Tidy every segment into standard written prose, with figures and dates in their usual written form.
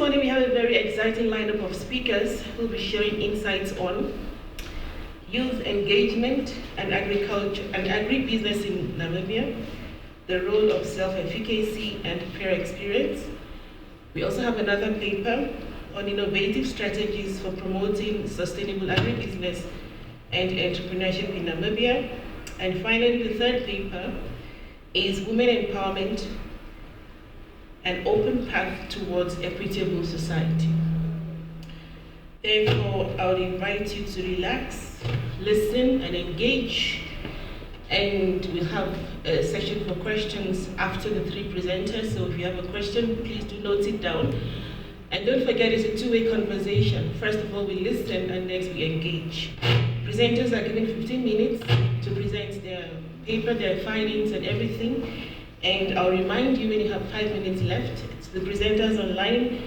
morning we have a very exciting lineup of speakers who will be sharing insights on youth engagement and agriculture and agribusiness in Namibia, the role of self-efficacy and peer experience. We also have another paper on innovative strategies for promoting sustainable agribusiness and entrepreneurship in Namibia. And finally, the third paper is Women Empowerment, an open path towards equitable society. Therefore, I would invite you to relax, listen, and engage. And we'll have a session for questions after the three presenters. So if you have a question, please do note it down. And don't forget, it's a two-way conversation. First of all, we listen, and next we engage. Presenters are given 15 minutes to present their paper, their findings, and everything. And I'll remind you when you have 5 minutes left. It's the presenters online,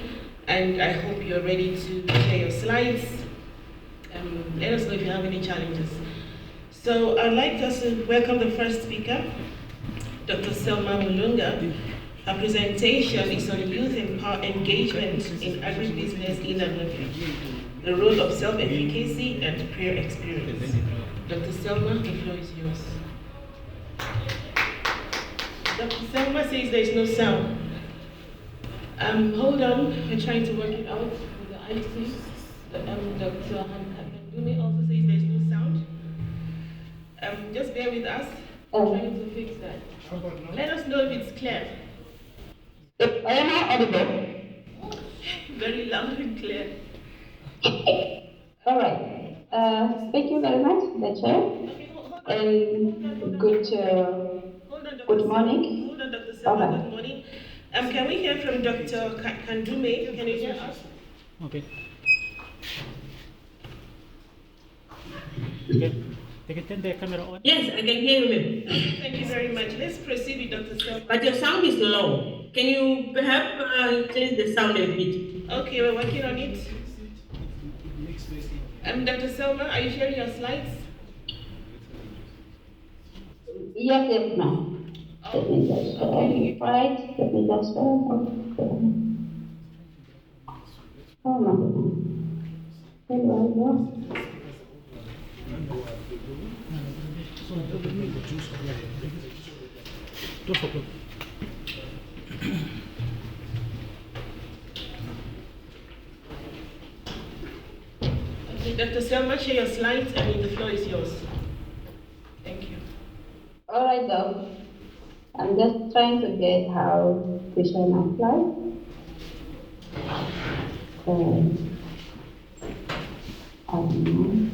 and I hope you're ready to share your slides. Let us know if you have any challenges. So I'd like us to welcome the first speaker, Dr. Selma Mulunga. Her presentation is on youth engagement in agribusiness in Namibia, the role of self-efficacy and peer experience. Dr. Selma, the floor is yours. Dr. Selma says there's no sound. Hold on, we're trying to work it out with the IT. Dr. Kandume also says there's no sound. Just bear with us. I'm trying to fix that. Let us know if it's clear. Am I audible? Very loud and clear. All right. Thank you very much, the chair. Okay, hold on. And good morning. Hold on, Dr. Selma, good morning. Can we hear from Dr. Kandume? Can you hear us? Okay. Okay. They can turn their camera on. Yes, I can hear you. Thank you very much. Let's proceed with Dr. Selma. But your sound is low. Can you perhaps change the sound a bit? Okay, we're working on it. Dr. Selma, are you sharing your slides? Yes, ma'am. Let me just right. Let me just oh my goodness. Where do I go? Okay, Dr. Selma, share your slides. The floor is yours. Thank you. All right, Doc. I'm just trying to get how to share my slides. I don't know.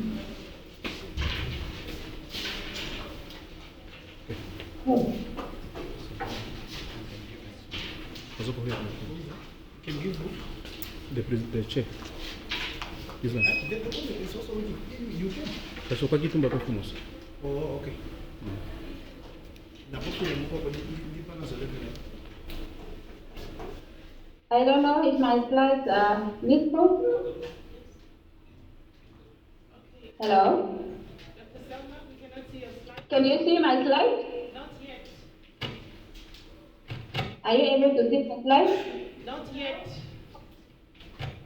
Oh. Can you give the chair? This one. It's also you can. That's what I can do. Oh, okay. I don't know if my slides are visible. Hello? Dr. Selma, we cannot see your slides. Can you see my slides? Not yet. Are you able to see the slides? Not yet.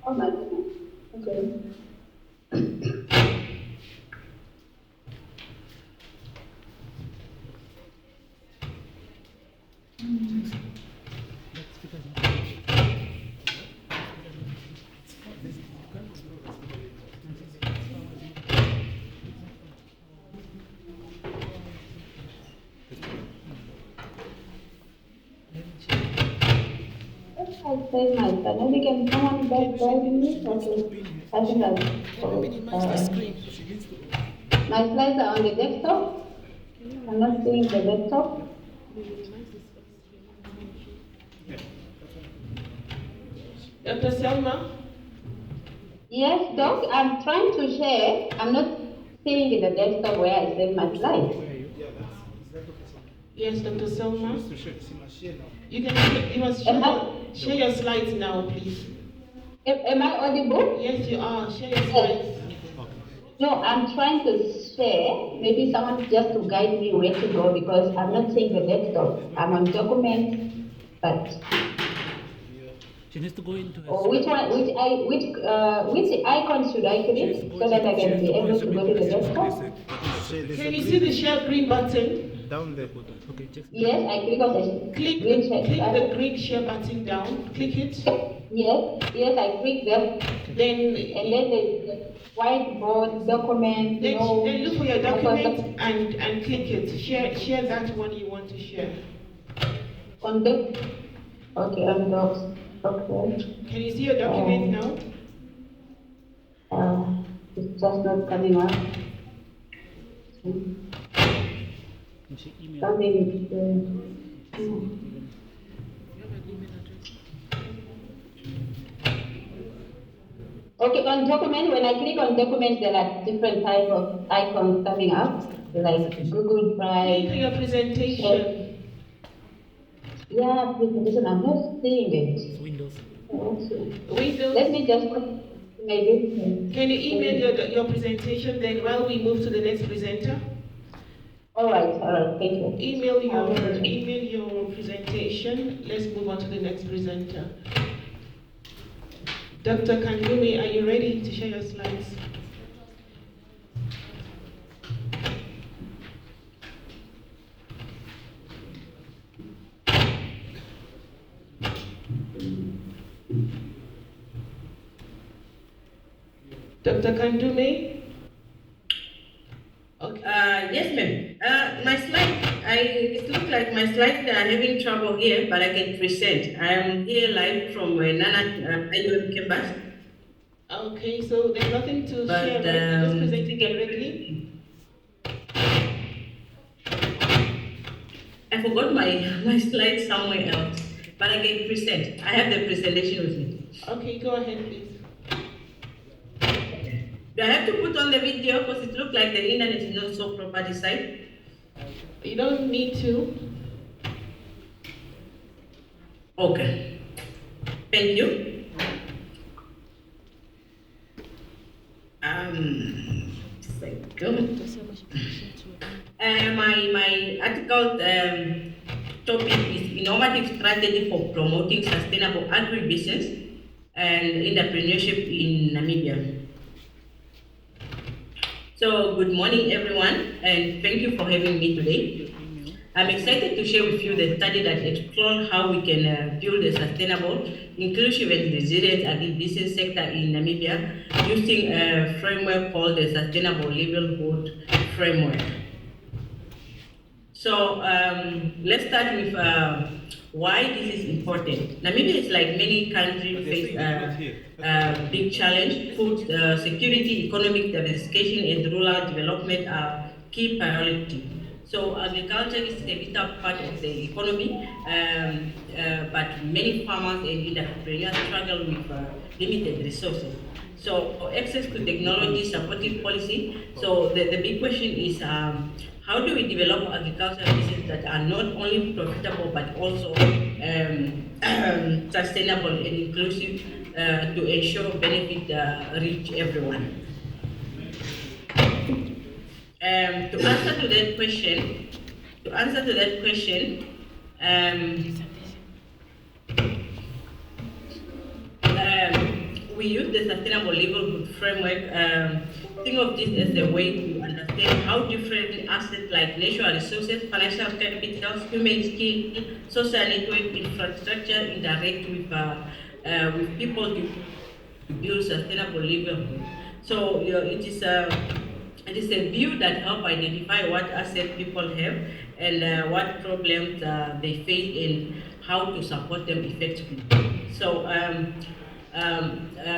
Oh my goodness. Okay. I'll say my son. Maybe can someone back there me? Okay. I think I'll Minimize the screen. my slides are on the desktop. I'm not seeing the desktop. Dr. Selma? Yes, Doc, I'm trying to share. I'm not seeing in the desktop where I save my slides. Yes, Dr. Selma? You must share your slides now, please. Am I audible? Yes, you are. Share your slides. No, I'm trying to share. Maybe someone just to guide me where to go because I'm not seeing the desktop. I'm on documents, but She needs to go into her. Or which icon should I click so that I can be able to go to the desktop? Can you see the share green button? Down there. Okay, just Yes, I click on the Click green share. click the green share button down. Click it. Yes, I click them. Then And then the whiteboard document, then look for your document on and click it. Share that one you want to share. the, okay, on docs. Okay. Can you see your document now? It's just not coming up. she email. Something is, Okay, on document, when I click on documents, there are different type of icons coming up, like Google Drive. Click your presentation. Yeah, presentation, I'm not seeing it. Windows. Windows. Let me just maybe. Can you email your presentation then while we move to the next presenter? All right, thank you. Email your presentation. Let's move on to the next presenter. Dr. Kandume, are you ready to share your slides? Dr. Kandume? Okay. Yes, ma'am. My slide, it looks like my slides are having trouble here, but I can present. I am here live from Nana IUM campus. Okay, so there's nothing to share, right? You're just presenting directly? I forgot my slides somewhere else, but I can present. I have the presentation with me. Okay, go ahead, please. Do I have to put on the video because it looks like the internet is not so proper this side? You don't need to. Okay. Thank you. My article topic is innovative strategy for promoting sustainable agribusiness and entrepreneurship in Namibia. So good morning everyone, and thank you for having me today. I'm excited to share with you the study that explores how we can build a sustainable, inclusive and resilient agribusiness sector in Namibia using a framework called the Sustainable Livelihood Framework. So let's start with why this is important. Namibia is like many countries face big challenge. Food security, economic diversification and rural development are key priority. So agriculture is a vital part of the economy, but many farmers and entrepreneurs struggle with limited resources. So access to technology, supportive policy. So the big question is how do we develop agricultural businesses that are not only profitable but also sustainable and inclusive to ensure benefit reach everyone? To answer to that question, we use the Sustainable Livelihood Framework. Think of this as a way to understand how different assets like natural resources, financial capital, human skill, social network infrastructure interact with people to build sustainable livelihood. So it is a view that helps identify what assets people have and what problems they face and how to support them effectively. So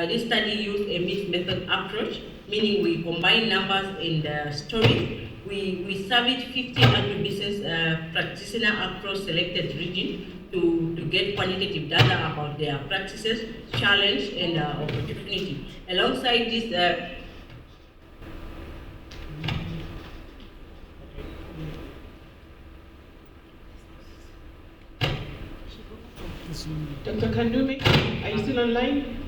this study used a mixed method approach, meaning we combine numbers and stories. We surveyed 50 agribusiness practitioners across selected regions to get quantitative data about their practices, challenge, and opportunity. Alongside this, Dr. Kandume, are you still online?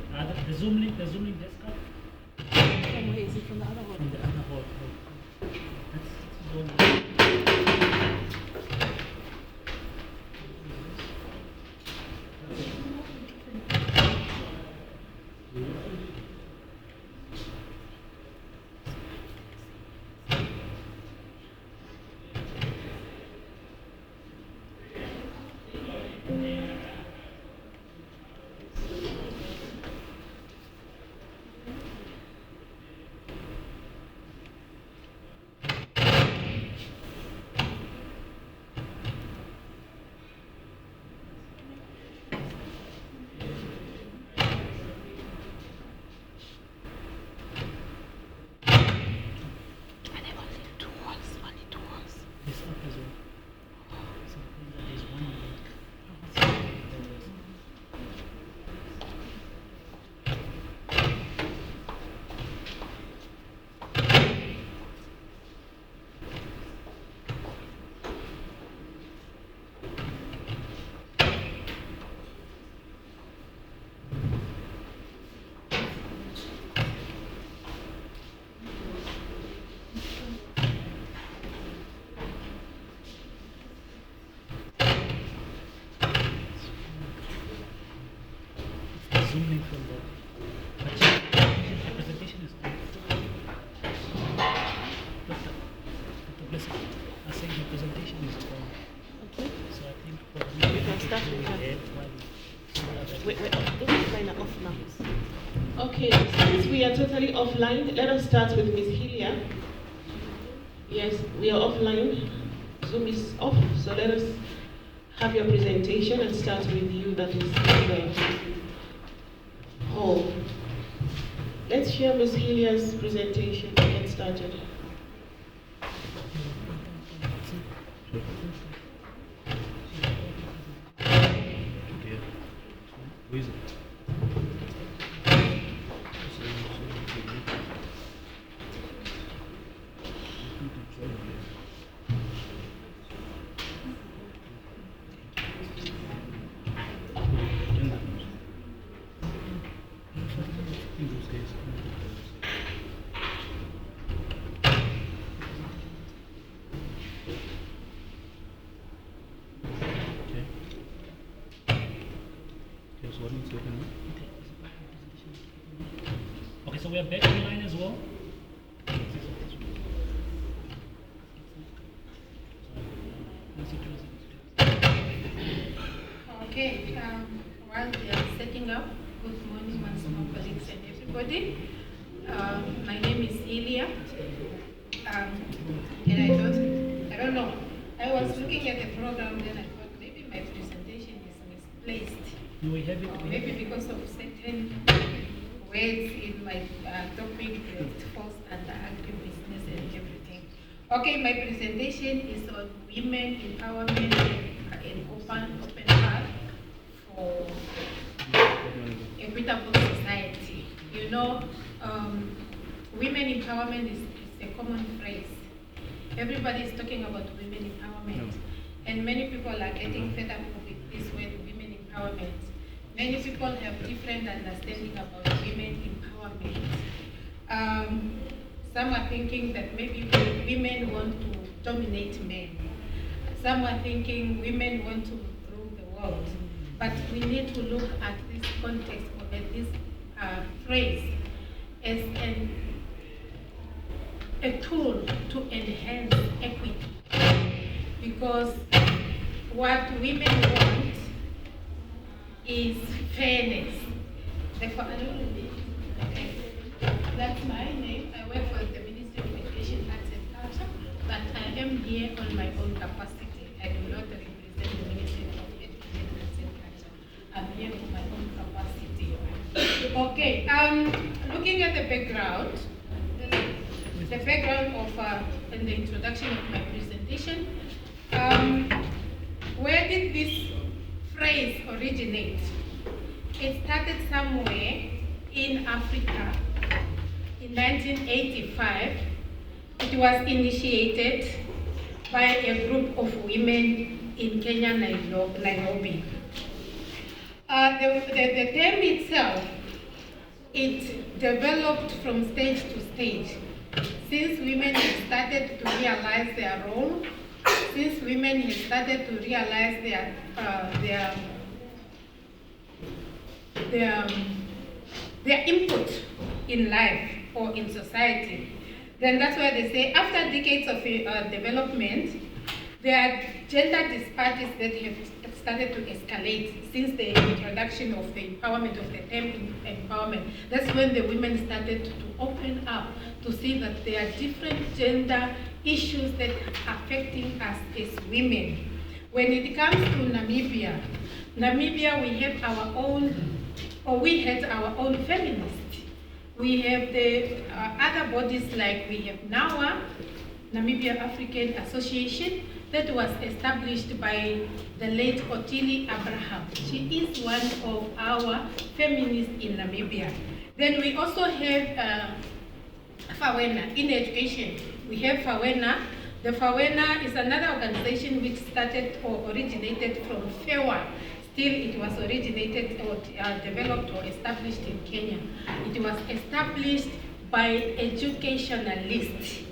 The Zoom link desktop. From where is it? From the other one? From the other hall. That's Zoom. Zoom link from the presentation is good. Dr. Blessing, I think the presentation is on. Okay. So I think for me, We can start with that. Wait, those line are off now. Okay, since we are totally offline, let us start with Ms. Hilya. Yes, we are offline. Zoom is off, so let us have your presentation and start with you, that is the hall. Let's share Ms. Hilya's presentation to get started. Who is it? Okay, so we are back online as well. Okay, while we are setting up, good morning once more, colleagues and everybody. My name is Hilya, and I don't know. I was looking at the program, then I thought maybe my presentation is misplaced. Do we have it? Maybe because of certain words in my topic that falls under agribusiness and everything. Okay, my presentation is on women empowerment and open path for equitable society. You know, women empowerment is a common phrase. Everybody is talking about women empowerment, and many people are getting fed up with this word, women empowerment. Many people have different understanding about women empowerment. Some are thinking that maybe women want to dominate men. Some are thinking women want to rule the world. But we need to look at this context or at this phrase as a tool to enhance equity. Because what women want is fairness. That's my name. I work for the Ministry of Education, Arts and Culture, but I am here on my own capacity. I do not represent the Ministry of Education, Arts and Culture. I'm here for my own capacity. Okay, looking at the background of in the introduction of my presentation, where did this phrase originate? It started somewhere in Africa in 1985. It was initiated by a group of women in Kenya, Nairobi. The term itself, it developed from stage to stage. Since women have started to realize their role, since women have started to realize their input in life or in society, then that's why they say after decades of development, there are gender disparities that have started to escalate since the introduction of the empowerment, of the term empowerment. That's when the women started to open up to see that there are different gender issues that are affecting us as women. When it comes to Namibia, we have our own, or we had our own feminists. We have the other bodies like we have NAWA, Namibia African Association, that was established by the late Otili Abraham. She is one of our feminists in Namibia. Then we also have FAWENA in education. We have FAWENA. The FAWENA is another organization which started or originated from FEWA. Still, it was originated or developed or established in Kenya. It was established by educationalists.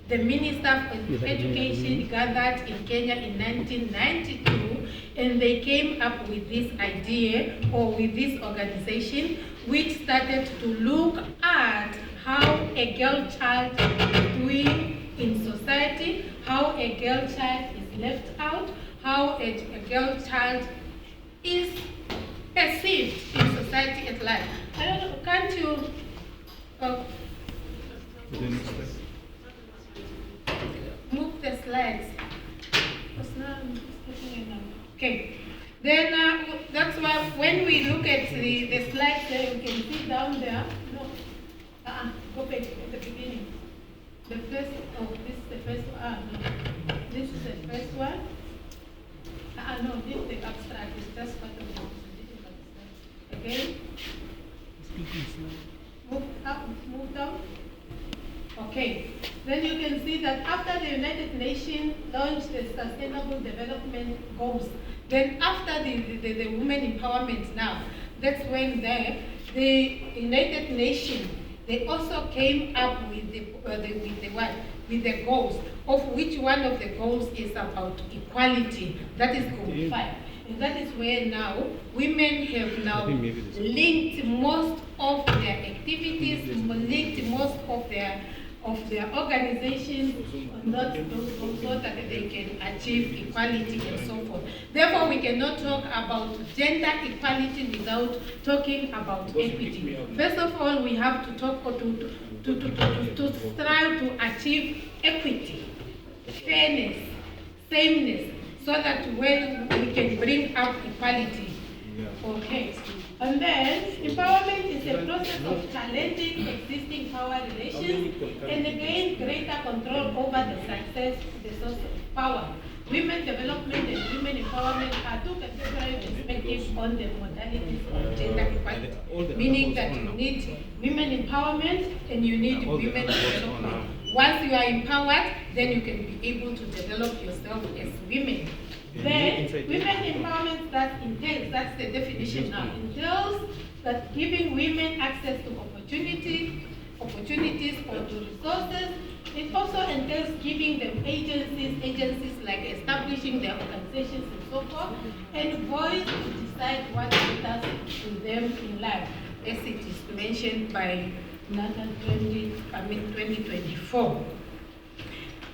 the Minister of Education gathered in Kenya in 1992, and they came up with this idea or with this organization, which started to look at how a girl child is doing in society, how a girl child is left out, how a girl child is perceived in society at large. I don't know, can't you move the slides? Okay. Then that's why when we look at the slides there, you can see down there. No, go back at the beginning. The first, this is the first one. No. This is the first one. No, this is the abstract. It's just part of the abstract. Okay. Move up, move down. Okay. Then you can see that after the United Nations launched the Sustainable Development Goals, then after the women empowerment now, that's when the United Nations, they also came up with the goals, of which one of the goals is about equality. That is goal 5. And that is where now women have now linked most of their activities, linked most of their organizations so that they can achieve equality and so forth. Therefore, we cannot talk about gender equality without talking about equity. First of all, we have to talk to strive to achieve equity, fairness, sameness, so that when we can bring up equality. Okay. And then, empowerment is a process of challenging existing power relations and gain greater control over the source of power. Women development and women empowerment are two contemporary perspectives on the modalities of gender equality, meaning that you need women empowerment and you need women development. Once you are empowered, then you can be able to develop yourself as women. Then, women empowerment that entails, that's the definition now, entails that giving women access to opportunities or to resources. It also entails giving them agencies like establishing their organizations and so forth, and voice to decide what matters to them in life, as it is mentioned by NATA 2024.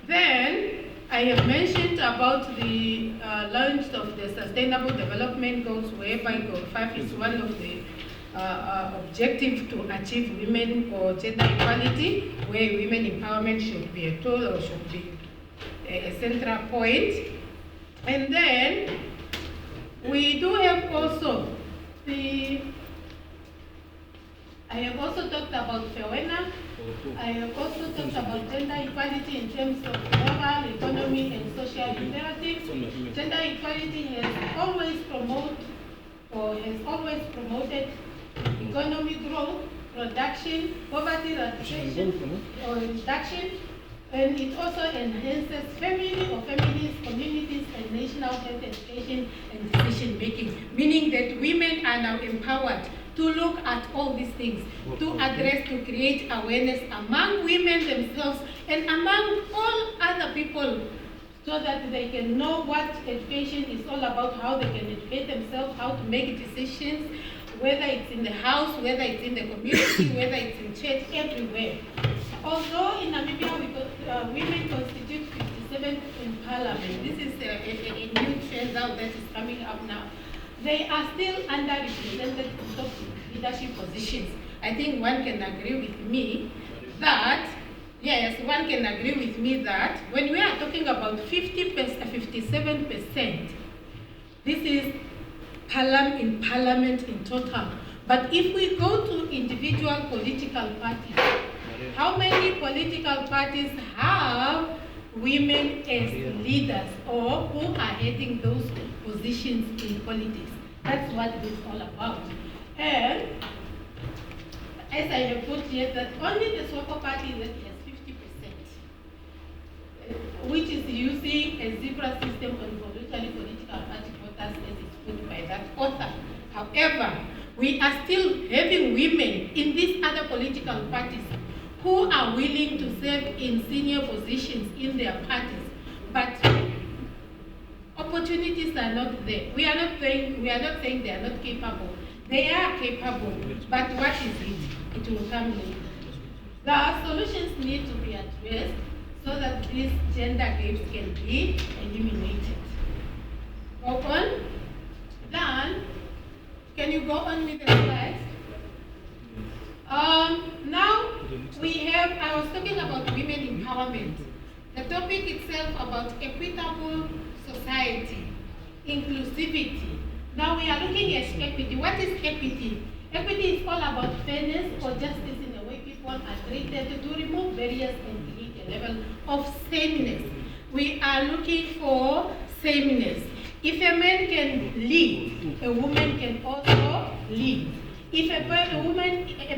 Then, I have mentioned about the launch of the Sustainable Development Goals, whereby Goal 5 is one of the objectives to achieve women or gender equality, where women empowerment should be a tool or should be a central point. And then we do have also I have also talked about FEWENA. I have also talked about gender equality in terms of moral, economic, and social imperatives. Gender equality has always promoted economic growth, production, poverty eradication or reduction, and it also enhances family or families, communities, and national health education and decision making, meaning that women are now empowered to look at all these things, to address, to create awareness among women themselves and among all other people, so that they can know what education is all about, how they can educate themselves, how to make decisions, whether it's in the house, whether it's in the community, whether it's in church, everywhere. Although in Namibia women constitute 57% in parliament, this is a new trend out that is coming up now. They are still underrepresented in top leadership positions. I think one can agree with me that, yes, one can agree with me that when we are talking about 57%, this is in parliament in total. But if we go to individual political parties, how many political parties have women as leaders or who are heading those positions in politics? That's what it is all about. And as I have put here, that only the SWAPO party that has 50%, which is using a zebra system on voluntary political party voters as it's put by that author. However, we are still having women in these other political parties who are willing to serve in senior positions in their parties, but opportunities are not there. We are not saying they are not capable. They are capable, but what is it? It will come later. The solutions need to be addressed so that these gender gaps can be eliminated. Go on. Dan, can you go on with the slides? Now we have, I was talking about women empowerment. The topic itself about equitable society, inclusivity. Now we are looking at equity. What is equity? Equity is all about fairness or justice in the way people are treated, to remove barriers and create a level of sameness. We are looking for sameness. If a man can lead, a woman can also lead. If a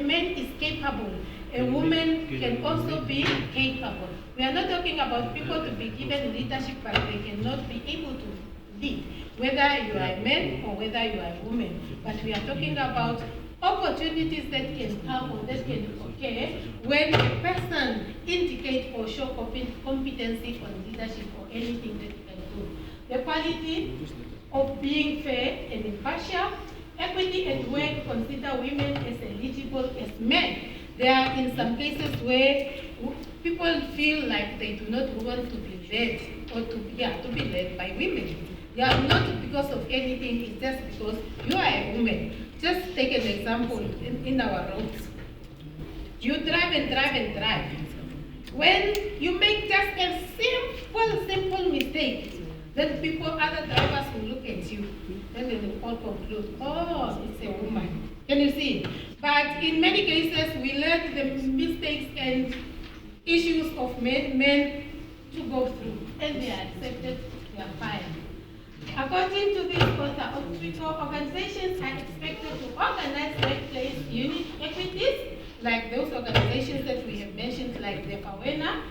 man is capable, a woman can also be capable. We are not talking about people to be given leadership, but they cannot be able to lead, whether you are a man or whether you are a woman. But we are talking about opportunities that can come or that can occur when a person indicates or show competency on leadership or anything that you can do. The quality of being fair and impartial. Equity at work, consider women as eligible as men. There are in some cases where people feel like they do not want to be led or to be led by women. They are not because of anything, it's just because you are a woman. Just take an example in our roads. You drive and drive and drive. When you make just a simple mistake, then other drivers will look at you, and they will all conclude, oh, it's a woman. Can you see? But in many cases, we let the mistakes and issues of men to go through, and they are accepted, they are fine. According to this author, organizations are expected to organize workplace unit equities, like those organizations that we have mentioned, like the FAWENA,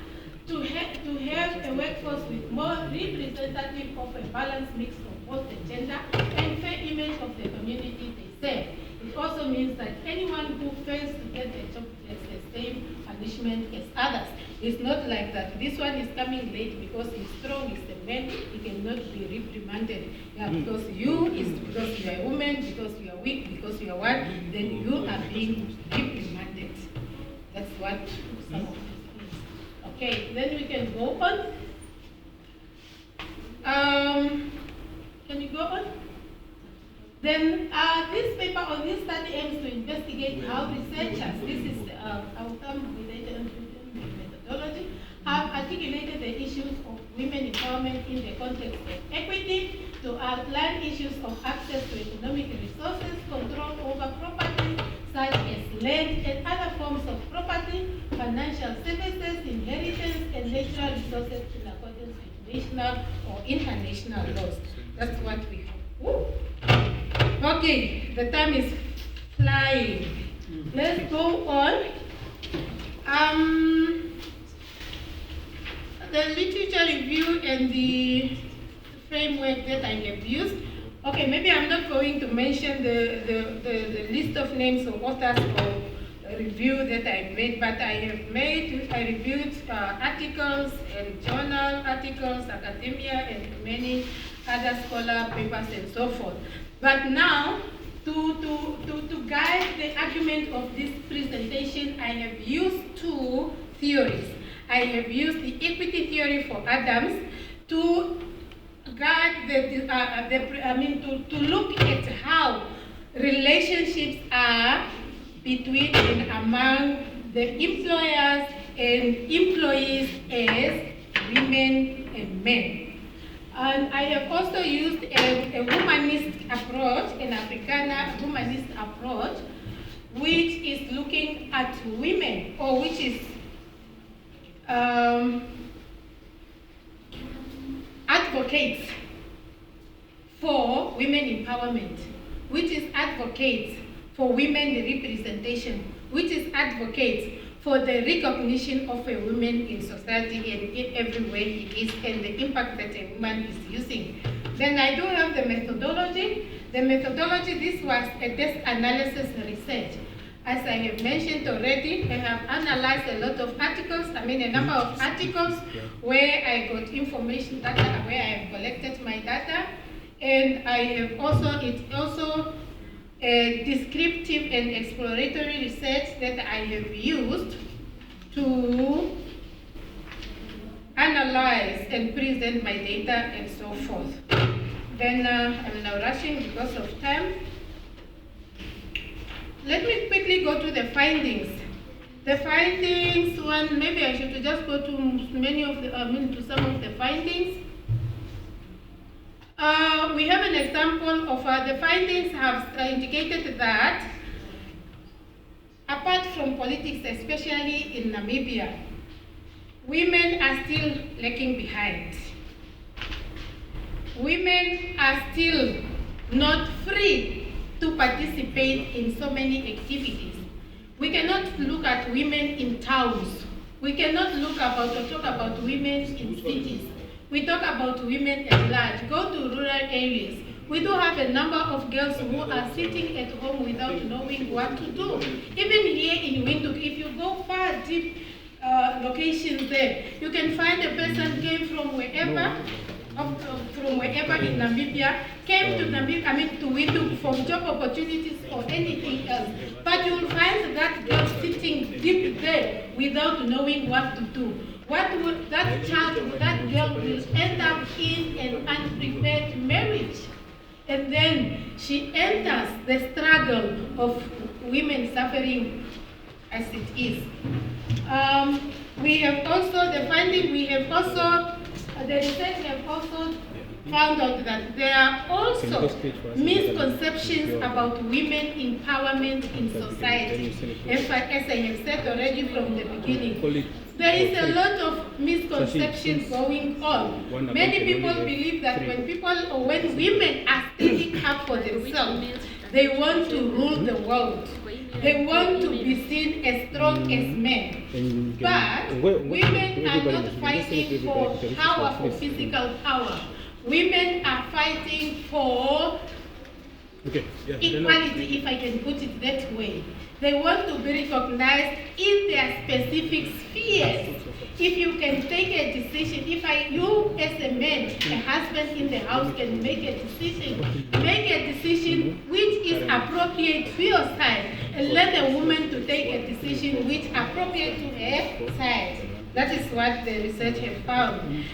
to have a workforce with more representative of a balanced mix of both the gender and fair image of the community they serve. It also means that anyone who fails to get the job gets the same punishment as others. It's not like that. This one is coming late because he's strong, he's a man, he cannot be reprimanded. Yeah, because you are a woman, because you are weak, because you are what, then you are being reprimanded. That's what some of this is. Okay, then we can go on. Can you go on? Then this paper on this study aims to investigate how researchers, this is outcome related methodology, have articulated the issues of women empowerment in the context of equity, to outline issues of access to economic resources, control over property, such as land and other forms of property, financial services, inheritance, and natural resources in accordance with national or international laws. That's what we have. Woo. Okay, the time is flying. Let's go on. The literature review and the framework that I have used. Okay, maybe I'm not going to mention the list of names of authors or review that I made, but I reviewed articles and journal articles, academia, and many other scholar papers and so forth. But now, to guide the argument of this presentation, I have used two theories. I have used the equity theory for Adams to guide to look at how relationships are between and among the employers and employees as women and men. And I have also used a humanist approach, an Africana humanist approach, which is looking at women, or which is advocates for women empowerment, which is advocates for women representation, which is advocates for the recognition of a woman in society and in everywhere it is, and the impact that a woman is using. Then I do have the methodology. The methodology, this was a desk analysis research. As I have mentioned already, I have analyzed a lot of articles, a number of articles where I got information data, where I have collected my data, and I have also, it's also a descriptive and exploratory research that I have used to analyze and present my data and so forth. Then I'm now rushing because of time. Let me quickly go to the findings. The findings one, maybe I should just go to many of the, to some of the findings. We have an example of the findings have indicated that apart from politics, especially in Namibia, women are still lagging behind. Women are still not free to participate in so many activities. We cannot look at women in towns. We cannot look about or talk about women in cities. We talk about women at large. Go to rural areas. We do have a number of girls who are sitting at home without knowing what to do. Even here in Windhoek, if you go far deep locations there, you can find a person came from wherever, in Namibia, came to Namibia, to Windhoek for job opportunities or anything else. But you will find that girl sitting deep there without knowing what to do. What would that girl will end up in an unprepared marriage. And then she enters the struggle of women suffering as it is. We have also, the finding, we have also, the research have also found out that there are also misconceptions about women empowerment in society. As I have said already from the beginning, there is a lot of misconceptions going on. Many people believe that when women are standing up for themselves, they want to rule the world. They want to be seen as strong as men. But women are not fighting for power, for physical power. Women are fighting for equality, if I can put it that way. They want to be recognized in their specific spheres. If you can take a decision, you as a man, a husband in the house can make a decision which is appropriate to your side, and let a woman to take a decision which is appropriate to her side. That is what the research has found.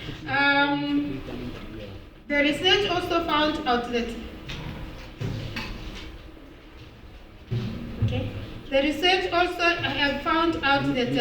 The research also found out that the research also have found out that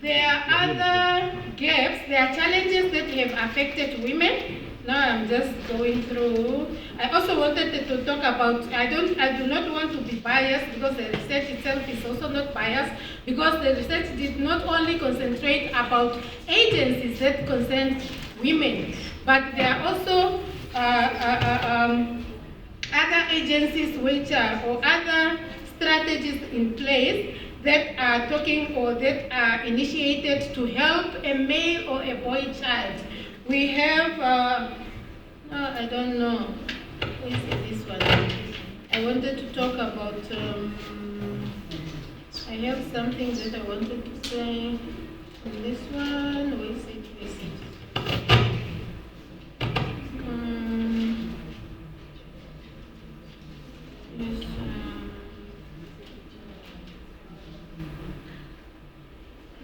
there are other gaps, there are challenges that have affected women. Now I'm just going through. I also wanted to talk about, I do not want to be biased because the research itself is also not biased, because the research did not only concentrate about agencies that concern women, but there are also other agencies which are, or other strategies in place that are talking or that are initiated to help a male or a boy child. We have, I don't know, who is this one? I wanted to talk about, I have something that I wanted to say on this one. Where is it?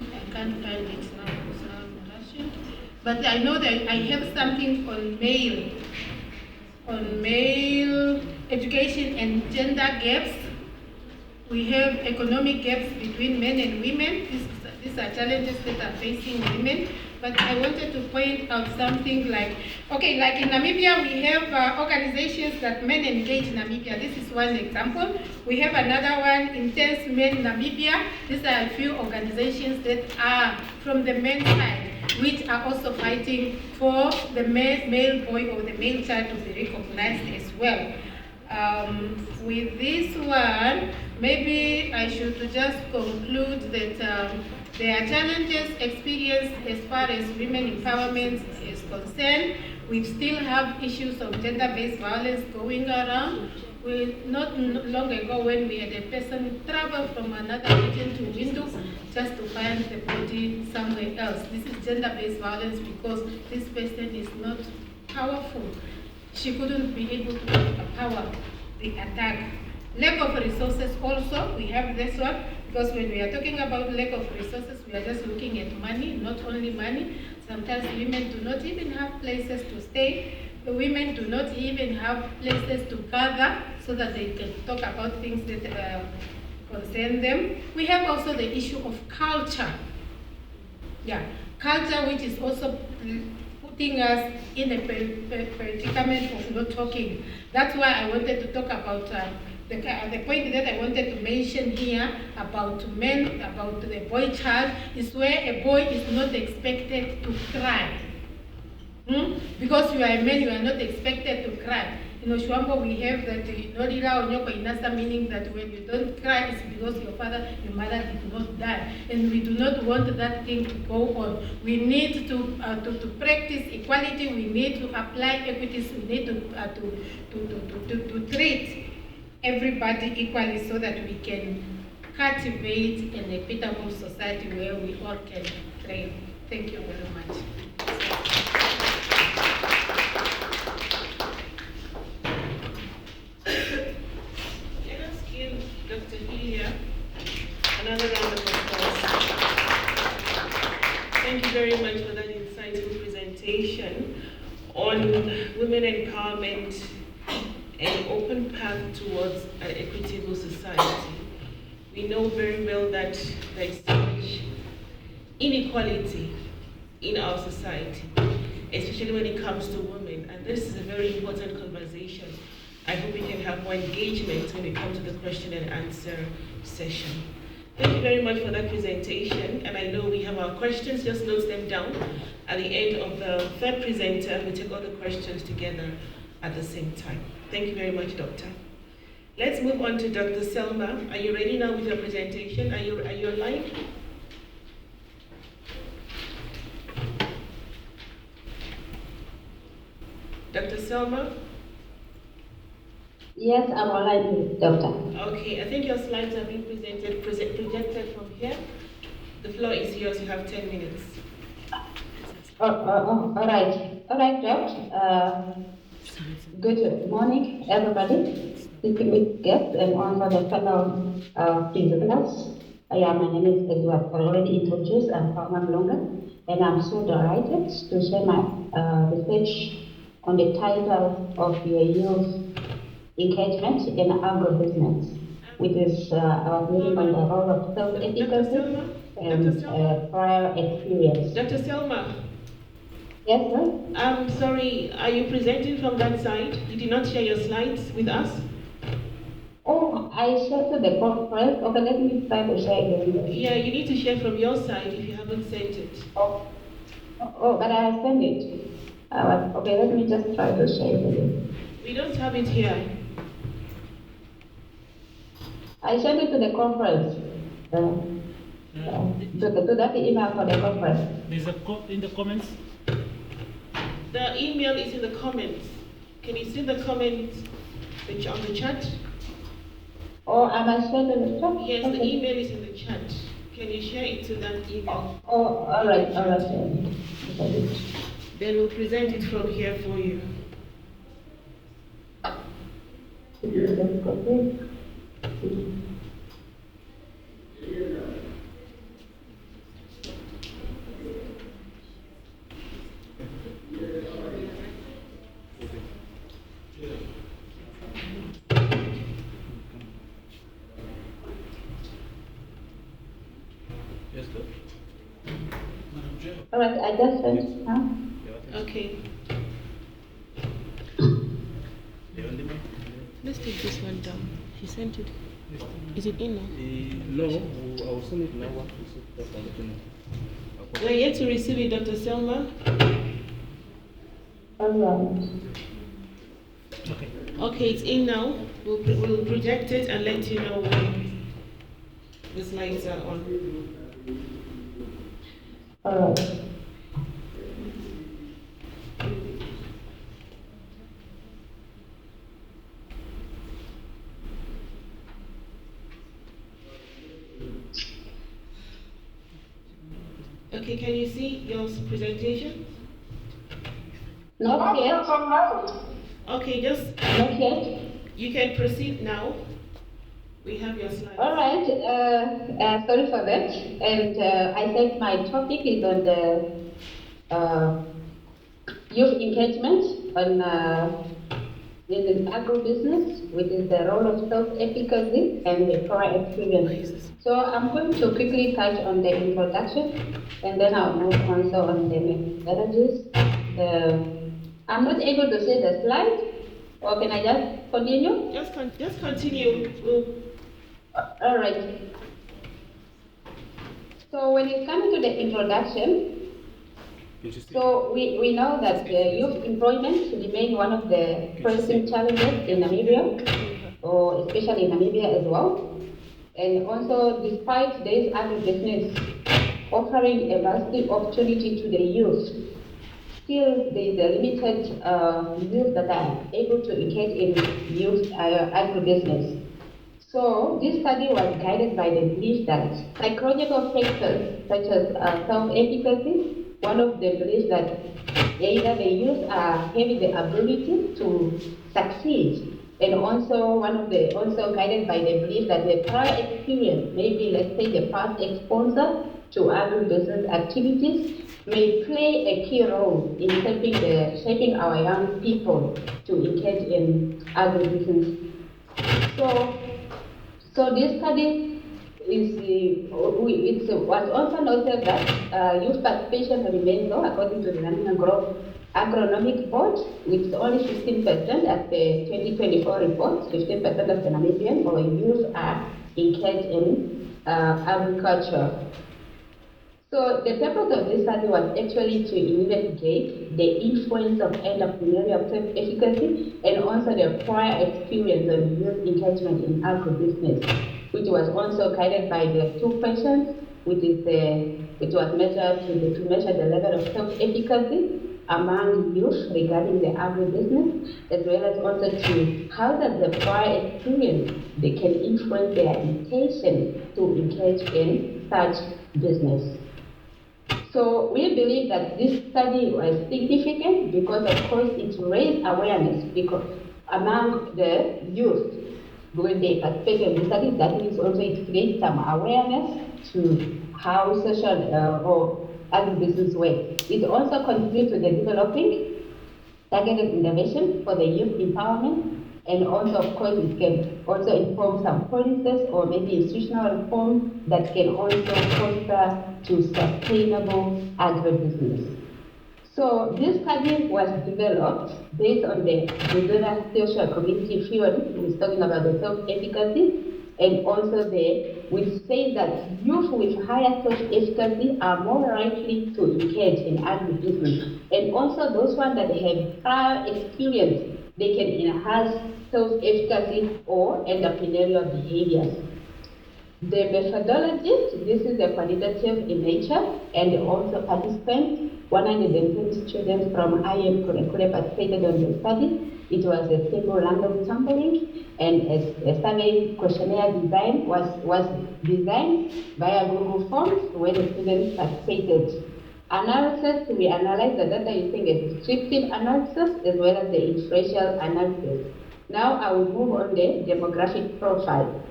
I can't find it now, so I'm rushing. But I know that I have something on male education and gender gaps. We have economic gaps between men and women. These are challenges that are facing women. But I wanted to point out something like, like in Namibia, we have organizations that men engage in Namibia. This is one example. We have another one, Intense Men Namibia. These are a few organizations that are from the men's side, which are also fighting for the male boy or the male child to be recognized as well. With this one, maybe I should just conclude that there are challenges experienced as far as women empowerment is concerned. We still have issues of gender-based violence going around. Not long ago when we had a person travel from another region to Windu just to find the body somewhere else. This is gender-based violence because this person is not powerful. She couldn't be able to power the attack. Lack of resources also, we have this one, because when we are talking about lack of resources, we are just looking at money, not only money. Sometimes women do not even have places to stay. The women do not even have places to gather so that they can talk about things that concern them. We have also the issue of culture. Yeah, culture which is also putting us in a predicament of not talking. That's why I wanted to talk about the point that I wanted to mention here about men, about the boy child, is where a boy is not expected to cry. Because you are a man, you are not expected to cry. In Oshwambo, we have that Norira Onyoko Inasa, meaning that when you don't cry, it's because your father, your mother did not die. And we do not want that thing to go on. We need to practice equality, we need to apply equities, we need to treat everybody equally so that we can cultivate an equitable society where we all can thrive. Thank you very much. Let us give Dr. Hilya another round of applause. Thank you very much for that insightful presentation on women empowerment and open path towards an equitable society. We know very well that there is so much inequality in our society, especially when it comes to women, and this is a very important conversation. I hope we can have more engagement when we come to the question and answer session. Thank you very much for that presentation, and I know we have our questions, just note them down. At the end of the third presenter, we take all the questions together at the same time. Thank you very much, Doctor. Let's move on to Dr. Selma. Are you ready now with your presentation? Are you online? Dr. Selma? Yes, I'm online, Doctor. Okay, I think your slides are being projected from here. The floor is yours. You have 10 minutes. All right, Doc. Good morning, everybody. Distinguished guests and also the fellow prisoners. My name is, as you have already introduced, I'm Selma Mulunga, and I'm so delighted to share my research on the title of your youth engagement in agribusiness, which is our meeting on the role of self-efficacy and prior experience. Dr. Selma? Yes, sir? I'm sorry, are you presenting from that side? You did not share your slides with us? Oh, I shared to the conference. Okay, let me try to share it. Yeah, you need to share from your side if you haven't sent it. Oh, but I have sent it. Okay, let me just try to share it again. We don't have it here. I sent it to the conference. To that email for the conference. There's in the comments. The email is in the comments. Can you see the comments on the chat? Oh, am I sharing the chat? Yes, okay. The email is in the chat. Can you share it to that email? Oh, all right. Then we'll present it from here for you. All right, I just sent. Huh? Okay. Let's take this one down. He sent it. Is it in now? No, I will send it now. What is it? Just I'll let you know. We're yet to receive it, Dr. Selma. All right. Okay. Okay, it's in now. We'll project it and let you know when the slides are on. All right. Okay, can you see your presentation? Not yet. Okay, just Not yet. you can proceed now. We have your slides. All right. Sorry for that. And I said my topic is on the youth engagement on in the agribusiness, which is the role of self-efficacy and the prior experience. So I'm going to quickly touch on the introduction, and then I'll move on on the methodologies. I'm not able to see the slide, or can I just continue? Just continue. All right. So when it comes to the introduction, so we know that youth employment remains one of the pressing challenges in Namibia, or especially in Namibia as well. And also, despite this agribusiness offering a vast opportunity to the youth, still there is a limited youth that are able to engage in youth agribusiness. So this study was guided by the belief that psychological factors such as self-efficacy, one of the beliefs that either the youth are having the ability to succeed, and also also guided by the belief that the prior experience, maybe let's say the past exposure to agribusiness activities, may play a key role in shaping our young people to engage in agribusiness. So this study was also noted that youth participation remains low according to the Namibia Agronomic Board, with only 15% at the 2024 report. 15% of the Namibian or youth are engaged in agriculture. So the purpose of this study was actually to investigate the influence of entrepreneurial self-efficacy and also the prior experience of youth engagement in agribusiness, which was also guided by the 2 questions, which was measured to measure the level of self-efficacy among youth regarding the agribusiness, as well as also to how does the prior experience they can influence their intention to engage in such business. So we believe that this study was significant because, of course, it raised awareness among the youth when they participate in the study. That means also it creates some awareness to how social or agribusiness works. It also contributes to the developing targeted innovation for the youth empowerment, and also, of course, it can also inform some policies or maybe institutional reform that can also foster to sustainable agribusiness. So this study was developed based on the Jonas social community theory, which is talking about the self-efficacy, and also which says that youth with higher self-efficacy are more likely to engage in agribusiness, and also those ones that have prior experience, they can enhance self-efficacy or entrepreneurial behaviors. The methodology, this is a qualitative in nature, and also participants, 120 students from IM curricula participated on the study. It was a simple random sampling, and a survey questionnaire design was designed via Google Forms where the students participated. Analysis, we analyzed the data using a descriptive analysis as well as the inferential analysis. Now I will move on the demographic profile.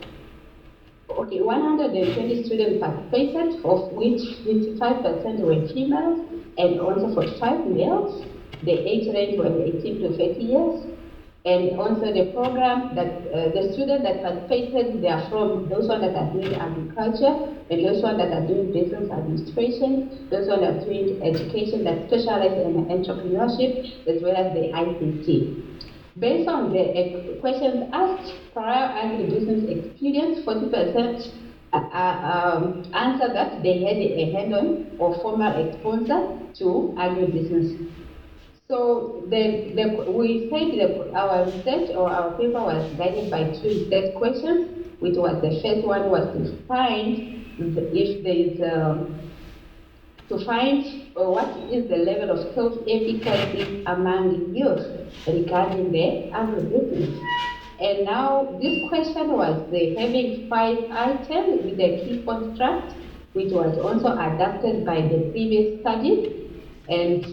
Okay, 120 students participated, of which 55% were females and also 45 males. The age range was 18 to 30 years. And also the program that the students that participated, they are from those ones that are doing agriculture, and those ones that are doing business administration, those ones that are doing education that specialize in entrepreneurship, as well as the ICT. Based on the questions asked, prior agribusiness experience, 40% answered that they had a hand-on or formal exposure to agribusiness. So we said that our research or our paper was guided by 2 research questions, which was the first one was to find if there is what is the level of self-efficacy among youth regarding the agribusiness. And now this question was having 5 items with a key construct, which was also adapted by the previous study. And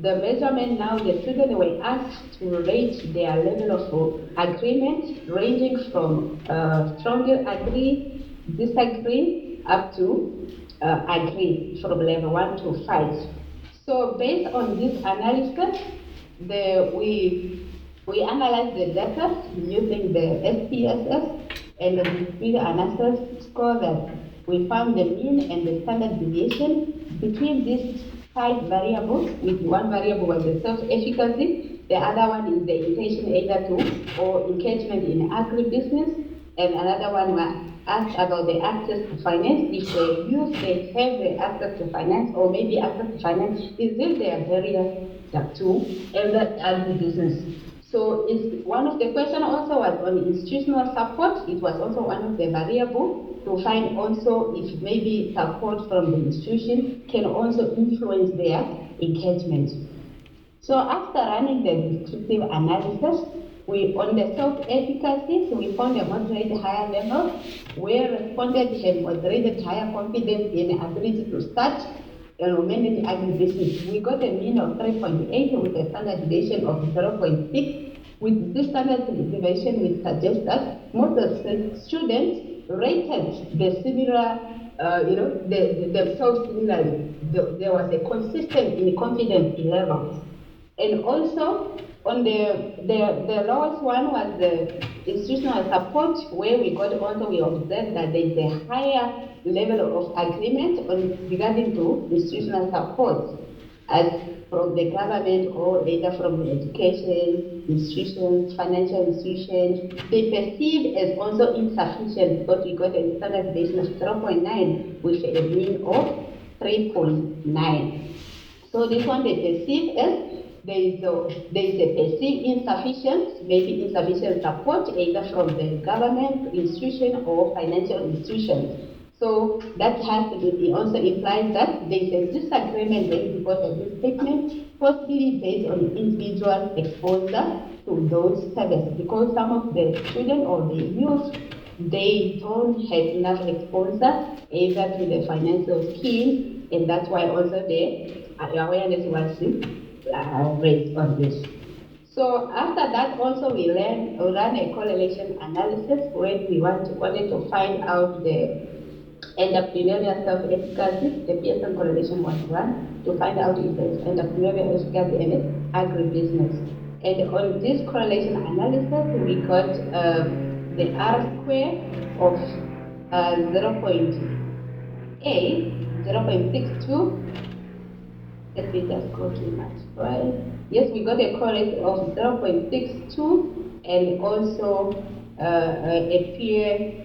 the measurement now, the students were asked to rate their level of agreement, ranging from strongly agree, disagree, up to agree, from level 1 to 5. So based on this analysis, we analyzed the data using the SPSS and the discrete analysis score that we found the mean and the standard deviation between these 5 variables, with one variable was the self-efficacy, the other one is the intention either to or engagement in agribusiness, and another one was asked about the access to finance. If they have the access to finance, or maybe access to finance, is this their barrier to enter agribusiness? So one of the questions also was on institutional support. It was also one of the variables to find also if maybe support from the institution can also influence their engagement. So after running the descriptive analysis, on the self-efficacy, so we found a moderate higher level where respondents had moderate higher confidence in ability to start and manage agribusiness. We got a mean of 3.8 with a standard deviation of 0.6. With this standard deviation, we suggest that most of the students rated the similar, themselves similarly. There was a consistent in confidence level. And also, on the lowest one was the institutional support, where we observed that there is a higher level of agreement regarding to institutional support, as from the government or either from the education institutions, financial institutions. They perceive as also insufficient because we got a standard deviation of 0.9 with a mean of 3.9. So this one they perceive as there is a perceived insufficient, maybe insufficient support either from the government institution or financial institutions. So that has to be also implies that there is a disagreement because of this statement, possibly based on individual exposure to those services, because some of the students or the youth, they don't have enough exposure either to the financial schemes, and that's why also the awareness was raised on this. So after that also we ran a correlation analysis where we wanted to find out the entrepreneurial self-efficacy. The Pearson correlation was run to find out if there is entrepreneurial efficacy in agribusiness. And on this correlation analysis, we got the R square of 0.8, 0.62. Let me just go to that, right? Yes, we got a correlation of 0.62 and also a peer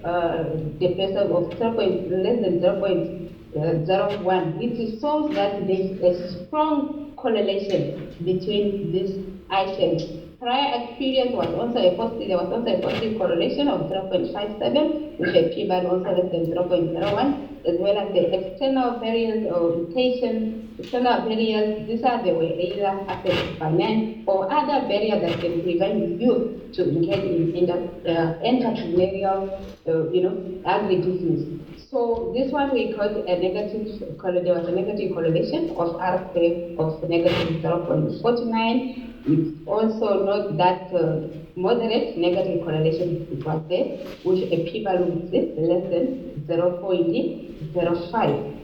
depressor of less than 0.01, which shows that there is a strong correlation between these items. Prior experience was also a positive, there was also a positive correlation of 0.57 with a p-value also less than 0.01, as well as the external barriers or mutation, external barriers. These are the way either access to finance or other barriers that can prevent you to engage in entrepreneurial, agribusiness. So this one we got a negative, there was a negative correlation of R square of negative 0.49. We also note that moderate negative correlation was there, with a p-value less than 0.05.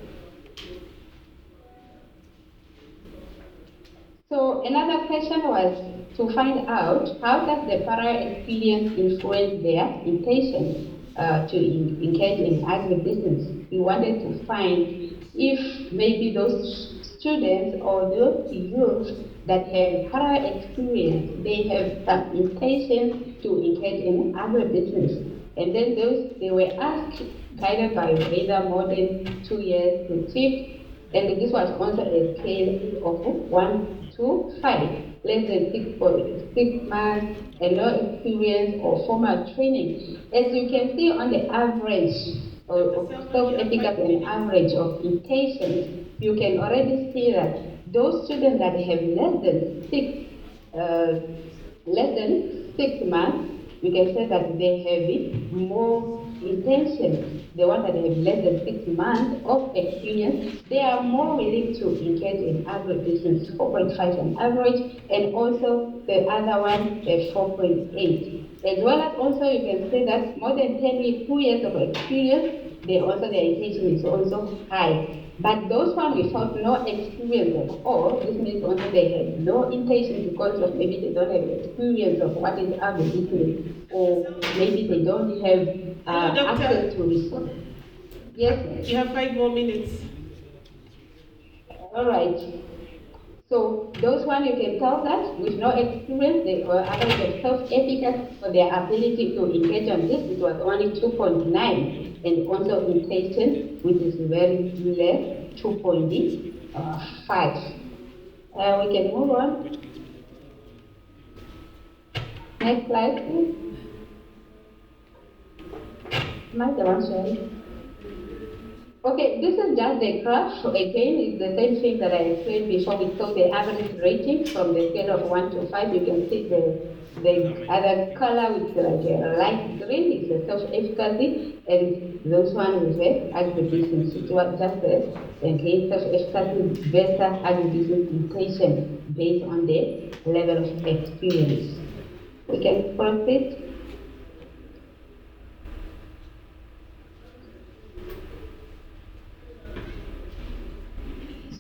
So another question was to find out how does the prior experience influence their intention to engage in agribusiness. We wanted to find if maybe those students or those youth that have prior experience, they have some intention to engage in agribusiness. And then they were asked, guided by either more than 2 years to 5, and this was also a scale of 1 to 5, less than 6 months, and no experience or formal training. As you can see on the average of self-efficacy and average of intentions, you can already see that those students that have less than 6 months, you can say that they have more intention the ones that have less than 6 months of experience, they are more willing to engage in agribusiness, 4.5 on average, and also the other one at 4.8. As well as also you can say that more than 2 years of experience, their engagement is also high. But those ones without no experience at all, this means also they have no intention because of maybe they don't have experience of what is agribusiness, or maybe they don't have access to resources. Yes? You have 5 more minutes. All right. So those ones you can tell that with no experience, they were either self-efficacy for their ability to engage on this. It was only 2.9. And also intention, which is very less, 2.5. We can move on. Next slide, please. Am I the one showing? Okay, this is just the graph. Again, it's the same thing that I explained before. We saw the average rating from the scale of 1 to 5. You can see the other color with like a light green is the self-efficacy, and those one with the agribusiness. It was just again self-efficacy versus agribusiness intention based on the level of experience. We can proceed.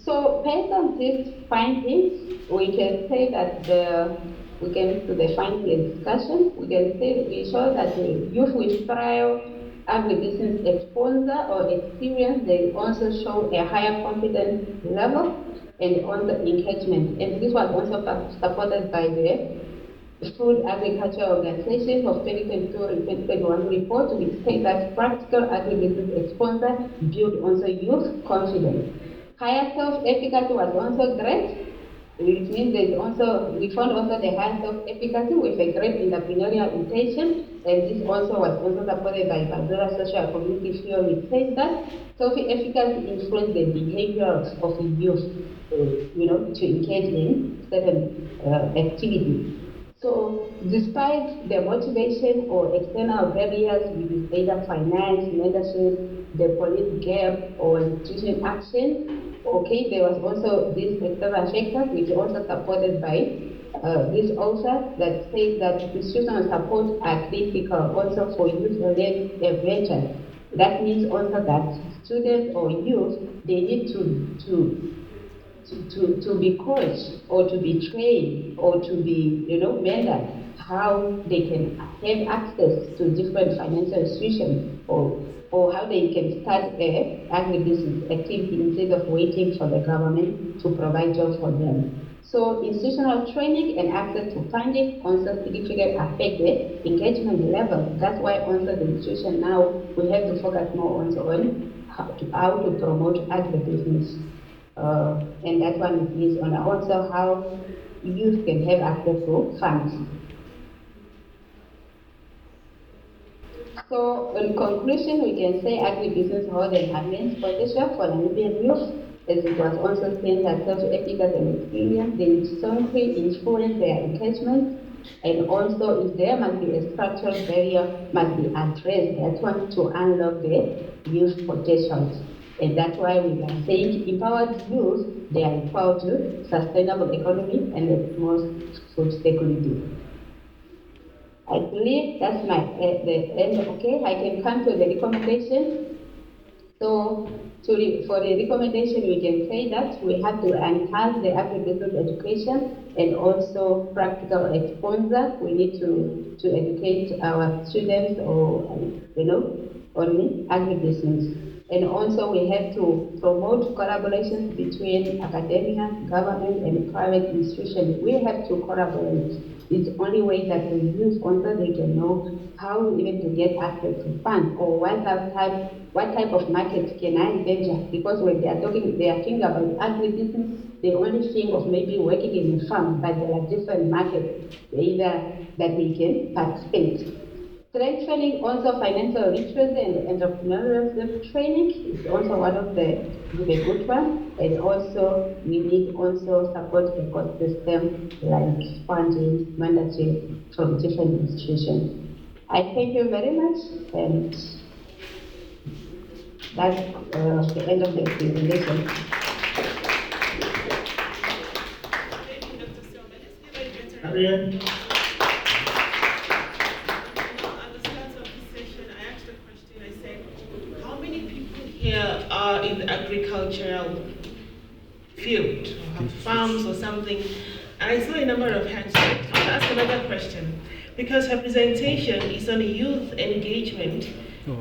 So based on these findings, we can say that we can to the finding and discussion. We can say we show that the youth with prior agribusiness exposure or experience, they also show a higher confidence level and also engagement. And this was also supported by the Food Agriculture Organization of 2022 and 2021 report, which says that practical agribusiness exposure build also youth confidence. Higher self-efficacy was also great, which means we found also the higher self-efficacy with a great entrepreneurial intention, and this also was also supported by Panduleni social community theory, which says that self-efficacy influences the behavior of the youth, to engage in certain activities. So, despite the motivation or external barriers, which is either finance, mentorship, the police gap, or institution action, okay, there was also these external factors which are also supported by this author that says that institutional support are critical also for youth-led ventures. That means also that students or youth, they need to be coached or to be trained or to be mentored how they can have access to different financial institutions or how they can start agribusiness activity instead of waiting for the government to provide jobs for them. So institutional training and access to funding also significantly affect the engagement level. That's why also the institution now we have to focus more also on how to promote agribusiness. And that one is on also how youth can have access to funds. So in conclusion, we can say agribusiness holds an immense potential for Namibian youth, as it was also seen that self-efficacy and experience, they strongly influence their engagement, and also if there must be a structural barrier must be addressed, that one to unlock the youth potentials. And that's why we are saying empowered youth, they are equal to sustainable economy and the most food security. I believe that's the end. Okay, I can come to the recommendation. So for the recommendation, we can say that we have to enhance the agribusiness education and also practical exposure. We need to educate our students on agribusiness. And also we have to promote collaborations between academia, government, and private institutions. We have to collaborate. It's the only way that the youth also they can know how even to get access to funds or what type of market can I venture. Because when they are thinking about agribusiness, they only think of maybe working in a farm, but there are different markets either that they can participate. Strengthening also financial literacy and entrepreneurship training is also one of the good ones, and also we need also support ecosystem like funding, mentorship from different institutions. I thank you very much, and That's the end of the presentation. At the start of this session, I asked a question. I said, how many people here are in the agricultural field, or have farms or something? And I saw a number of hands. I want to ask another question, because her presentation is on youth engagement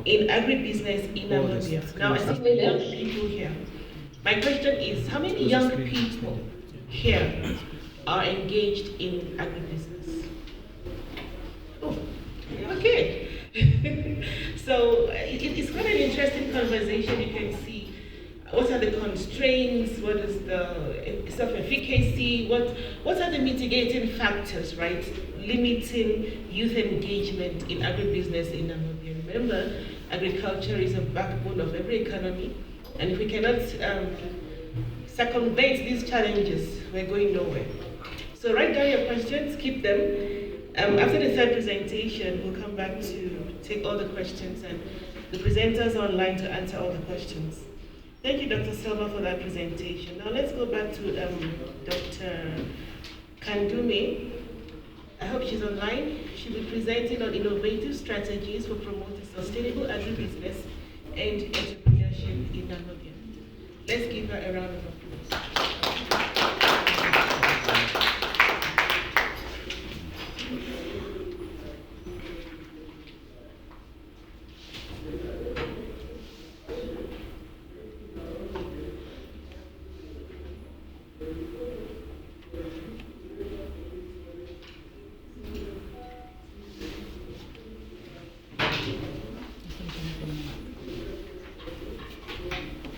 in agribusiness in Namibia. Now, I see many young people here. My question is, how many young people here are engaged in agribusiness? Oh, okay. So it's quite an interesting conversation. You can see what are the constraints, what is the self-efficacy, what are the mitigating factors, right, limiting youth engagement in agribusiness in Namibia. Remember, agriculture is a backbone of every economy, and if we cannot circumvent these challenges, we're going nowhere. So write down your questions, keep them. After the third presentation, we'll come back to take all the questions and the presenters online to answer all the questions. Thank you, Dr. Selma, for that presentation. Now let's go back to Dr. Kandume. I hope she's online. She'll be presenting on innovative strategies for promoting sustainable agribusiness and entrepreneurship in Namibia. Let's give her a round of applause.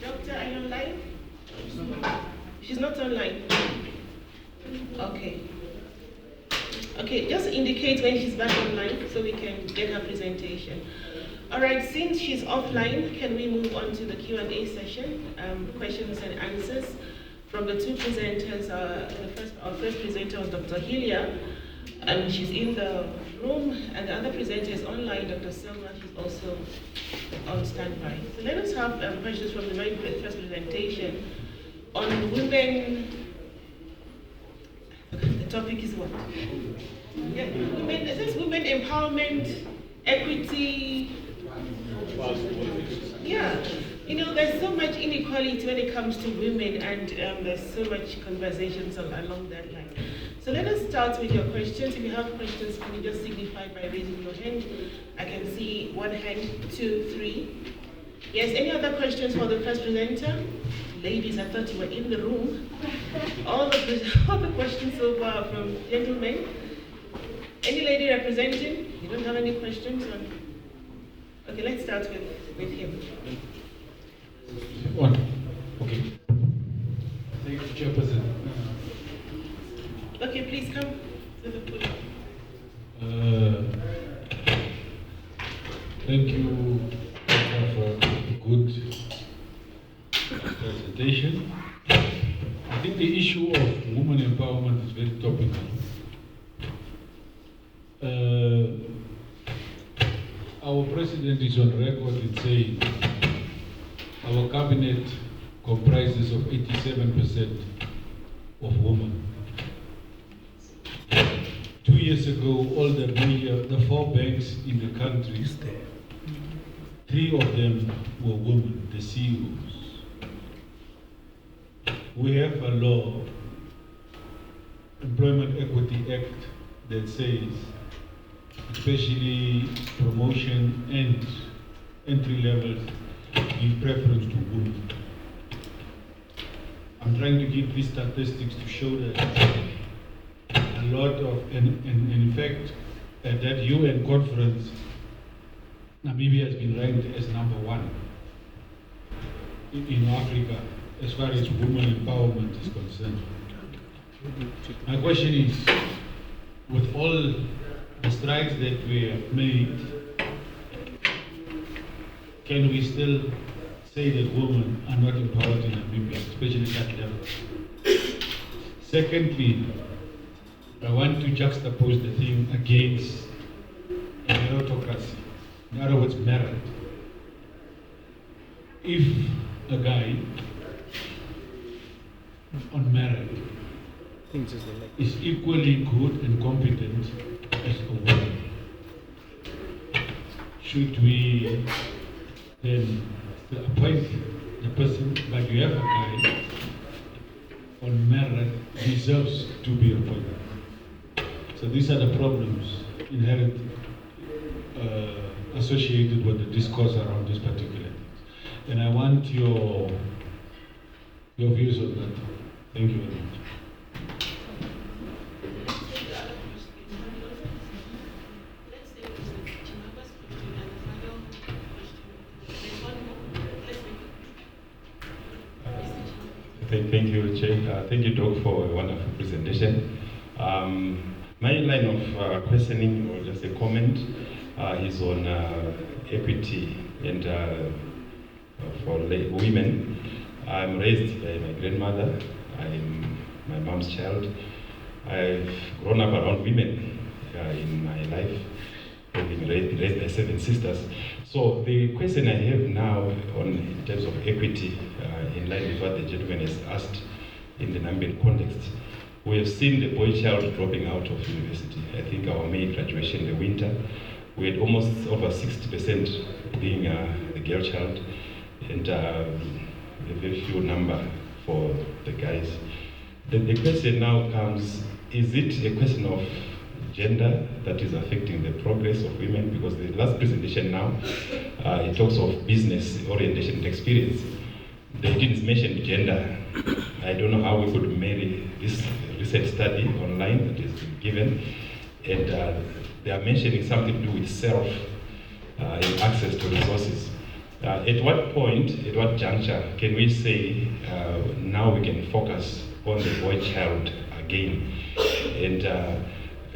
Doctor, are you online? She's not online. Okay. Okay, just indicate when she's back online so we can get her presentation. All right, since she's offline, can we move on to the Q&A session, questions and answers from the two presenters. Our first presenter was Dr. Hilya, and she's in the room, and the other presenter is online, Dr. Selma. She's also on standby. So let us have questions from the very first presentation on women. The topic is what? Yeah, women. Is this women empowerment, equity? Yeah, you know, there's so much inequality when it comes to women, and there's so much conversations along that line. So let us start with your questions. If you have questions, can you just signify by raising your hand? I can see one hand, 2, 3. Yes, any other questions for the first presenter? Ladies, I thought you were in the room. All the questions so far from gentlemen. Any lady representing? You don't have any questions? Okay, let's start with him. One. Okay. Thank you, Chairperson. Okay, please come to the podium. Thank you for a good presentation. I think the issue of women empowerment is very topical. Our president is on record in saying our cabinet comprises of 87% of women. 2 years ago, all the 4 banks in the country, 3 of them were women, the CEOs. We have a law, Employment Equity Act, that says, especially promotion and entry levels, give preference to women. I'm trying to give these statistics to show that a lot of, and in fact, at that UN conference, Namibia has been ranked as #1 in Africa as far as women empowerment is concerned. My question is, with all the strides that we have made, can we still say that women are not empowered in Namibia, especially at that level? Secondly, I want to juxtapose the thing against meritocracy. In other words, merit. if a guy on merit is equally good and competent as a woman, should we then appoint the person, but you have a guy on merit deserves to be appointed? So these are the problems inherent associated with the discourse around this particular thing. And I want your views on that. Thank you very much. Thank you, Chair. Thank you, Doc, for a wonderful presentation. My line of questioning, or just a comment, is on equity and for women. I'm raised by my grandmother. I'm my mom's child. I've grown up around women in my life, having raised by 7 sisters. So the question I have now in terms of equity, in line with what the gentleman has asked in the Namibian context, we have seen the boy child dropping out of university. I think our May graduation in the winter, we had almost over 60% being the girl child, and a very few number for the guys. The question now comes, is it a question of gender that is affecting the progress of women? Because the last presentation now, it talks of business orientation and experience. They didn't mention gender. I don't know how we could marry this recent study online that has been given, and they are mentioning something to do with self and access to resources. At what point, at what juncture, can we say now we can focus on the boy child again? And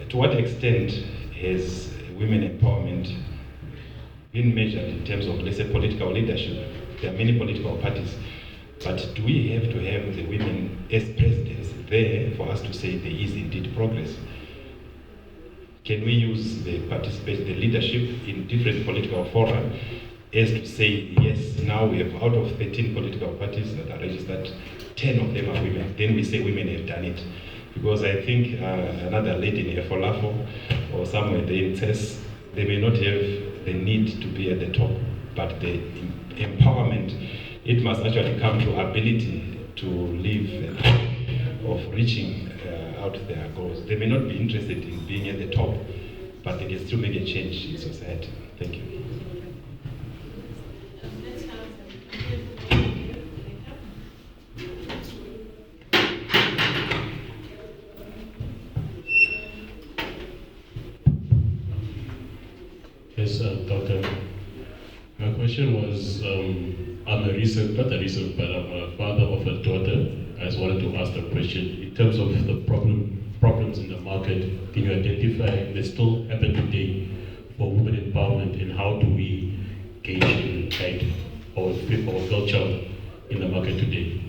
to what extent has women empowerment been measured in terms of, let's say, political leadership? There are many political parties, but do we have to have the women as presidents there for us to say there is indeed progress? Can we use the participation, the leadership in different political fora as to say, yes, now we have out of 13 political parties that are registered, 10 of them are women. Then we say women have done it. Because I think another lady in Efolafo or somewhere there in TES, they may not have the need to be at the top, but the empowerment, it must actually come to ability to live of reaching out their goals. They may not be interested in being at the top, but they can still make a change in society. Thank you. Yes, Doctor. My question was, I'm not a recent, but I'm a father of a daughter. I just wanted to ask a question in terms of the problems in the market. Can you identify that still happen today for women empowerment, and how do we gauge and guide our girl child in the market today?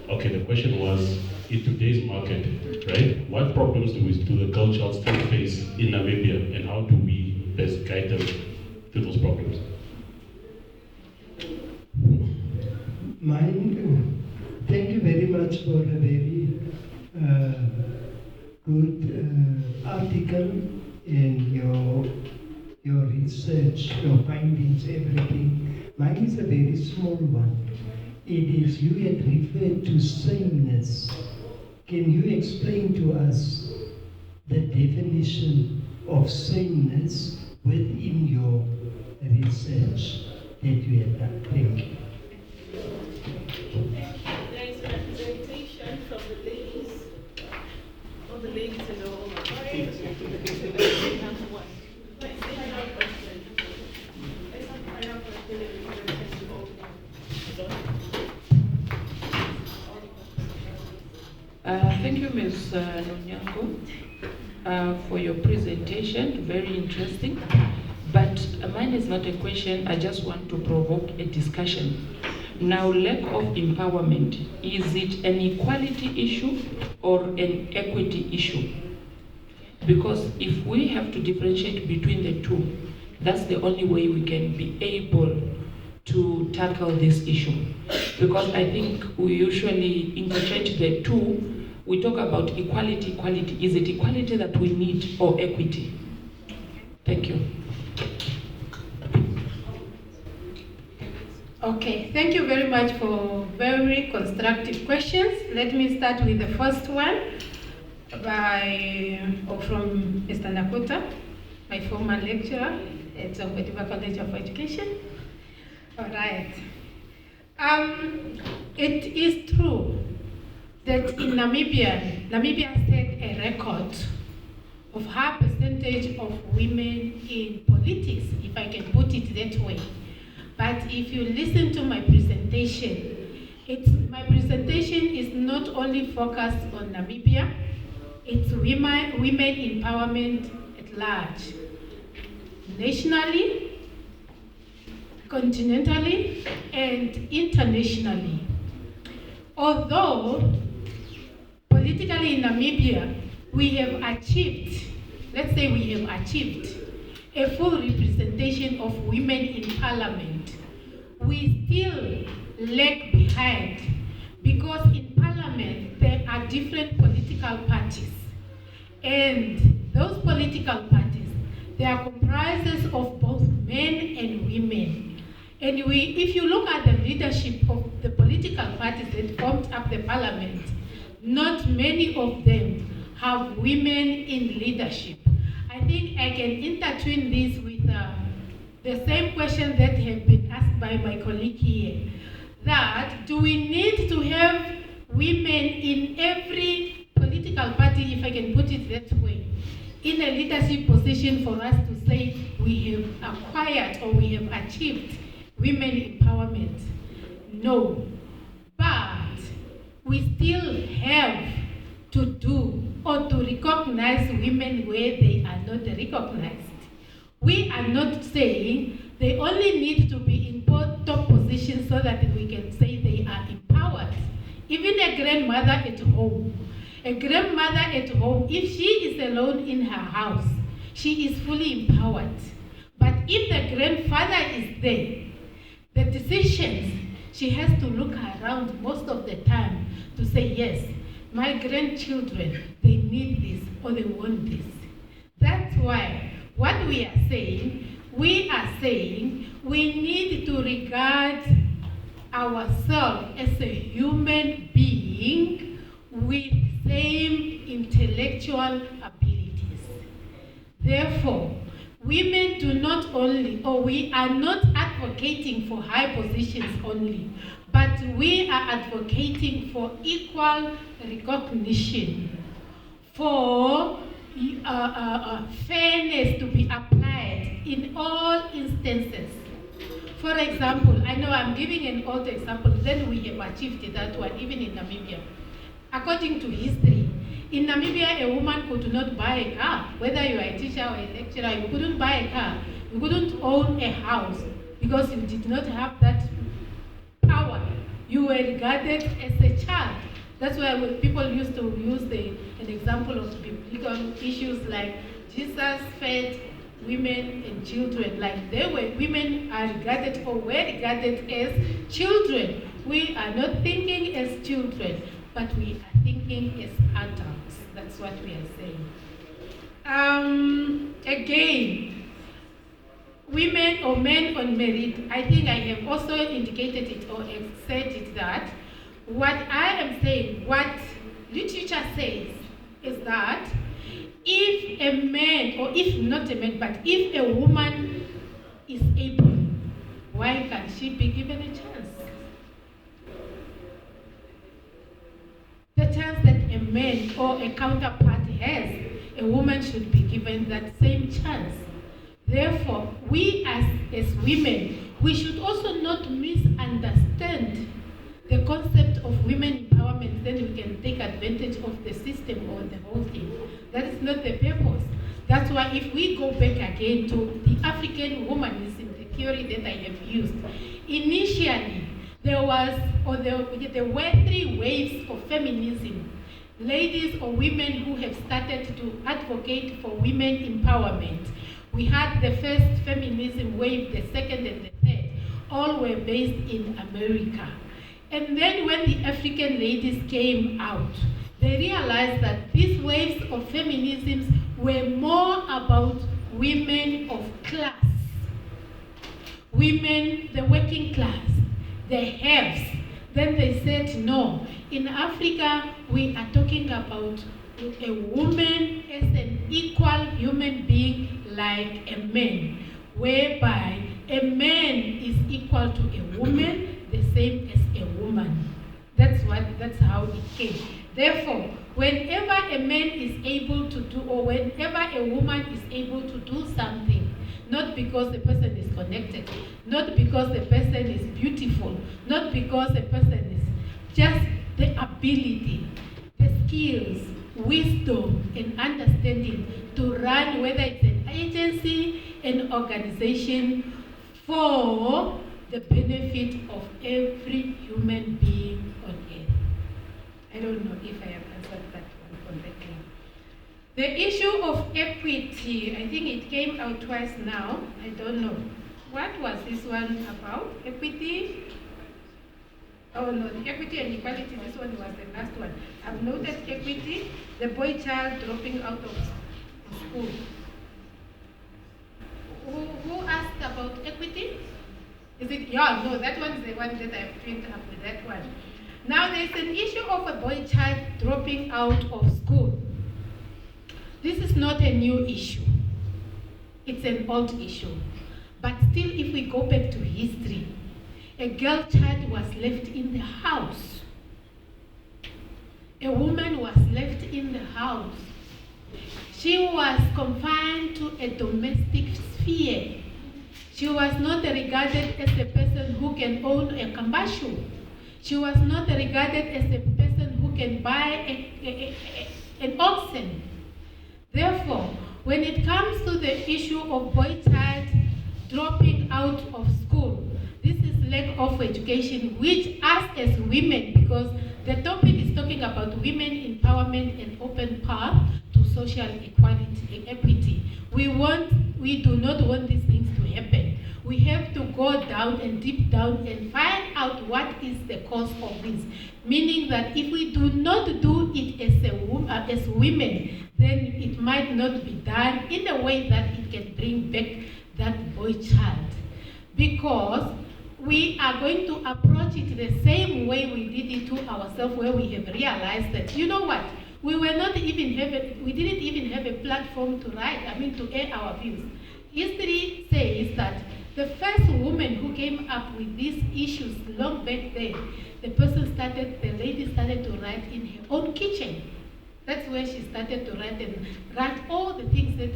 Okay, the question was, in today's market, right, what problems do the girl child still face in Namibia, and how do we best guide them to those problems? Thank you very much for a very good article and your research, your findings, everything. Mine is a very small one. It is, you had referred to sameness. Can you explain to us the definition of sameness within your research that you have done? Thank you. There is a representation from the ladies, all the ladies in the hall. Thank you, Ms. Nuunyango, for your presentation. Very interesting. But mine is not a question. I just want to provoke a discussion. Now, lack of empowerment, is it an equality issue or an equity issue? Because if we have to differentiate between the two, That's the only way we can be able to tackle this issue. Because I think we usually interchange the two. We talk about equality, equality. Is it equality that we need or equity? Thank you. Okay, thank you very much for very constructive questions. Let me start with the first one from Mr. Nakota, my former lecturer at Equitable College of Education. All right. It is true that in Namibia set a record of high percentage of women in politics, if I can put it that way. But if you listen to my presentation, my presentation is not only focused on Namibia, it's women empowerment at large, nationally, continentally, and internationally. Although politically in Namibia, we have achieved, let's say we have achieved a full representation of women in parliament, we still lag behind because in parliament there are different political parties, and those political parties, they are comprises of both men and women. And if you look at the leadership of the political parties that formed up the parliament, not many of them have women in leadership. I think I can intertwine this with the same question that have been asked by my colleague here, that do we need to have women in every political party, if I can put it that way, in a leadership position for us to say we have acquired or we have achieved women empowerment? No. But we still have to do or to recognize women where they are not recognized. We are not saying they only need to be in top positions so that we can say they are empowered. Even a grandmother at home, if she is alone in her house, she is fully empowered. But if the grandfather is there, the decisions, she has to look around most of the time to say, yes, my grandchildren, they need this or they want this. That's why what we are saying we need to regard ourselves as a human being with same intellectual abilities. Therefore, women do not only, or we are not advocating for high positions only, but we are advocating for equal recognition, for fairness to be applied in all instances. For example, I know I'm giving an old example, then we have achieved that one, even in Namibia. According to history, in Namibia, a woman could not buy a car. Whether you are a teacher or a lecturer, you couldn't buy a car. You couldn't own a house because you did not have that power. You were regarded as a child. That's why people used to use an example of biblical issues like Jesus fed women and children. Like women are regarded or were regarded as children. We are not thinking as children, but we are thinking as adults. That's what we are saying. Again, women or men on merit, I think I have also indicated it or said it that what I am saying, what literature says is that if a man, or if not a man, but if a woman is able, why can't she be given a chance? The chance that a man or a counterpart has, a woman should be given that same chance. Therefore, we as women, we should also not misunderstand the concept of women empowerment, then we can take advantage of the system or the whole thing. That is not the purpose. That's why if we go back again to the African womanism, the theory that I have used, initially there were 3 waves of feminism. Ladies or women who have started to advocate for women empowerment. We had the first feminism wave, the second and the third, all were based in America. And then when the African ladies came out, they realized that these waves of feminisms were more about women of class, women, the working class, the haves. Then they said, no, in Africa we are talking about a woman as an equal human being like a man, whereby a man is equal to a woman, the same as a woman. That's how it came. Therefore, whenever a man is able to do, or whenever a woman is able to do something, not because the person is connected, not because the person is beautiful, not because the person is just the ability, the skills, wisdom, and understanding to run, whether it's an agency, an organization, for the benefit of every human being on earth. I don't know if I have answered that one correctly. The issue of equity, I think it came out twice now. I don't know. What was this one about? Equity? Oh no, the equity and equality, this one was the last one. I've noted equity, the boy child dropping out of school. Who asked about equity? Is it, yeah, no, that one's the one that I've picked up with that one. Now there's an issue of a boy child dropping out of school. This is not a new issue. It's an old issue. But still, if we go back to history, a girl child was left in the house. A woman was left in the house. She was confined to a domestic sphere. She was not regarded as a person who can own a kambashu. She was not regarded as a person who can buy an oxen. Therefore, when it comes to the issue of boy child dropping out of school, this is lack of education, which us as women, because the topic is talking about women empowerment and open path to social equality, equity. We do not want these things to happen. We have to go down and deep down and find out what is the cause of this. Meaning that if we do not do it as women, then it might not be done in a way that it can bring back that boy child. Because we are going to approach it the same way we did it to ourselves, where we have realized that, you know what, we didn't even have a platform to to air our views. History says that the first woman who came up with these issues long back then, the lady started to write in her own kitchen. That's where she started to write all the things that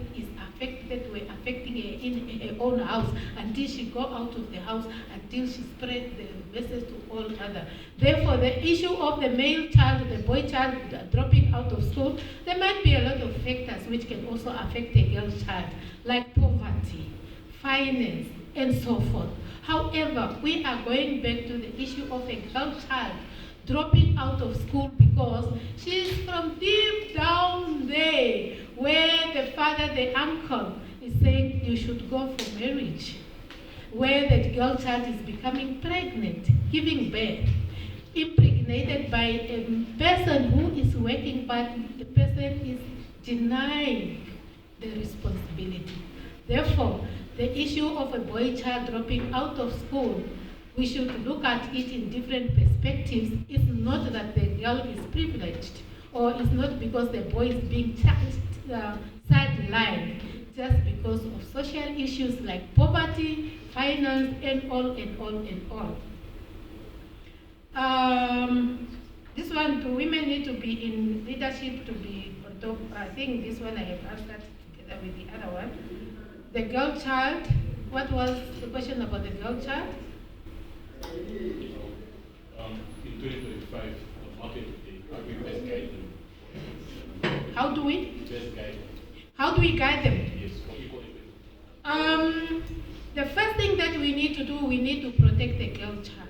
were affecting her in her own house, until she got out of the house, until she spread the message to all others. Therefore, the issue of the male child, the boy child dropping out of school, there might be a lot of factors which can also affect a girl child, like poverty, finance, and so forth. However, we are going back to the issue of a girl child dropping out of school because she's from deep down there, where the father, the uncle, is saying you should go for marriage, where the girl child is becoming pregnant, giving birth, impregnated by a person who is working, but the person is denying the responsibility. Therefore, the issue of a boy child dropping out of school, we should look at it in different perspectives. It's not that the girl is privileged, or it's not because the boy is being sidelined, just because of social issues like poverty, finance, and all, and all, and all. This one, do women need to be in leadership to be on top? I think this one I have answered together with the other one. The girl child, what was the question about the girl child? In 2025, the market will best guide them. How do we? Best guide them. How do we guide them? Yes, for equal equity. The first thing that we need to do, we need to protect the girl child.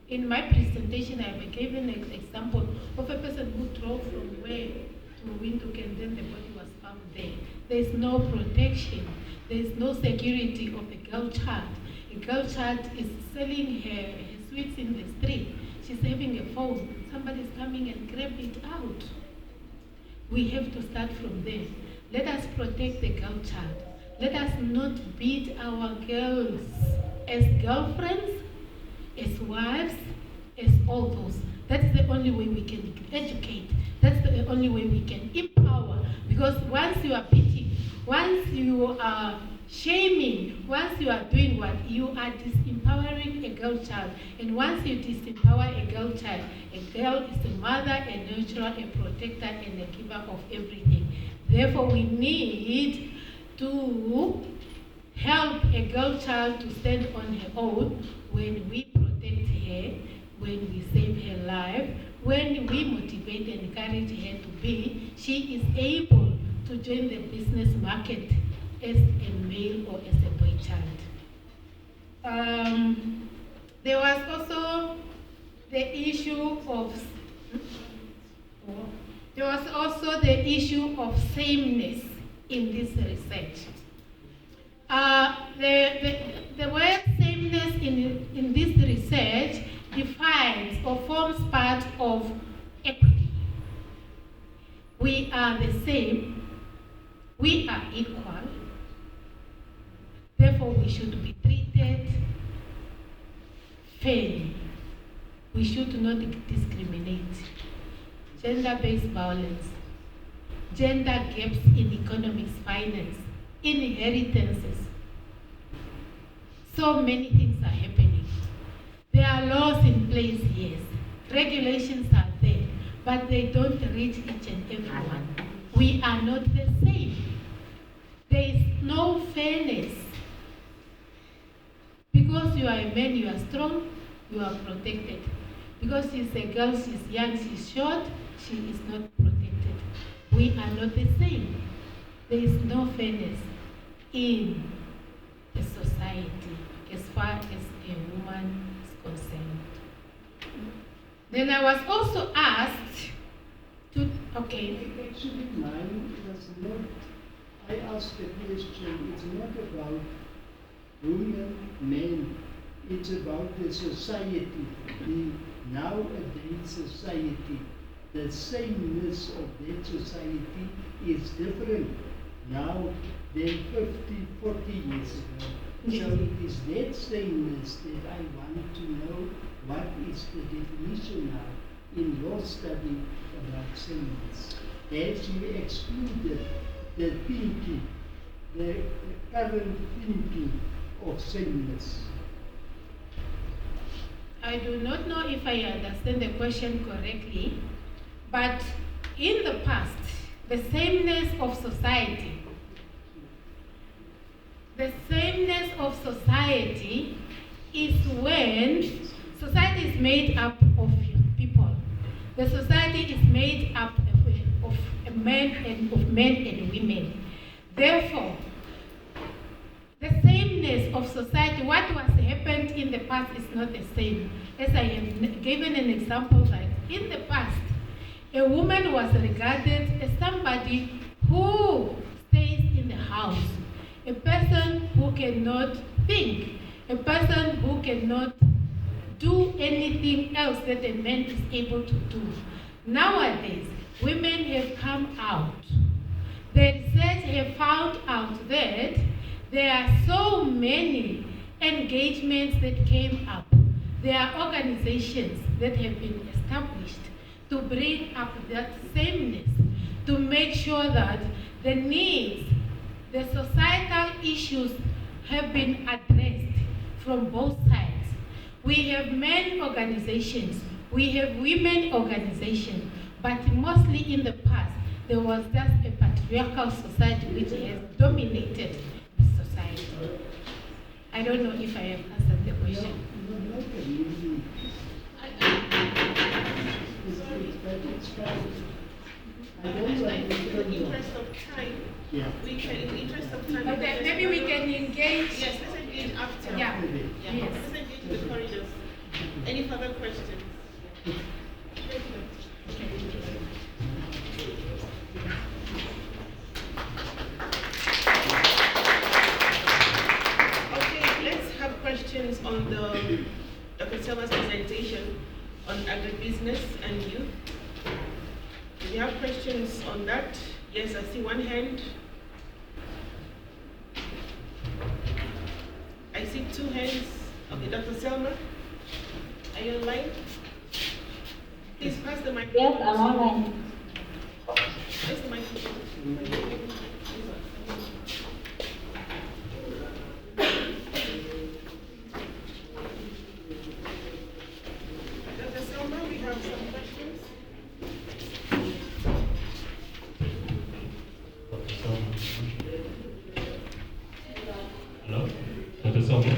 In my presentation, I have given an example of a person who drove from where to Windhoek, and then the body was found there. There is no protection. there is no security of a girl child. A girl child is selling her sweets in the street. She's having a phone. Somebody's coming and grab it out. We have to start from there. Let us protect the girl child. Let us not beat our girls as girlfriends, as wives, as all those. That's the only way we can educate. That's the only way we can empower. Because once you are beating, once you are shaming, once you are doing what, you are disempowering a girl child. And once you disempower a girl child, a girl is a mother, a nurturer, a protector, and a giver of everything. Therefore, we need to help a girl child to stand on her own when we protect her, when we save her life, when we motivate and encourage her to be, she is able to join the business market as a male or as a boy child. There was also the issue of sameness in this research. The word sameness in this research defines or forms part of equity. We are the same, we are equal, therefore we should be treated fairly. We should not discriminate. Gender-based violence, gender gaps in economics, finance, inheritances. So many things are happening. There are laws in place, yes. Regulations are there, but they don't reach each and everyone. We are not the same. There is no fairness. Because you are a man, you are strong, you are protected. Because she's a girl, she's young, she's short, she is not protected. We are not the same. There is no fairness in the society as far as a woman is concerned. Then I was also asked to, okay. Actually, mine was not, I asked the question, it's not about women, men, it's about the society, the nowadays society. The sameness of that society is different now than 50, 40 years ago. So it is that sameness that I want to know what is the definition now in your study about sameness. As you excluded the thinking, the current thinking of sameness. I do not know if I understand the question correctly, but in the past, the sameness of society is when society is made up of people. The society is made up of men and women. Therefore, the sameness of society, what was happened in the past is not the same. As I have given an example, like in the past, a woman was regarded as somebody who stays in the house, a person who cannot think, a person who cannot do anything else that a man is able to do. Nowadays, women have come out. The research have found out that there are so many engagements that came up. There are organizations that have been established to bring up that sameness, to make sure that the needs, the societal issues have been addressed from both sides. We have men organizations, we have women organizations, but mostly in the past, there was just a patriarchal society which has dominated the society. I don't know if I have answered the question. In the interest of time, we can, in the interest of time. Okay, maybe we can engage. Yes, let's engage after. Yeah. Yes. Let's engage in the corridors. Any further questions? on Dr. Selma's presentation on agribusiness and youth. Do you have questions on that? Yes, I see one hand. I see two hands. Okay, Dr. Selma, are you online? Please pass the microphone. Yes, I'm online. Where's the microphone? Dr. Selma, we have some questions. Hello? Dr. Selma?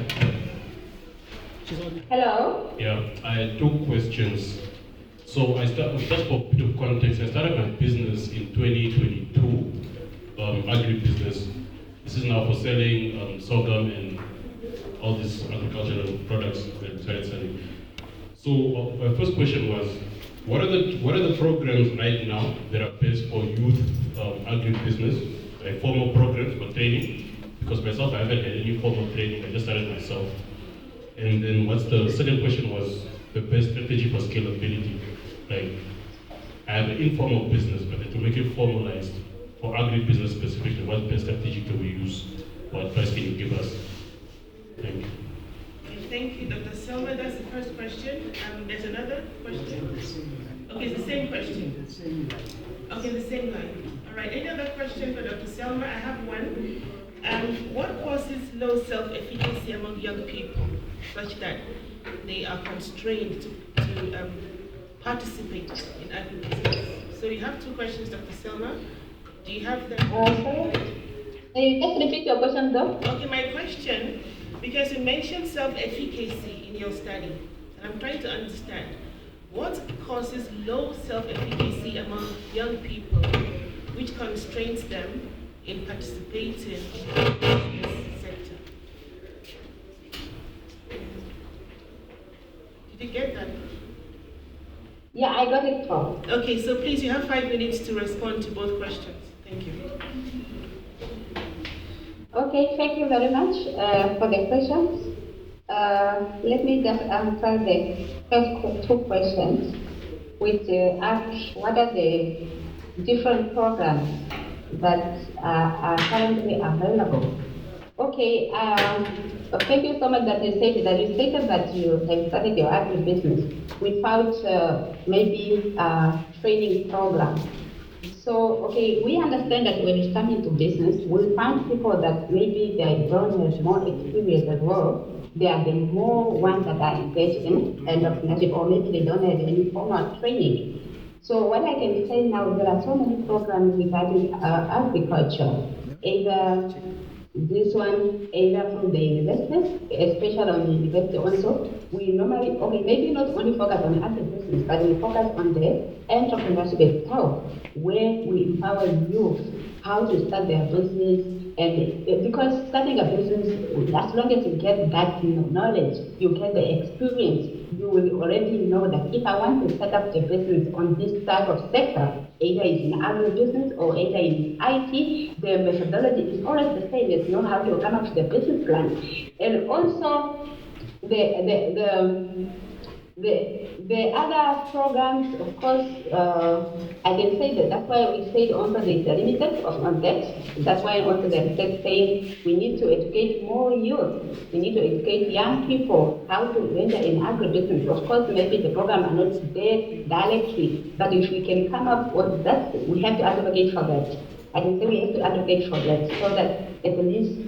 Hello? Yeah, I had two questions. So just for a bit of context, I started my business in 2022, agribusiness. This is now for selling sorghum and all these agricultural products that we started selling. So my first question was, what are the programs right now that are best for youth agribusiness, like formal programs for training? Because myself, I haven't had any formal training, I just started myself. And then the second question was the best strategy for scalability. Like, I have an informal business, but to make it formalized for agribusiness specifically, what best strategy can we use? What advice can you give us? Thank you. Thank you, Dr. Selma. That's the first question. There's another question? Okay, it's the same question. Okay, the same line. All right, any other question for Dr. Selma? I have one. What causes low self-efficacy among young people such that they are constrained to participate in agribusiness? So you have two questions, Dr. Selma. Do you have them? Sorry? Can you just repeat your question, though? Okay, my question, because you mentioned self-efficacy in your study, and I'm trying to understand what causes low self-efficacy among young people, which constrains them in participating in the business sector. Did you get that? Yeah, I got it wrong. Okay, so please, you have 5 minutes to respond to both questions. Thank you. Okay, thank you very much for the questions. Let me just answer the first two questions, which ask what are the different programs that are currently available. Okay, thank you so much that you stated that you have started your agribusiness without maybe a training program. So, okay, we understand that when you come into business, we find people that maybe they don't have more experience as well. They are the more ones that are engaged in entrepreneurship, or maybe they don't have any formal training. So what I can say now, there are so many programs regarding agriculture, either this one, either from the universities, especially on the university also. We normally, okay, maybe not only focus on agribusiness, but we focus on the entrepreneurship itself, where we empower youth how to start their business. And because starting a business, as long as you get that knowledge, you get the experience, you will already know that if I want to set up a business on this type of sector, either it's in agribusiness or either in IT, the methodology is always the same. It's know how to come up with a business plan. And also the other programs, of course, I can say that that's why we said also there's a limited on that. That's why also the research saying we need to educate more youth. We need to educate young people how to venture in agribusiness. Of course, maybe the program are not there directly, but if we can come up with that, we have to advocate for that. I can say we have to advocate for that so that at least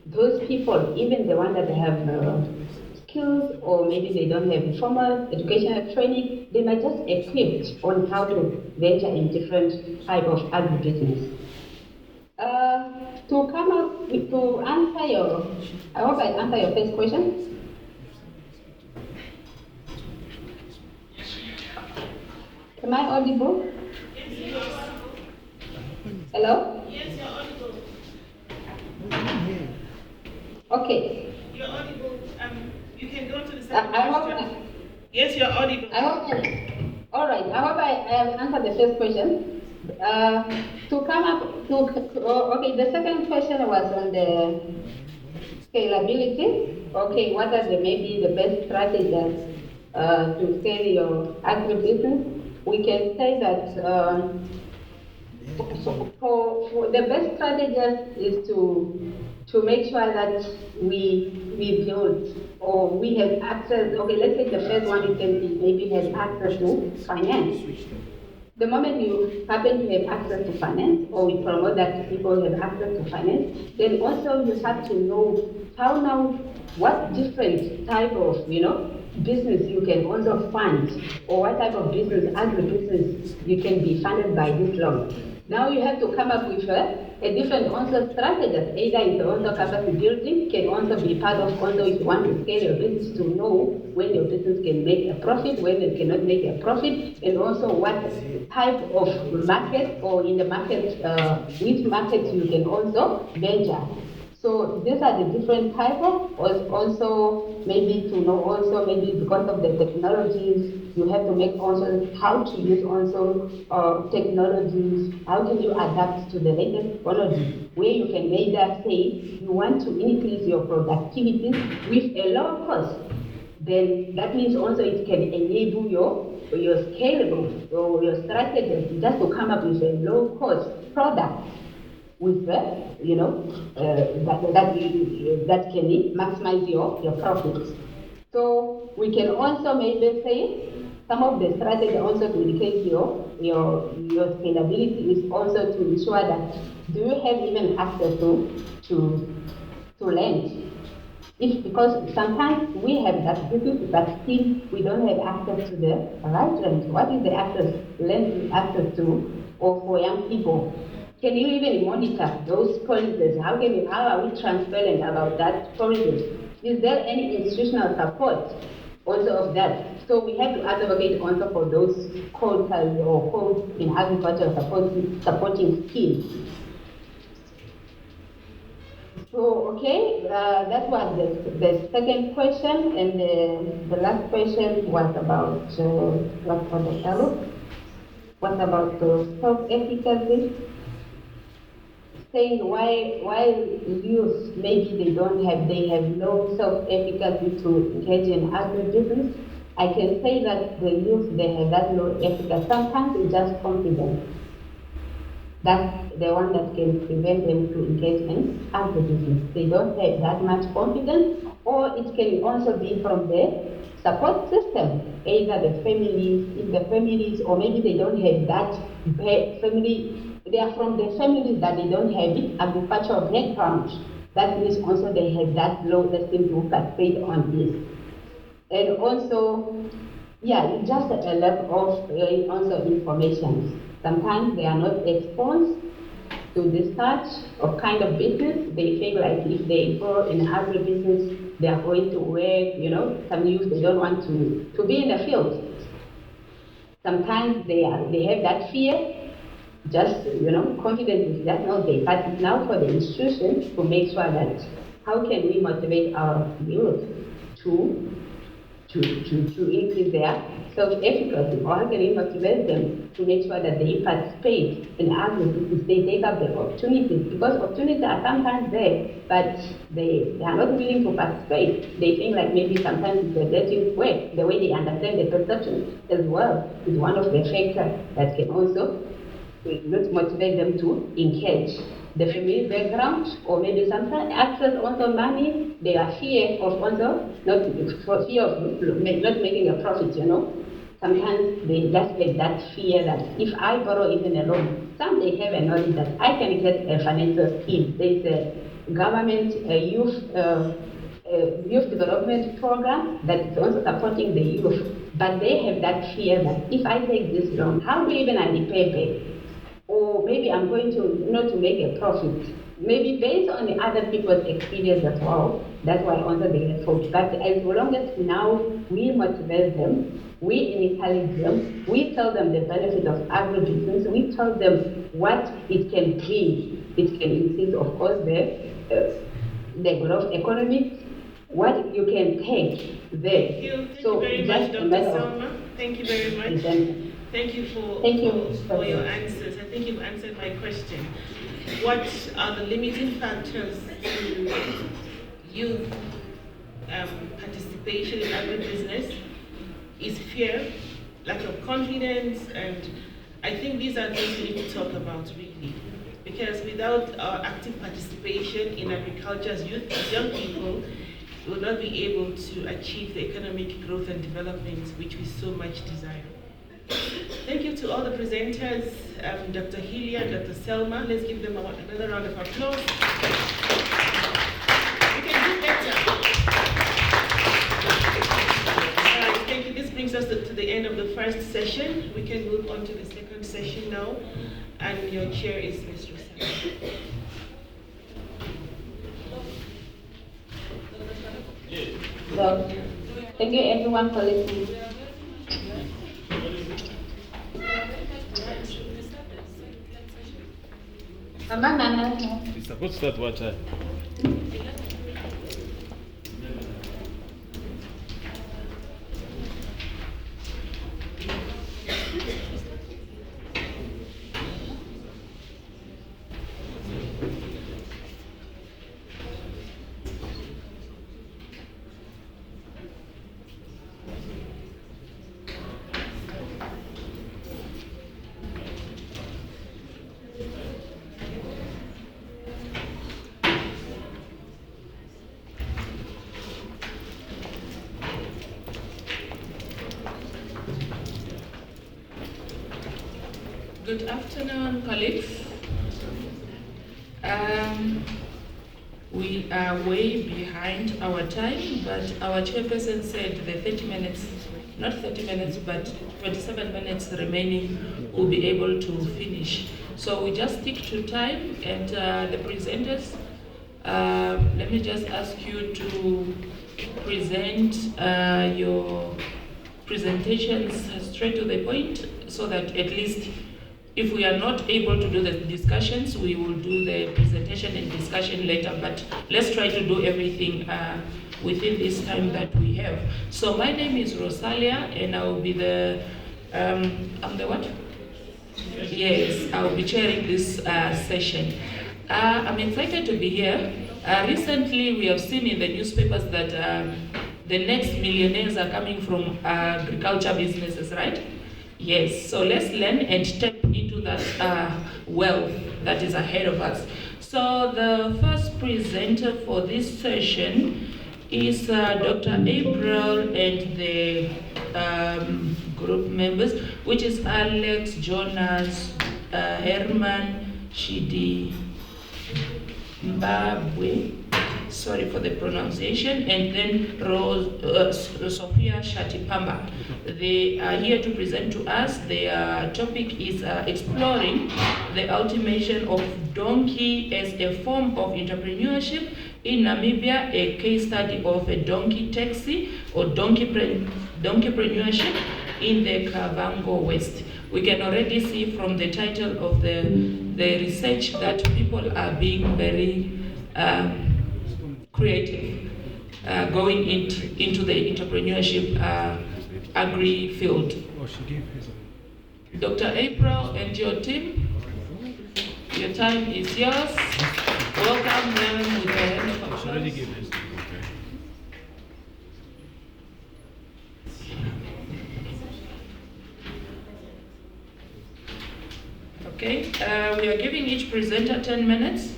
those people, even the ones that have skills, or maybe they don't have formal educational training, they might just equipped on how to venture in different type of agribusiness. To come up with, to answer your, I hope I answer your first question. Am I audible? Yes. Hello? Yes, you're audible. Okay. You're audible. You can go to the second question. Yes, you're audible. All right. I hope I have answered the first question. To come up to okay, the second question was on the scalability. okay, what are maybe the best strategies to scale your agribusiness? We can say that for the best strategies is to make sure that we build or we have access. Okay, let's say the first one is maybe have access to finance. The moment you happen to have access to finance, or we promote that people have access to finance, then also you have to know how now, what different type of, business you can also fund, or what type of business, agribusiness, you can be funded by this loan. Now you have to come up with a different also strategy, either it's also capacity building, can also be part of also if you want to scale your business to know when your business can make a profit, when it cannot make a profit, and also what type of market or in the market, which markets you can also venture. So these are the different type of, also maybe to know also maybe because of the technologies, you have to make also how to use also technologies, how can you adapt to the latest technology, where you can either say you want to increase your productivity with a low cost, then that means also it can enable your scalable or your strategy just to come up with a low cost product with that can maximize your profits. So we can also maybe say some of the strategy also to increase your scalability is also to ensure that do you have even access to land? Because sometimes we have that business, but still we don't have access to the right land. What is the land access to, or for young people? Can you even monitor those policies? How are we transparent about that policies? Is there any institutional support also of that? So we have to advocate also for those codes or codes in agriculture supporting schemes. So, okay, that was the second question, and the last question was about what about the self-efficacy? Saying why youth maybe they have no self-efficacy to engage in agribusiness. I can say that the youth, they have that low efficacy. Sometimes it's just confidence. That's the one that can prevent them to engage in agribusiness. They don't have that much confidence, or it can also be from the support system, either the families, or maybe they don't have that family. They are from the families that they don't have it, agricultural background. That means also they have that low esteem to participate on this. And also, it's just a lack of also information. Sometimes they are not exposed to this type of kind of business. They think like if they go in agribusiness, they are going to work, some youth, they don't want to be in the field. Sometimes they have that fear. Just, confidence is just not there. But it's now for the institutions to make sure that how can we motivate our youth to increase their self-efficacy, or how can we motivate them to make sure that they participate in agribusiness, they take up the opportunities, because opportunities are sometimes there, but they are not willing to participate. They think like maybe sometimes it's a dirty work. The way they understand the perception as well is one of the factors that can also not motivate them to engage. The family background, or maybe sometimes access also money, they are fear of also not making a profit, Sometimes they just get that fear that if I borrow even a loan, some they have a knowledge that I can get a financial scheme. There's a government youth development program that is also supporting the youth, but they have that fear that if I take this loan, how do even I repay back? Or maybe I'm going to make a profit. Maybe based on the other people's experience as well. That's why also they have hope. But as long as now we motivate them, we encourage them, we tell them the benefit of agribusiness, we tell them what it can bring. It can increase, of course, the growth economics, what you can take there. Thank you very much, Dr. Selma. Thank you very much. Thank you for your answers. I think you've answered my question. What are the limiting factors to youth participation in agribusiness is fear, lack of confidence, and I think these are things we need to talk about really. Because without our active participation in agriculture as youth, as young people, we will not be able to achieve the economic growth and development which we so much desire. Thank you to all the presenters, Dr. Hilya and Dr. Selma. Let's give them another round of applause. We can do better. All right, thank you. This brings us to the end of the first session. We can move on to the second session now. And your chair is Ms. Rosalia. So, thank you everyone for listening. It's supposed to start what time? Good afternoon, colleagues. We are way behind our time, but our chairperson said the 30 minutes, not 30 minutes, but 27 minutes remaining will be able to finish. So we just stick to time, and the presenters, let me just ask you to present your presentations straight to the point, so that at least if we are not able to do the discussions, we will do the presentation and discussion later, but let's try to do everything within this time that we have. So my name is Rosalia, and I will be the, I'm the what? Yes, I will be chairing this session. I'm excited to be here. Recently, we have seen in the newspapers that the next millionaires are coming from agriculture businesses, right? Yes, so let's learn and tap into that wealth that is ahead of us. So the first presenter for this session is Dr. April and the group members, which is Alex, Jonas, Herman, Shidimbabwe, sorry for the pronunciation, and then Sofia Shatipampa. They are here to present to us. Their topic is exploring the ultimation of donkey as a form of entrepreneurship in Namibia, a case study of a donkey taxi or donkeypreneurship in the Kavango West. We can already see from the title of the research that people are being very creative, going into the entrepreneurship agri field. Dr. April and your team, your time is yours. Welcome them with a hand of applause. Okay, we are giving each presenter 10 minutes,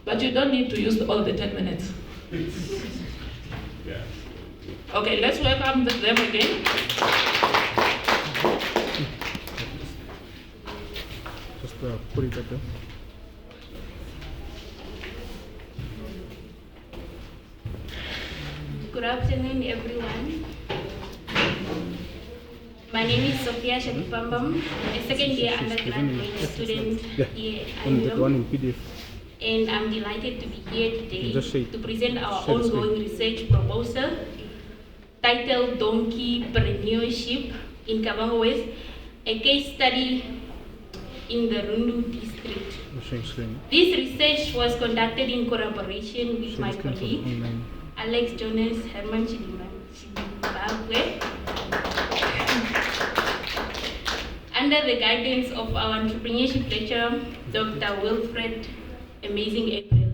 but you don't need to use all the 10 minutes. Okay, let's welcome them again. Just put it up there. Good afternoon, everyone. My name is Sofia Shatipampa, a second-year undergraduate student here at Haindongo, and I'm delighted to be here today to present our ongoing research proposal titled Donkeypreneurship in Kavango West, a case study in the Rundu district. This research was conducted in collaboration with my colleagues, Alex, Jonas, Herman, Shidimbabwe, under the guidance of our entrepreneurship lecturer, Dr. Wilfred, amazing April.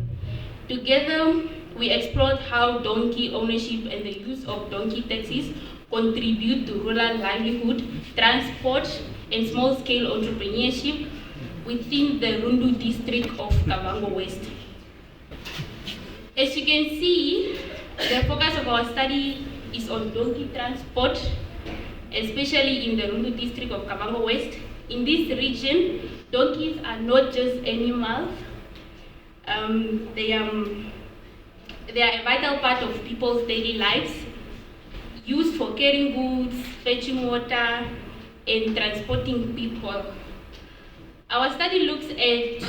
Together, we explored how donkey ownership and the use of donkey taxis contribute to rural livelihood, transport, and small-scale entrepreneurship within the Rundu district of Kavango West. As you can see, the focus of our study is on donkey transport, especially in the Rundu district of Kavango West. In this region, donkeys are not just animals. They are a vital part of people's daily lives, used for carrying goods, fetching water, and transporting people. Our study looks at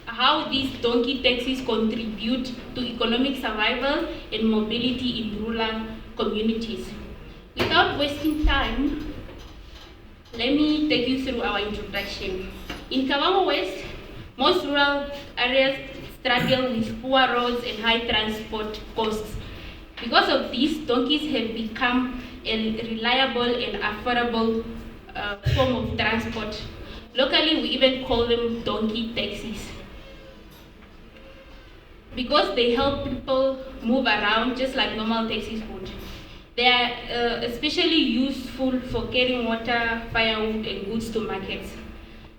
how these donkey taxis contribute to economic survival and mobility in rural communities. Without wasting time, let me take you through our introduction. In Kavango West, most rural areas struggle with poor roads and high transport costs. Because of this, donkeys have become a reliable and affordable form of transport. Locally, we even call them donkey taxis, because they help people move around just like normal taxis would. They are especially useful for carrying water, firewood, and goods to markets.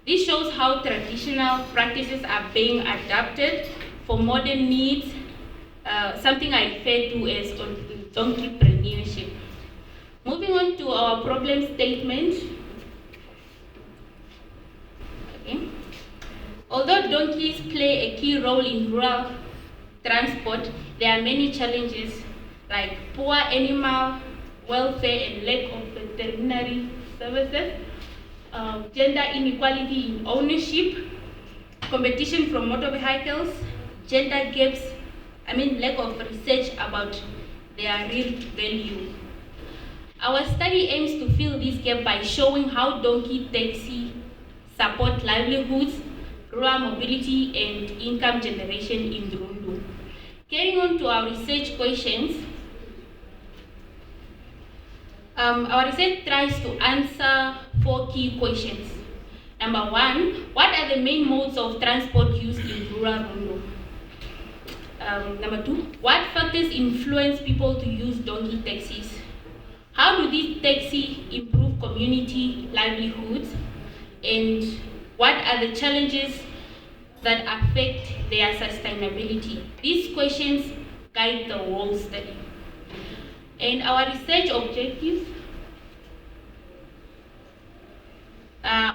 This shows how traditional practices are being adapted for modern needs, something I refer to as donkeypreneurship. Moving on to our problem statement. Okay. Although donkeys play a key role in rural transport, there are many challenges like poor animal welfare and lack of veterinary services, gender inequality in ownership, competition from motor vehicles, gender gaps, lack of research about their real value. Our study aims to fill this gap by showing how donkey taxi support livelihoods, rural mobility, and income generation in Rundu. Carrying on to our research questions, our research tries to answer 4 key questions. Number 1, what are the main modes of transport used in rural Rundu? Number 2, what factors influence people to use donkey taxis? How do these taxis improve community livelihoods? And what are the challenges that affect their sustainability? These questions guide the whole study. And our research objectives,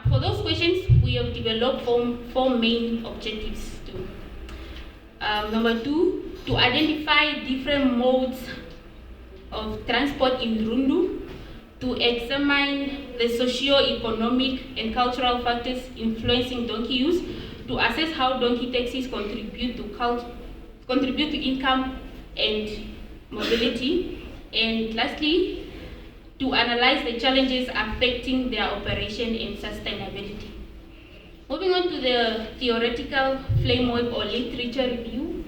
for those questions, we have developed 4 main objectives too. Number 2, to identify different modes of transport in Rundu, to examine the socio-economic and cultural factors influencing donkey use, to assess how donkey taxis contribute to income and mobility, and lastly, to analyze the challenges affecting their operation and sustainability. Moving on to the theoretical framework or literature review.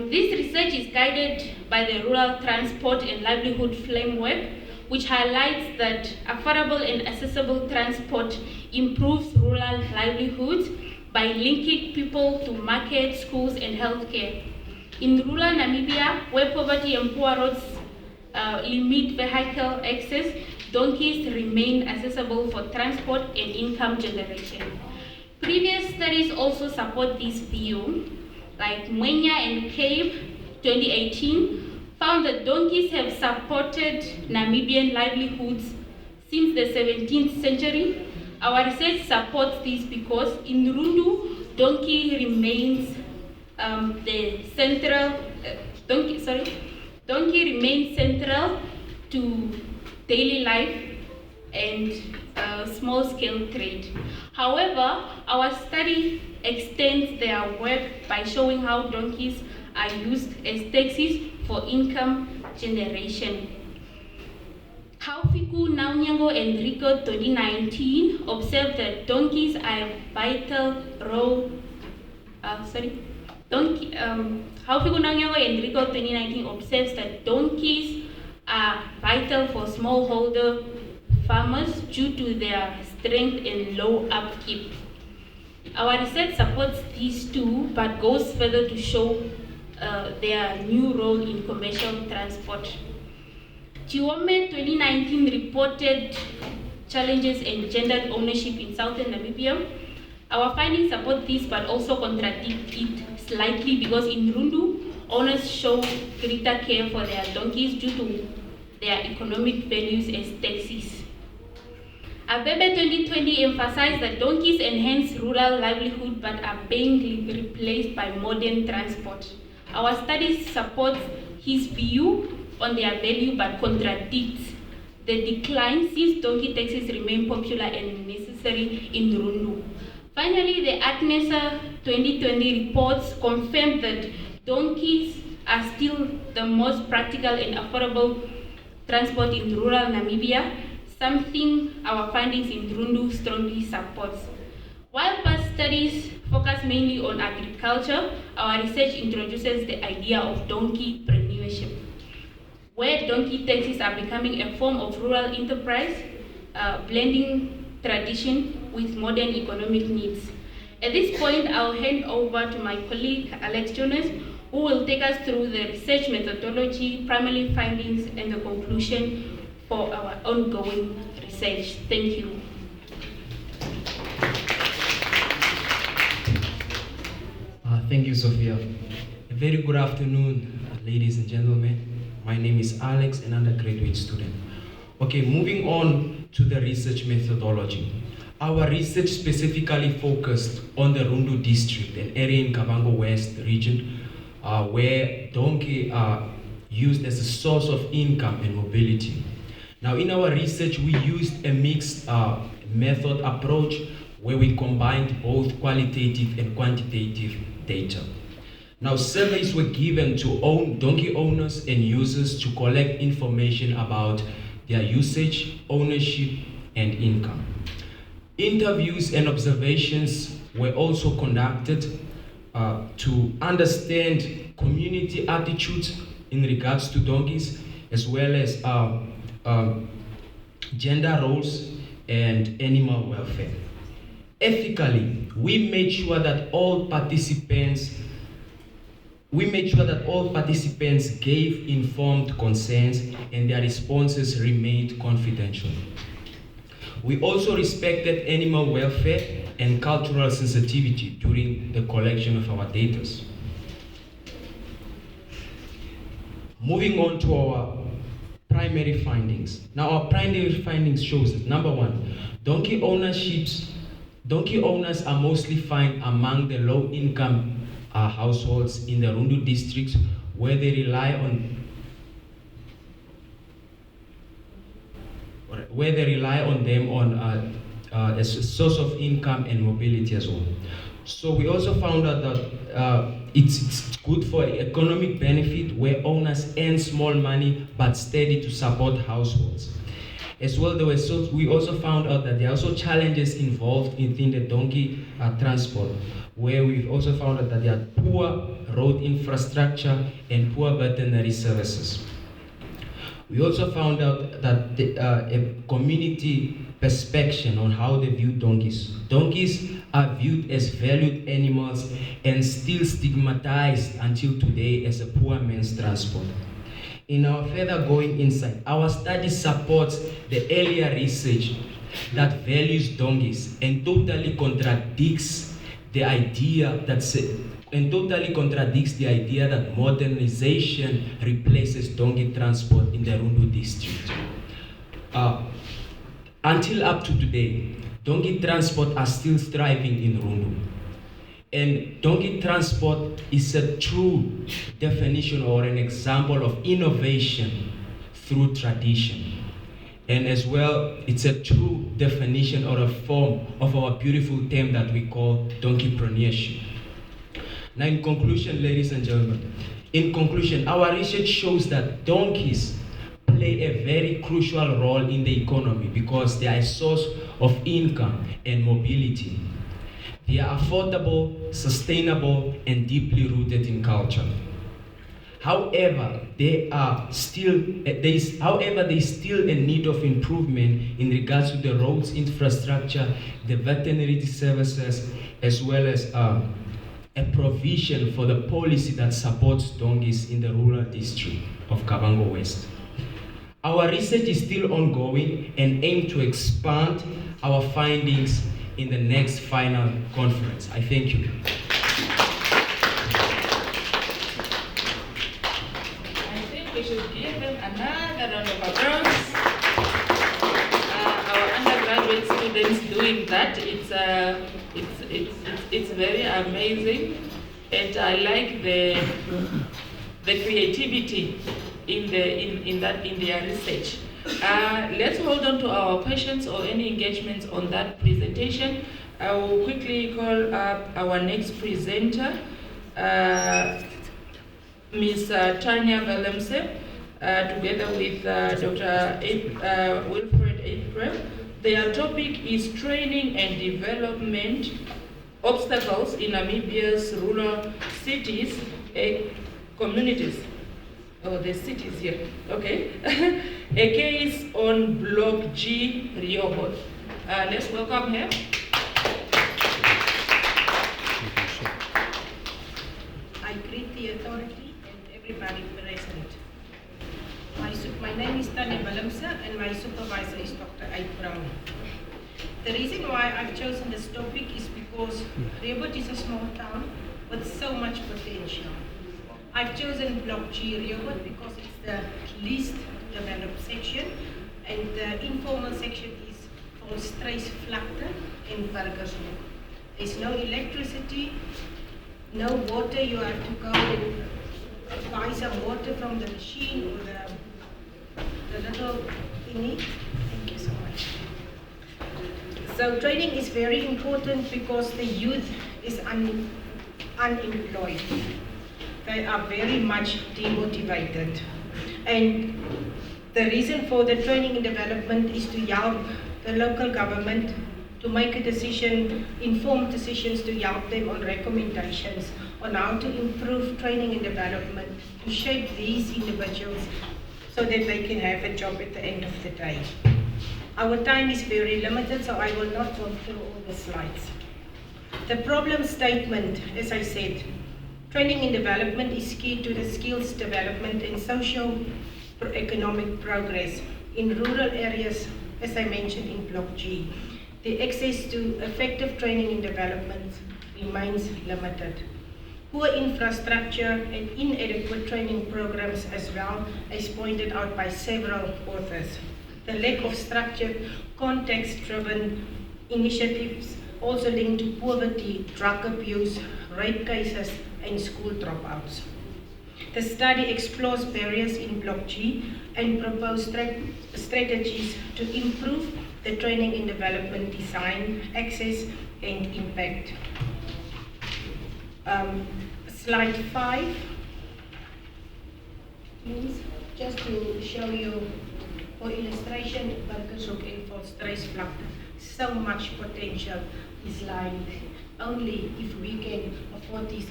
This research is guided by the Rural Transport and Livelihood Framework, which highlights that affordable and accessible transport improves rural livelihoods by linking people to markets, schools, and healthcare. In rural Namibia, where poverty and poor roads limit vehicle access, donkeys remain accessible for transport and income generation. Previous studies also support this view, like Mwenya and Cape 2018 found that donkeys have supported Namibian livelihoods since the 17th century. Our research supports this because in Rundu, donkey remains donkey remains central to daily life and small-scale trade. However, our study extends their work by showing how donkeys are used as taxis for income generation. Haufiku, Nuunyango, and Rico 2019 observed that donkeys are a vital role. Haufiku, Nuunyango, and Rico 2019 observes that donkeys are vital for smallholder farmers due to their strength and low upkeep. Our research supports these too, but goes further to show their new role in commercial transport. Chiome 2019 reported challenges in gendered ownership in southern Namibia. Our findings support this but also contradict it slightly because in Rundu, owners show greater care for their donkeys due to their economic values as taxis. Abebe 2020 emphasized that donkeys enhance rural livelihood but are being replaced by modern transport. Our studies support his view on their value but contradicts the decline since donkey taxis remain popular and necessary in Rundu. Finally, the ACNESA 2020 reports confirmed that donkeys are still the most practical and affordable transport in rural Namibia, something our findings in Rundu strongly supports. While past studies focus mainly on agriculture, our research introduces the idea of donkeypreneurship, where donkey taxis are becoming a form of rural enterprise, blending tradition with modern economic needs. At this point, I'll hand over to my colleague, Alex Jonas, who will take us through the research methodology, primary findings, and the conclusion for our ongoing research. Thank you. Thank you, Sofia. A very good afternoon, ladies and gentlemen. My name is Alex, an undergraduate student. Okay, moving on to the research methodology. Our research specifically focused on the Rundu district, an area in Kavango West region, where donkey are used as a source of income and mobility. Now, in our research, we used a mixed method approach where we combined both qualitative and quantitative data. Now, surveys were given to donkey owners and users to collect information about their usage, ownership, and income. Interviews and observations were also conducted to understand community attitudes in regards to donkeys, as well as gender roles and animal welfare. Ethically, we made sure that all participants gave informed consents and their responses remained confidential. We also respected animal welfare and cultural sensitivity during the collection of our data. Moving on to our primary findings. Now, our primary findings shows that, number one, donkey owners are mostly found among the low-income households in the Rundu districts, where they rely on them as a source of income and mobility as well. So we also found out that it's good for economic benefit, where owners earn small money but steady to support households. As well, we also found out that there are also challenges involved within the donkey transport, where we've also found out that there are poor road infrastructure and poor veterinary services. We also found out that a community perspective on how they view donkeys. Donkeys are viewed as valued animals and still stigmatized until today as a poor man's transport. In our further going insight, our study supports the earlier research that values donkeys and totally contradicts the idea that modernization replaces donkey transport in the Rundu district. Until up to today, donkey transport are still thriving in Rundu. And donkey transport is a true definition or an example of innovation through tradition. And as well, it's a true definition or a form of our beautiful term that we call donkeypreneurship. Now, in conclusion, ladies and gentlemen, our research shows that donkeys play a very crucial role in the economy because they are a source of income and mobility. They are affordable, sustainable, and deeply rooted in culture. However, there is still a need of improvement in regards to the roads infrastructure, the veterinary services, as well as a provision for the policy that supports donkeys in the rural district of Kavango West. Our research is still ongoing and aim to expand our findings in the next final conference. I thank you. I think we should give them another round of applause. Our undergraduate students doing that, it's very amazing, and I like the creativity in their research. Let's hold on to our questions or any engagements on that presentation. I will quickly call up our next presenter, Ms. Tanya Valemse, together with Dr. Wilfred April. Their topic is training and development obstacles in Namibia's rural cities and communities. Oh, the cities here, okay. A case on Block G, Rehoboth. Let's welcome her. I greet the authority and everybody present. My name is Tanya Valemse and my supervisor is Dr. April. The reason why I've chosen this topic is because Rehoboth is a small town with so much potential. I've chosen Block G Rehoboth because it's the least developed section, and the informal section is Volstruisvlakte and Burgershoek. There's no electricity, no water. You have to go and buy some water from the machine or the little thingy. Thank you so much. So training is very important because the youth is unemployed. They are very much demotivated. And the reason for the training and development is to help the local government to make a decision, informed decisions to help them on recommendations on how to improve training and development, to shape these individuals so that they can have a job at the end of the day. Our time is very limited, so I will not go through all the slides. The problem statement, as I said, training and development is key to the skills development and socio-economic progress in rural areas, as I mentioned in Block G. The access to effective training and development remains limited. Poor infrastructure and inadequate training programs, as well as pointed out by several authors. The lack of structured, context-driven initiatives also linked to poverty, drug abuse, rape cases, and school dropouts. The study explores barriers in Block G and proposed strategies to improve the training and development design, access, and impact. Slide 5, please, just to show you for illustration, Burgershoek and Volstruisvlakte. So much potential is lying there. Only if we can afford these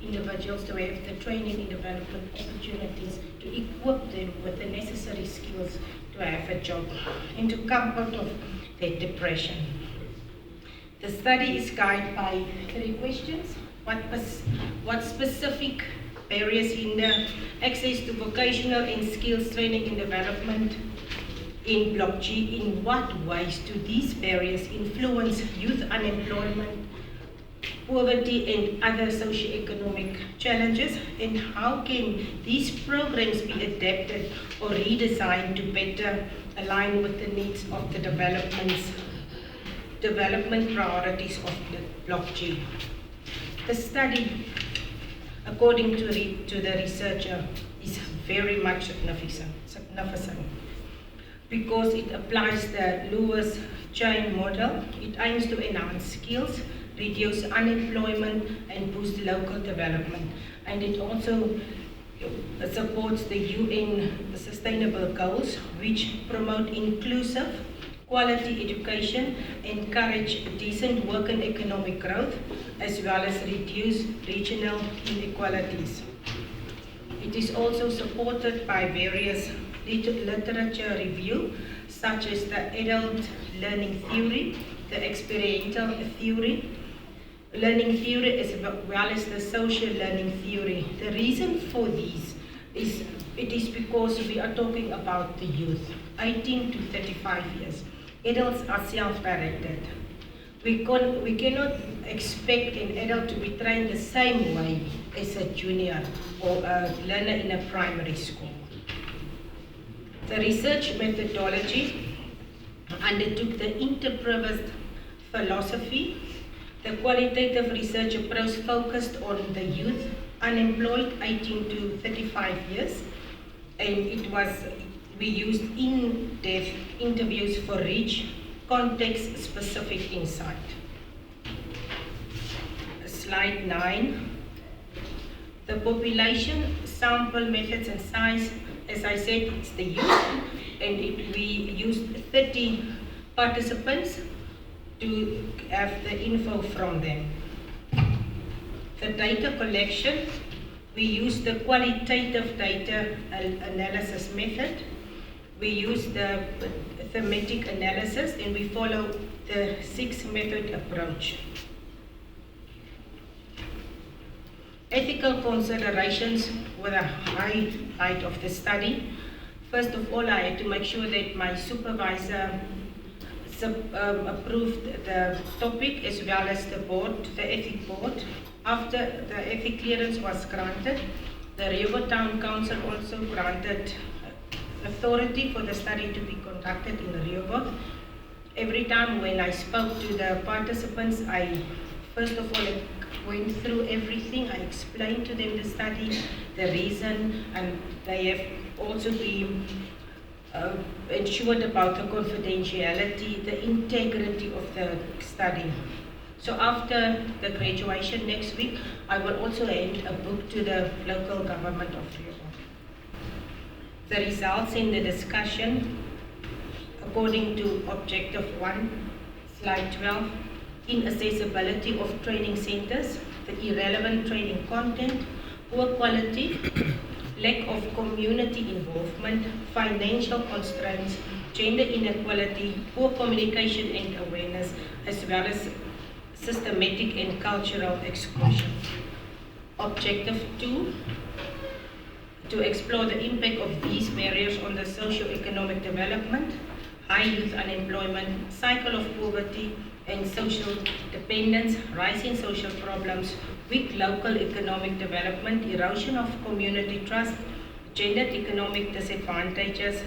individuals to have the training and development opportunities, to equip them with the necessary skills to have a job and to come out of their depression. The study is guided by 3 questions. What specific barriers hinder access to vocational and skills training and development in Block G? In what ways do these barriers influence youth unemployment, poverty, and other socioeconomic challenges? And how can these programs be adapted or redesigned to better align with the needs of the development priorities of the Block G? The study, according to the researcher, is very much significant because it applies the Lewis chain model. It aims to enhance skills, reduce unemployment, and boost local development. And it also supports the UN Sustainable Goals, which promote inclusive, quality education, encourage decent work and economic growth, as well as reduce regional inequalities. It is also supported by various literature review, such as the adult learning theory, the experiential theory, learning theory as well as the social learning theory. The reason for these is because we are talking about the youth, 18 to 35 years. Adults are self-directed. We cannot expect an adult to be trained the same way as a junior or a learner in a primary school. The research methodology undertook the interpretive philosophy. The qualitative research approach focused on the youth unemployed 18 to 35 years, and we used in-depth interviews for rich, context-specific insight. Slide 9. The population sample methods and size, as I said, it's the youth, and we used 30 participants to have the info from them. The data collection, we used the qualitative data analysis method. We use the thematic analysis, and we follow the 6-method approach. Ethical considerations were the highlight of the study. First of all, I had to make sure that my supervisor approved the topic as well as the board, the ethic board. After the ethic clearance was granted, the Rehoboth Town Council also granted authority for the study to be conducted in Rehoboth. Every time when I spoke to the participants, I first of all went through everything. I explained to them the study, the reason, and they have also been ensured about the confidentiality, the integrity of the study. So after the graduation next week, I will also hand a book to the local government of Rehoboth. The results in the discussion, according to Objective 1, Slide 12, inaccessibility of training centers, the irrelevant training content, poor quality, lack of community involvement, financial constraints, gender inequality, poor communication and awareness, as well as systematic and cultural exclusion. Objective 2, to explore the impact of these barriers on the socio-economic development, high youth unemployment, cycle of poverty and social dependence, rising social problems, weak local economic development, erosion of community trust, gendered economic disadvantages,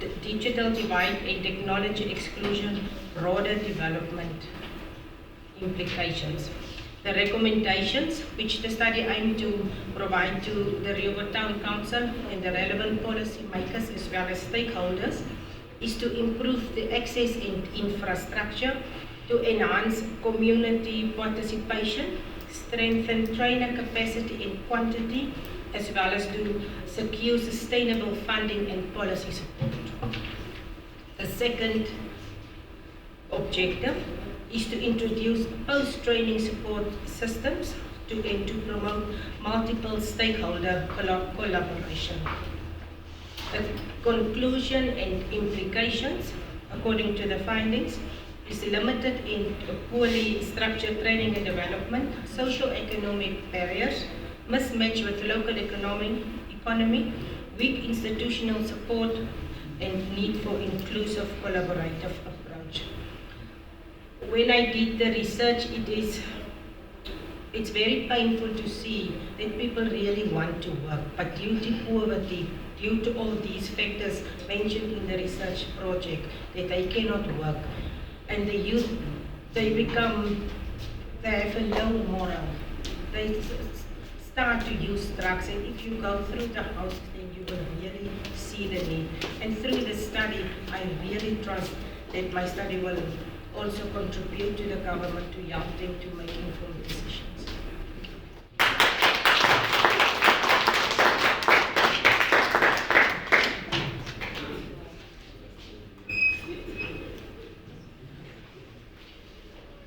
the digital divide and technology exclusion, broader development implications. The recommendations which the study aimed to provide to the Rehoboth Town Council and the relevant policy makers as well as stakeholders is to improve the access and infrastructure, to enhance community participation, strengthen trainer capacity and quantity, as well as to secure sustainable funding and policy support. The second objective is to introduce post-training support systems and to promote multiple stakeholder collaboration. The conclusion and implications, according to the findings, is limited in poorly structured training and development, socio-economic barriers, mismatch with local economy, weak institutional support, and need for inclusive collaborative approach. When I did the research, it's very painful to see that people really want to work, but due to poverty, due to all these factors mentioned in the research project, that they cannot work. And the youth, they have a low moral. They start to use drugs, and if you go through the house, then you will really see the need. And through the study, I really trust that my study will also contribute to the government to help them to make informed decisions.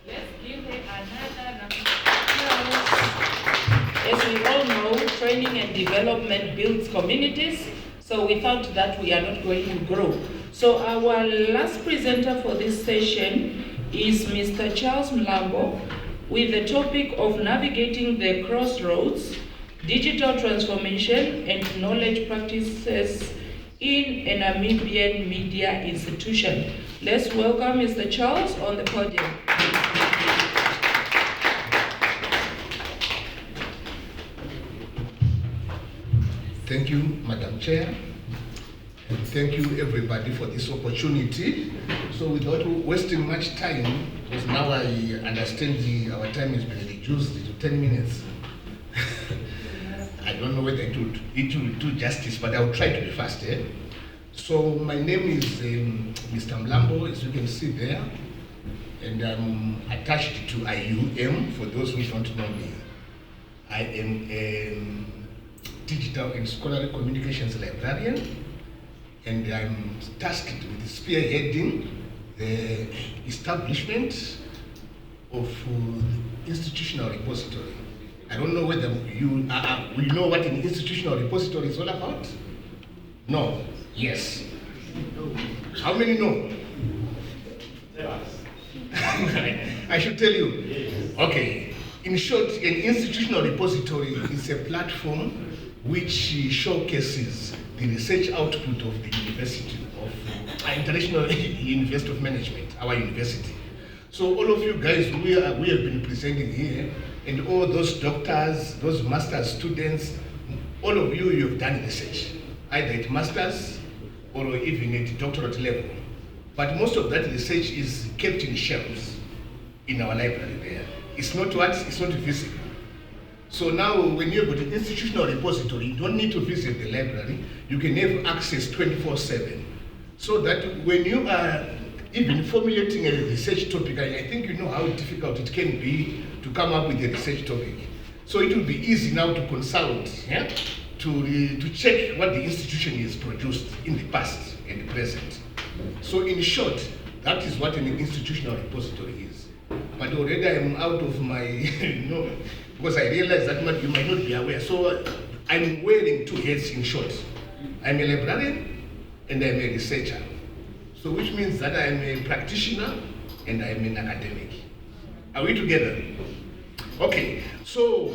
Let's give her another round of applause. As we all know, training and development builds communities, so without that we are not going to grow. So our last presenter for this session is Mr. Charles Mlambo, with the topic of navigating the crossroads, digital transformation and knowledge practices in a Namibian media institution. Let's welcome Mr. Charles on the podium. Thank you, Madam Chair, and thank you everybody for this opportunity. So without wasting much time, because now I understand our time has been reduced to 10 minutes. I don't know whether it will do justice, but I'll try to be fast. So my name is Mr. Mlambo, as you can see there, and I'm attached to IUM, for those who don't know me. I am a digital and scholarly communications librarian, and I'm tasked with spearheading the establishment of institutional repository. I don't know whether you know what an institutional repository is all about? No? Yes? How many know? I should tell you. Okay. In short, an institutional repository is a platform which showcases the research output of the University of International University of Management, our university. So all of you guys, we have been presenting here, and all those doctors, those master's students, all of you have done research, either at master's or even at doctorate level. But most of that research is kept in shelves in our library there. It's not visible. So now when you've got an institutional repository, you don't need to visit the library. You can have access 24/7. So that when you are even formulating a research topic, I think you know how difficult it can be to come up with a research topic. So it will be easy now to consult, to check what the institution has produced in the past and the present. So in short, that is what an institutional repository is. But already I'm out of my, because I realize that you might not be aware. So I'm wearing two hats in short. I'm a librarian and I'm a researcher. So which means that I'm a practitioner and I'm an academic. Are we together? Okay, so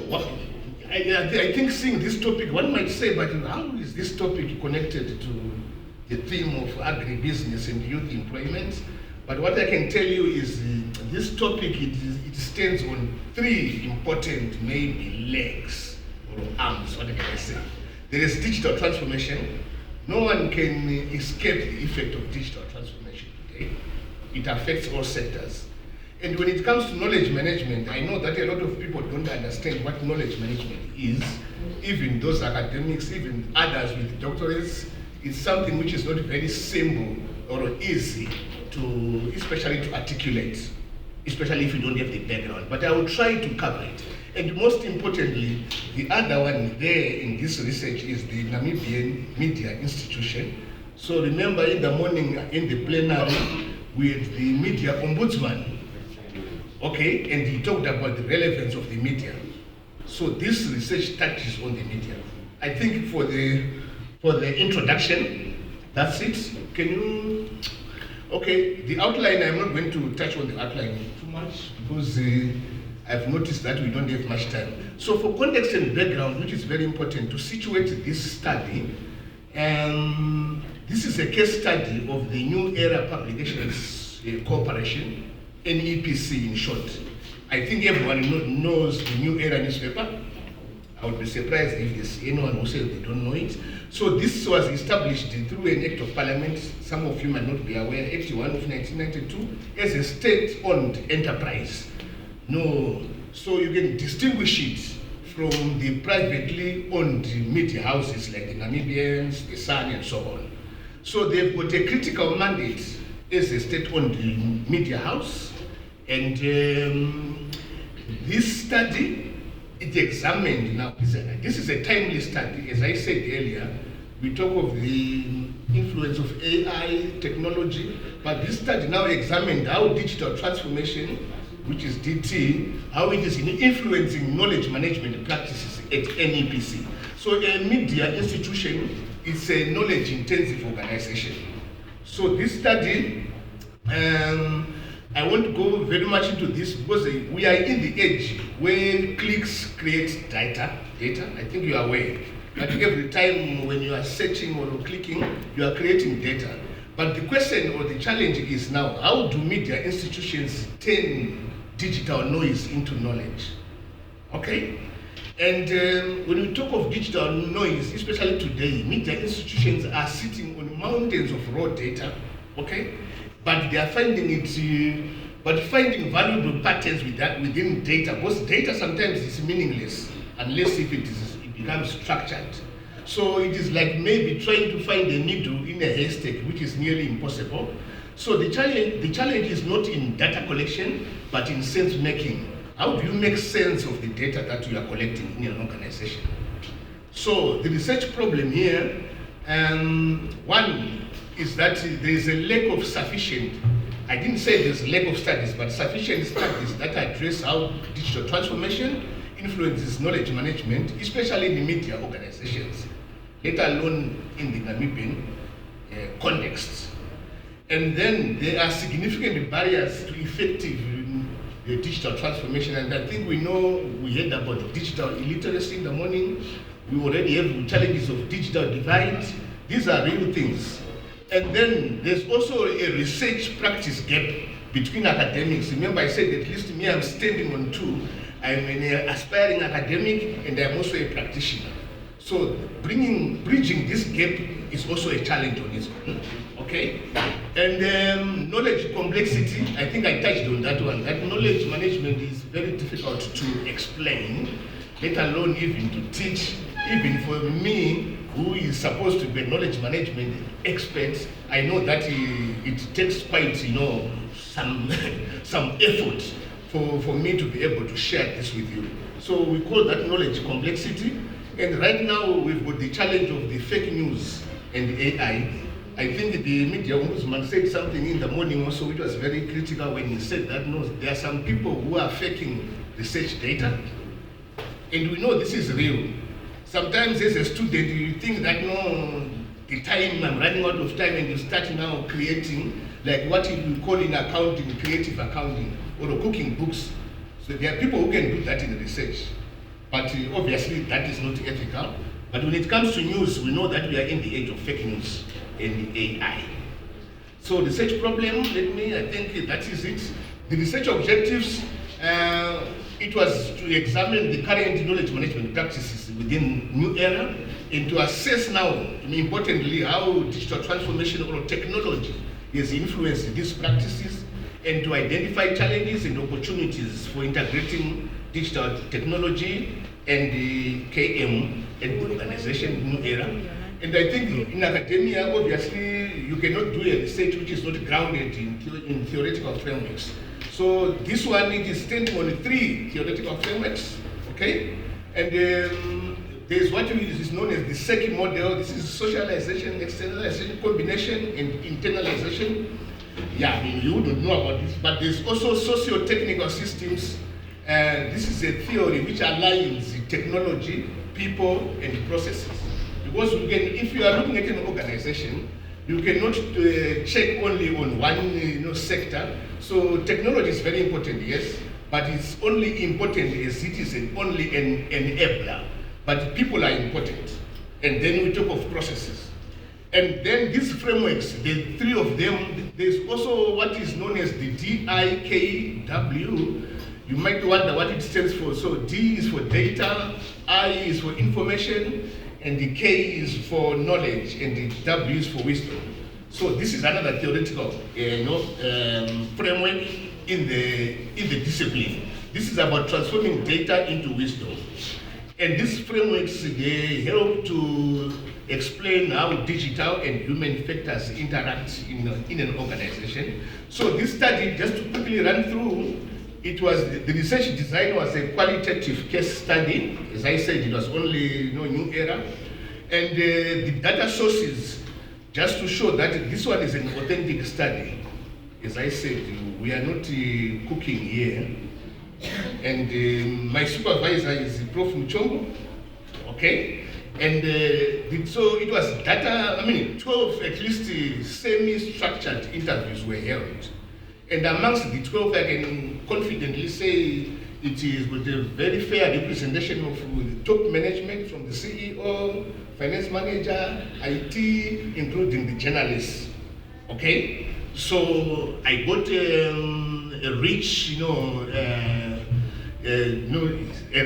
I think seeing this topic, one might say, but how is this topic connected to the theme of agribusiness and youth employment? But what I can tell you is this topic, it stands on three important maybe legs or arms, what can I say? There is digital transformation. No one can escape the effect of digital transformation today. It affects all sectors. And when it comes to knowledge management, I know that a lot of people don't understand what knowledge management is. Even those academics, even others with doctorates, it's something which is not very simple or easy to, especially to articulate, especially if you don't have the background. But I will try to cover it. And most importantly, the other one there in this research is the Namibian Media Institution. So remember in the morning in the plenary with the media ombudsman, okay, and he talked about the relevance of the media. So this research touches on the media. I think for the introduction, that's it. Can you? Okay, the outline, I'm not going to touch on the outline too much because I've noticed that we don't have much time. So for context and background, which is very important to situate this study, this is a case study of the New Era Publications Corporation, NEPC in short. I think everyone knows the New Era newspaper. I would be surprised if there's anyone who says they don't know it. So this was established through an Act of Parliament, some of you might not be aware, Act 1 of 1992, as a state-owned enterprise. No, so you can distinguish it from the privately owned media houses like the Namibians, the Sun, and so on. So they've got a critical mandate as a state-owned media house, and this study, it examined, now this is a timely study, as I said earlier, we talk of the influence of AI technology, but this study now examined how digital transformation, which is DT, how it is influencing knowledge management practices at NEPC. So a media institution is a knowledge intensive organization. So this study I won't go very much into this because we are in the age where clicks create data. I think you are aware that every time when you are searching or clicking, you are creating data. But the question or the challenge is now, how do media institutions turn digital noise into knowledge? Okay? And when we talk of digital noise, especially today, media institutions are sitting on mountains of raw data, okay? But they are finding valuable patterns within data, because data sometimes is meaningless unless if it becomes structured. So it is like maybe trying to find a needle in a haystack, which is nearly impossible. So the challenge is not in data collection, but in sense making. How do you make sense of the data that you are collecting in an organization? So the research problem here, one is that there is a lack of sufficient, I didn't say there's a lack of studies, but sufficient studies that address how digital transformation influences knowledge management, especially in the media organizations, let alone in the Namibian context. And then there are significant barriers to effective digital transformation, and I think we heard about digital illiteracy in the morning. We already have challenges of digital divide. These are real things. And then there's also a research practice gap between academics. Remember I said at least me, I'm standing on two. I'm an aspiring academic and I'm also a practitioner. So bridging this gap is also a challenge on its own, okay? And knowledge complexity, I think I touched on that one. That knowledge management is very difficult to explain, let alone even to teach. Even for me, who is supposed to be a knowledge management expert, I know that it takes quite, some effort for me to be able to share this with you. So we call that knowledge complexity. And right now we've got the challenge of the fake news and AI. I think the media ombudsman said something in the morning also which was very critical when he said that no, there are some people who are faking research data. And we know this is real. Sometimes as a student you think that no, the time, I'm running out of time, and you start now creating like what we call in accounting, creative accounting, or cooking books. So there are people who can do that in research. But obviously that is not ethical. But when it comes to news, we know that we are in the age of fake news and AI. So research problem, I think that is it. The research objectives, it was to examine the current knowledge management practices within new era and to assess now, importantly, how digital transformation or technology has influenced these practices and to identify challenges and opportunities for integrating digital technology and the KM and the organization new era. And I think in academia, obviously, you cannot do a research which is not grounded in theoretical frameworks. So this one, it is standing on 3 theoretical frameworks, okay? And there's what is known as the SECI model. This is socialization, externalization, combination, and internalization. Yeah, you don't know about this, but there's also socio-technical systems. This is a theory which aligns technology, people, and processes. Because if you are looking at an organization, you cannot check only on one sector. So technology is very important, yes, but it's only important as it is only an enabler. But people are important. And then we talk of processes. And then these frameworks, the 3 of them, there's also what is known as the DIKW. You might wonder what it stands for. So D is for data, I is for information, and the K is for knowledge, and the W is for wisdom. So this is another theoretical framework in the discipline. This is about transforming data into wisdom. And these frameworks, they help to explain how digital and human factors interact in an organization. So this study, just to quickly run through, it was, the research design was a qualitative case study. As I said, it was only new era. And the data sources, just to show that this one is an authentic study. As I said, we are not cooking here. And my supervisor is Prof. Muchongo, okay? And so it was data, 12 at least semi-structured interviews were held. And amongst the 12, I can confidently say it is with a very fair representation of the top management from the CEO, finance manager, IT, including the journalists. Okay? So I got a rich, a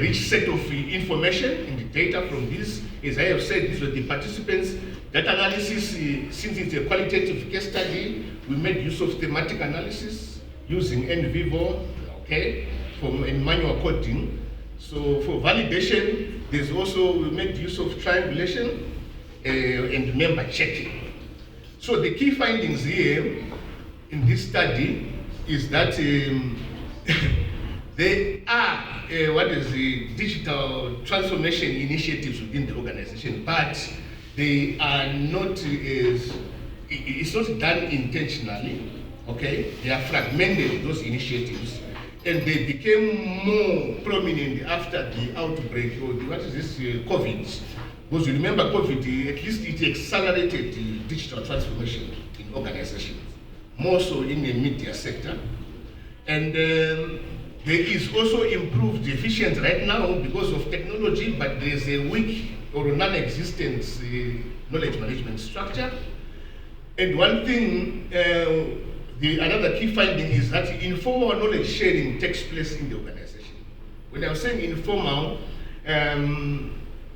rich set of information in the data from this. As I have said, these were the participants. Data analysis, since it's a qualitative case study, we made use of thematic analysis using in vivo, okay, in manual coding. So for validation, there's also, we made use of triangulation and member checking. So the key findings here in this study is that there are digital transformation initiatives within the organization, but they are not it's not done intentionally, okay? They are fragmented, those initiatives, and they became more prominent after the outbreak of COVID. Because you remember COVID, at least it accelerated the digital transformation in organizations, more so in the media sector. And there is also improved efficiency right now because of technology, but there's a weak or non-existent knowledge management structure. And one thing, another key finding is that informal knowledge sharing takes place in the organization. When I'm saying informal,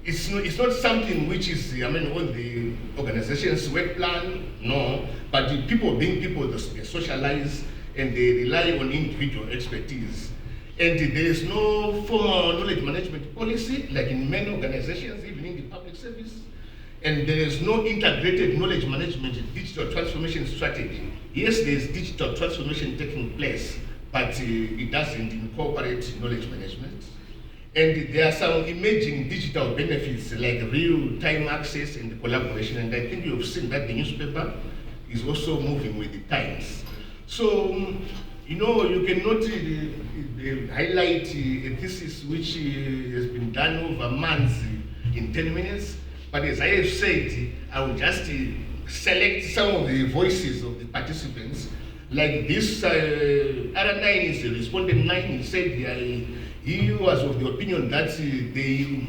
it's not something which is, on the organization's work plan, no, but the people being people, they socialize and they rely on individual expertise. And there is no formal knowledge management policy, like in many organizations, even in the public service. And there is no integrated knowledge management digital transformation strategy. Yes, there is digital transformation taking place, but it doesn't incorporate knowledge management. And there are some emerging digital benefits like real-time access and collaboration. And I think you've seen that the newspaper is also moving with the times. So, you cannot highlight a thesis which has been done over months in 10 minutes. But as I have said, I will just select some of the voices of the participants. Like this, R9 is a respondent 9, he said he was of the opinion that they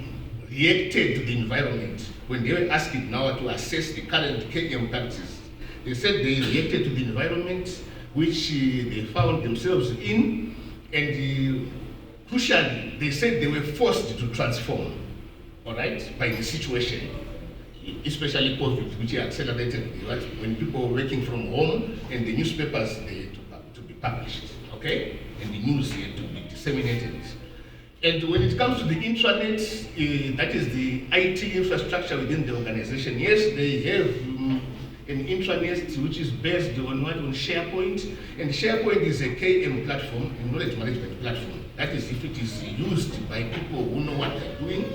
reacted to the environment when they were asked now to assess the current KM practices. They said they reacted to the environment which they found themselves in, and crucially, they said they were forced to transform, all right, by the situation, especially COVID, which accelerated, right, when people were working from home and the newspapers they had to be published, okay, and the news had to be disseminated. And when it comes to the intranet, that is the IT infrastructure within the organization, yes, they have an intranet which is based on SharePoint, and SharePoint is a KM platform, a knowledge management platform. That is if it is used by people who know what they're doing.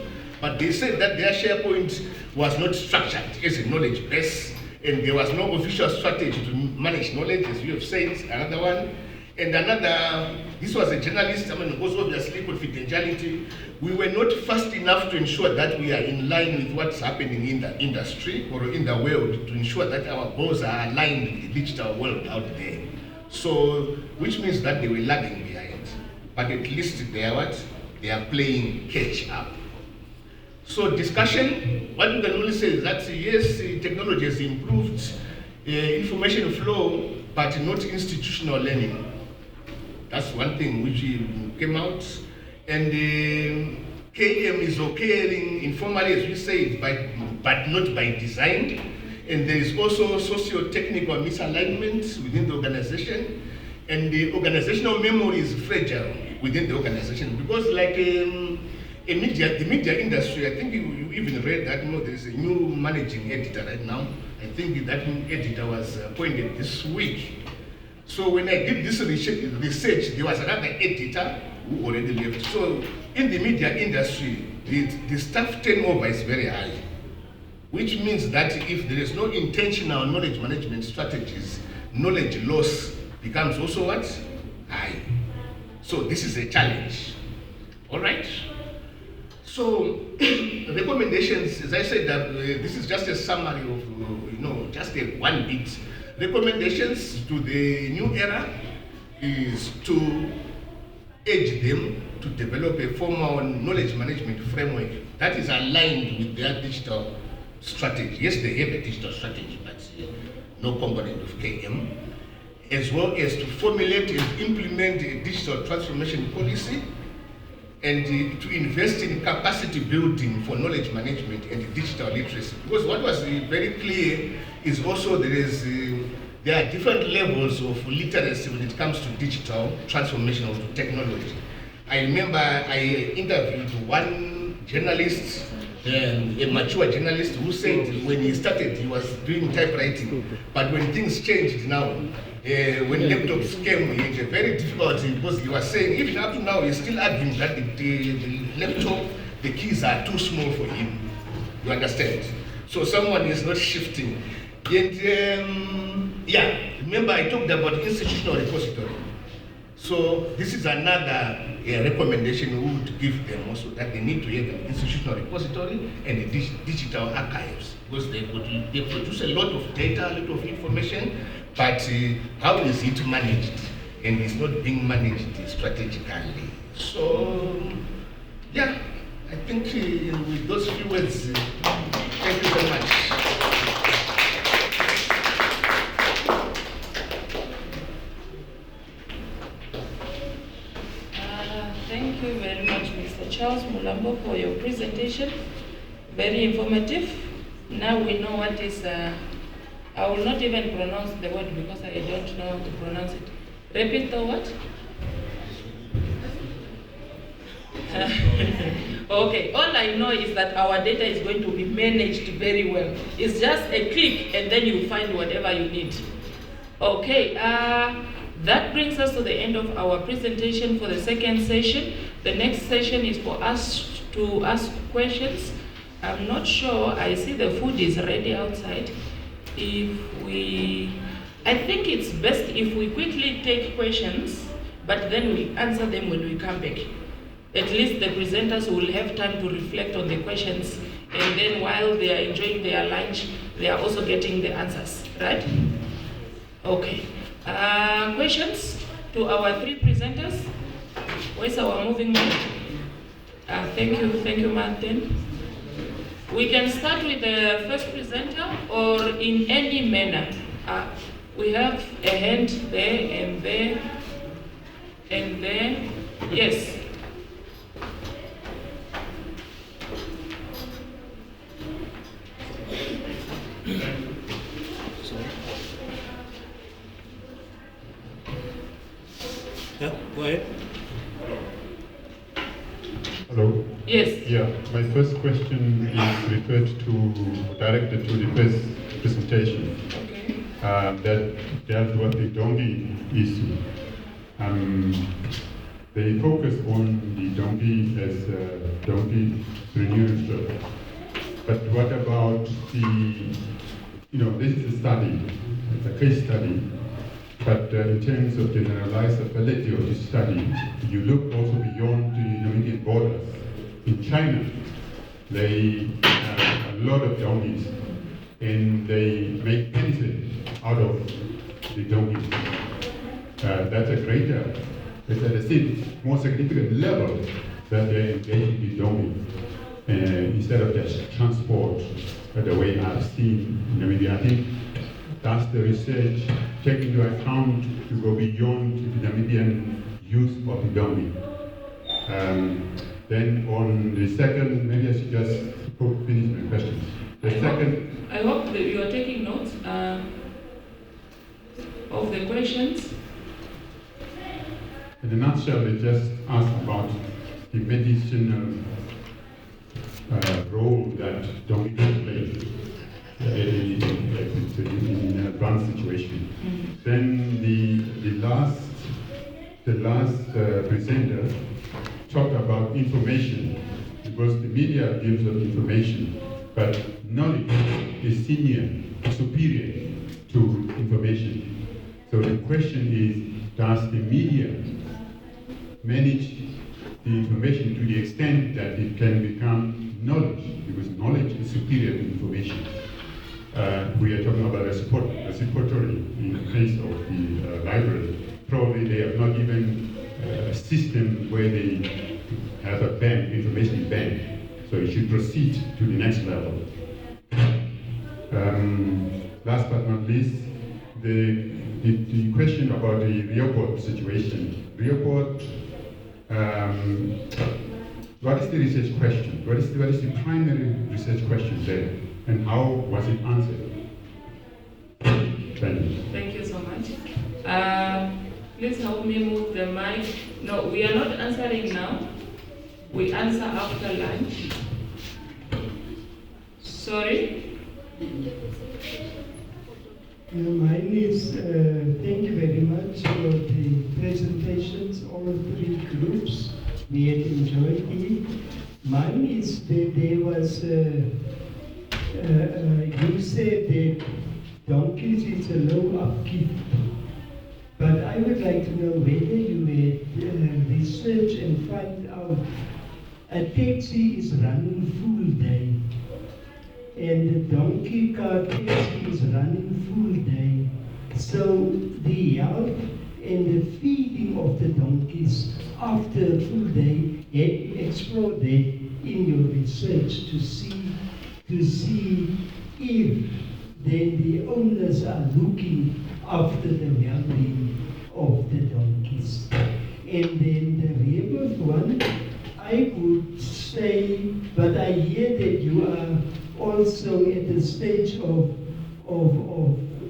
But they said that their SharePoint was not structured as a knowledge base, and there was no official strategy to manage knowledge, as you have said, another one. And another, this was a journalist, because obviously confidentiality, we were not fast enough to ensure that we are in line with what's happening in the industry or in the world to ensure that our goals are aligned with the digital world out there. So, which means that they were lagging behind. But at least they are playing catch up. So discussion, what we can only say is that yes, technology has improved information flow, but not institutional learning. That's one thing which came out. And KM is occurring informally, as we said, but not by design. And there is also socio-technical misalignment within the organization. And the organizational memory is fragile within the organization. Because like the media industry, I think you even read that there is a new managing editor right now. I think that new editor was appointed this week. So when I did this research, there was another editor who already left. So in the media industry, the staff turnover is very high, which means that if there is no intentional knowledge management strategies, knowledge loss becomes also what? High. So this is a challenge. All right? So recommendations, as I said, that this is just a summary of, just a one bit. Recommendations to the new era. is to urge them to develop a formal knowledge management framework that is aligned with their digital strategy. Yes, they have a digital strategy, but no component of KM, as well as to formulate and implement a digital transformation policy and to invest in capacity building for knowledge management and digital literacy. Because what was very clear is also there are different levels of literacy when it comes to digital transformation or to technology. I remember I interviewed one journalist, a mature journalist, who said when he started he was doing typewriting, but when things changed now, when laptops came, it was very difficult because he was saying even up to now he's still arguing that the laptop, the keys are too small for him. You understand? So someone is not shifting. And yeah, remember I talked about institutional repository. So this is another recommendation we would give them also, that they need to have an institutional repository and a digital archives, because they produce a lot of data, a lot of information, but how is it managed? And it's not being managed strategically. So yeah, I think with those few words, thank you very much. Thank you very much, Mr. Charles Mulambo, for your presentation. Very informative. Now we know what is, I will not even pronounce the word because I don't know how to pronounce it. Repeat the what? Okay, all I know is that our data is going to be managed very well. It's just a click and then you find whatever you need. Okay, that brings us to the end of our presentation for the second session. The next session is for us to ask questions. I'm not sure, I see the food is ready outside. I think it's best if we quickly take questions, but then we answer them when we come back. At least the presenters will have time to reflect on the questions, and then while they are enjoying their lunch, they are also getting the answers, right? Okay. Questions to our three presenters? Where's our moving man? Thank you, Martin. We can start with the first presenter or in any manner. We have a hand there and there and there. Yes. Yeah, go ahead. Hello? Yes. Yeah, my first question is directed to the first presentation. Okay. That dealt with the donkey issue. They focus on the donkey as donkeypreneurship. But what about this is a study, it's a case study. But in terms of generalizability of this study, you look also beyond the Namibian borders. In China, they have a lot of donkeys, and they make penicillin out of the donkeys. That's a greater, it's at a more significant level that they're engaging the donkey instead of just transport the way I've seen in Namibia. I think that's the research taking into account to go beyond the Namibian use of the donkey. Then on the second, maybe I should just finish my questions. I hope that you are taking notes of the questions. In a nutshell, they just asked about the medicinal role that donkey play in an advanced situation. Then the last presenter talked about information, because the media gives us information, but knowledge is superior to information. So the question is, does the media manage the information to the extent that it can become knowledge? Because knowledge is superior to information. We are talking about a repository in the case of the library. Probably probably they have not even a system where they have a bank, information bank. So it should proceed to the next level. Last but not least, the question about the Rapporteur situation. Rapporteur, what is the research question? What is the primary research question there? And how was it answered? Thank you. Thank you so much. Please help me move the mic. No, we are not answering now. We answer after lunch. Sorry? Mine is, thank you very much for the presentations, all three groups. We had enjoyed it. Mine is that there was, you said that donkeys is a low upkeep. But I would like to know whether you had researched and find out a taxi is running full day. And the donkey car taxi is running full day. So the health and the feeding of the donkeys after a full day, have you explored that in your research to see if then the owners are looking after the well-being of the donkeys. And then the rebirth one, I would say, but I hear that you are also at the stage of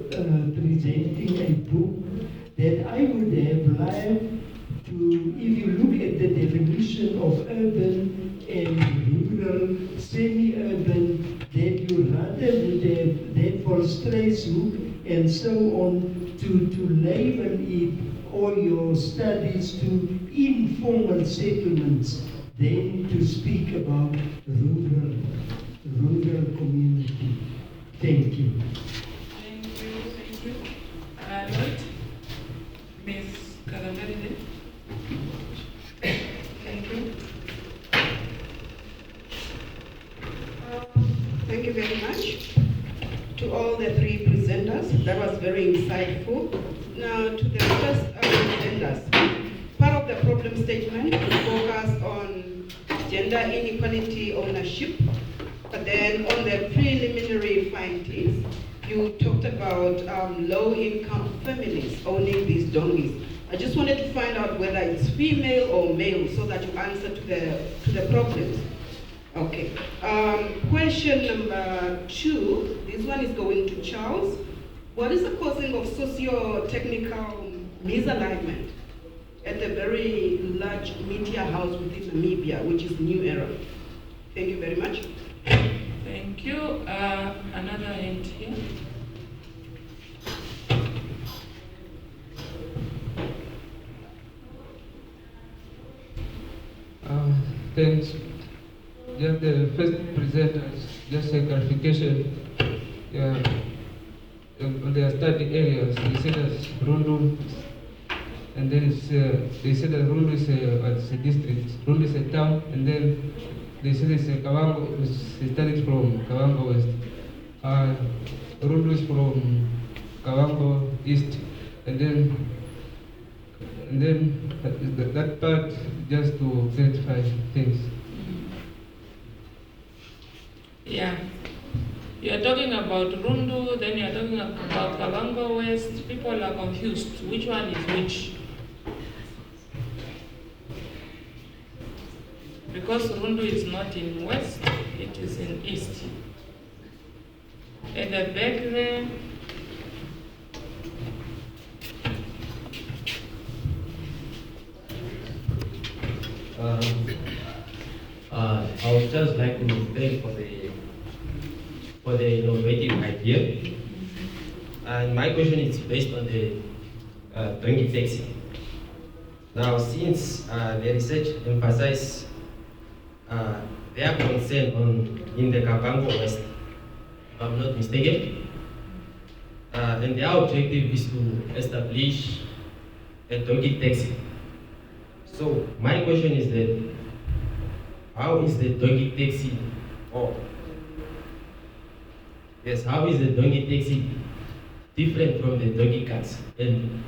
presenting a book that I would have liked to, if you look at the definition of urban and rural, semi-urban, that you rather would have that for Streishoek and so on to label it or your studies to informal settlements than to speak about rural community. Thank you. Thank you. Lord, Ms. Hambeleleni. Thank you. Thank you very much to all the three presenters. That was very insightful. Now to the first presenters. Part of the problem statement focused on gender inequality ownership, but then on the preliminary findings, you talked about low-income families owning these donkeys. I just wanted to find out whether it's female or male so that you answer to the problems. Okay. Question number 2, this one is going to Charles. What is the causing of socio-technical misalignment at a very large media house within Namibia, which is New Era? Thank you very much. Thank you. Another hand here. Thanks. Just the first presenters, just a clarification. Yeah, on their study areas, they said that Rundu, and then they said that Rundu is a district, Rundu is a town, and then they said it's a Kavango, they studied from Kavango West. Rundu is from Kavango East, and then that part just to clarify things. Yeah. You are talking about Rundu, then you are talking about Kavango West. People are confused. Which one is which? Because Rundu is not in West, it is in East. At the back there, I would just like to thank for the innovative idea. And my question is based on the donkey taxi. Now, since the research emphasizes their concern in the Kavango West, if I'm not mistaken, and their objective is to establish a donkey taxi. So my question is that how is the donkey taxi, how is the donkey taxi different from the donkey carts? And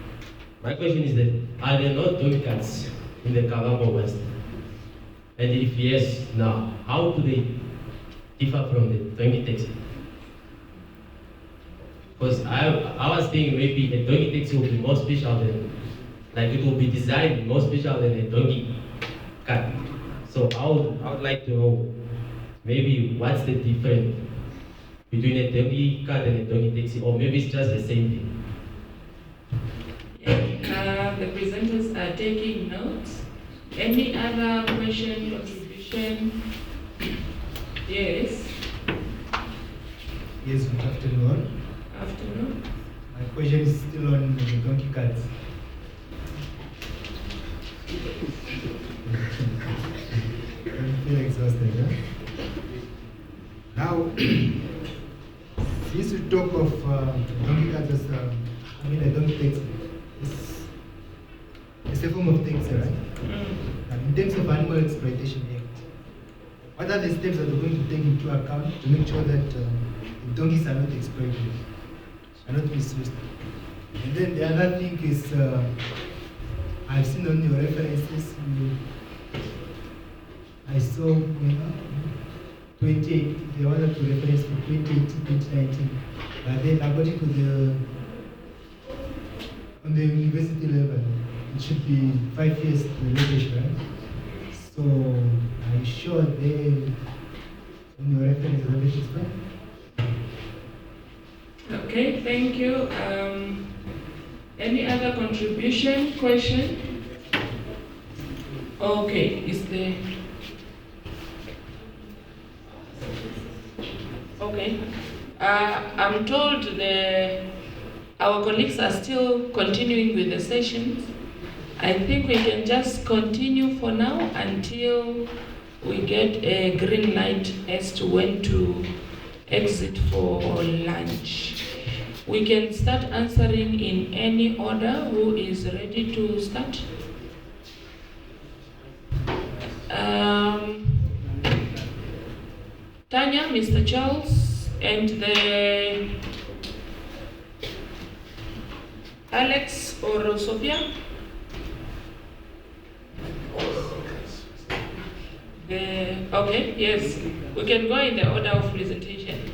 My question is that, are there not donkey carts in the Kavambo West? And if yes, now, how do they differ from the donkey taxi? Because I was thinking maybe a donkey taxi will be more special than, like it will be designed more special than a donkey cart. So I would like to know maybe what's the difference between a donkey cart and a donkey taxi, or maybe it's just the same thing. The presenters are taking notes. Any other question, contribution? Yes. Yes, good afternoon. Afternoon. My question is still on the donkey carts. I feel exhausted, huh? Now, since you talk of donkey carts as, a donkey taxi, it's a form of taxi, right? In terms of Animal Exploitation Act, what are the steps that we're going to take into account to make sure that the donkeys are not exploited, are not misused? And then the other thing is, I've seen on your references, I saw 2018, they wanted to reference for 2018, 2019, but then according to on the university level, it should be 5 years to the latest, right? So, are you sure they, on your reference, everything is fine? Okay, thank you. Any other contribution, question? Okay, is there? Okay. I'm told our colleagues are still continuing with the sessions. I think we can just continue for now until we get a green light as to when to exit for lunch. We can start answering in any order. Who is ready to start? Tanya, Mr. Charles, and the Alex or Sofia? Okay, yes. We can go in the order of presentation.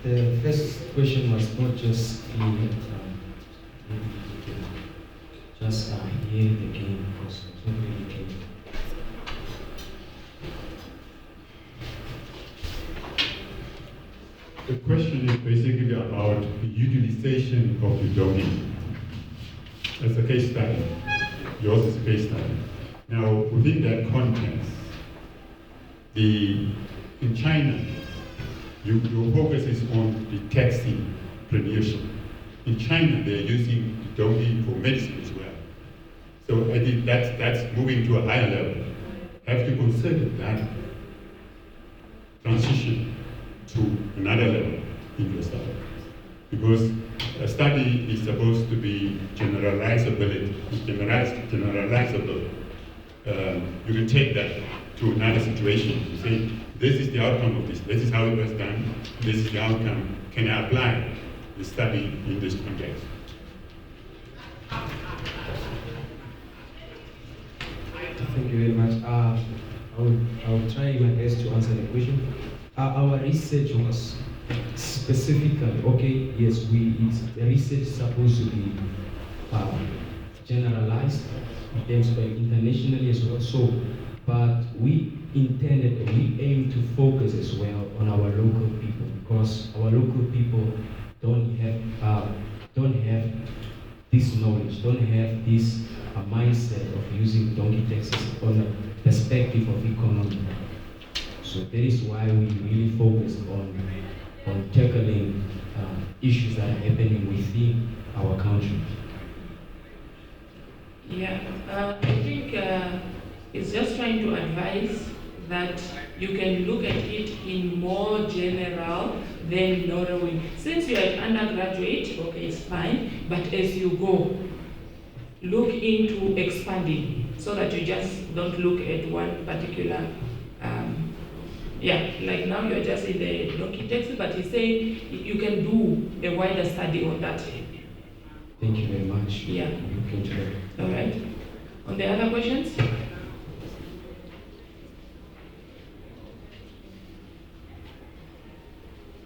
The first question was not just clear. Just hear it again because it's not really clear. The question is basically about the utilization of the donkey as a case study. Yours is a case study. Now, within that context, in China, your focus is on the taxi-preneurship. In China, they're using the donkey for medicine as well. So I think that's moving to a higher level. Have to consider that transition to another level in your study. Because a study is supposed to be generalizable. You can take that to another situation. You say, this is the outcome of this. This is how it was done. This is the outcome. Can I apply the study in this context? Thank you very much. I will try my best to answer the question. Our research was specifically, okay, yes, the research is supposed to be generalized in terms of internationally as well. So, but we intended, we aim to focus as well on our local people because our local people don't have this knowledge, don't have this mindset of using donkey taxis on the perspective of economy. So that is why we really focus on tackling issues that are happening within our country. Yeah, I think it's just trying to advise that you can look at it in more general than narrowing. Since you're an undergraduate, okay, it's fine, but as you go, look into expanding so that you just don't look at one particular Yeah, like now you're just in the donkey taxi, but he's saying you can do a wider study on that. Thank you very much. Yeah. Look into that. All right. On the other questions?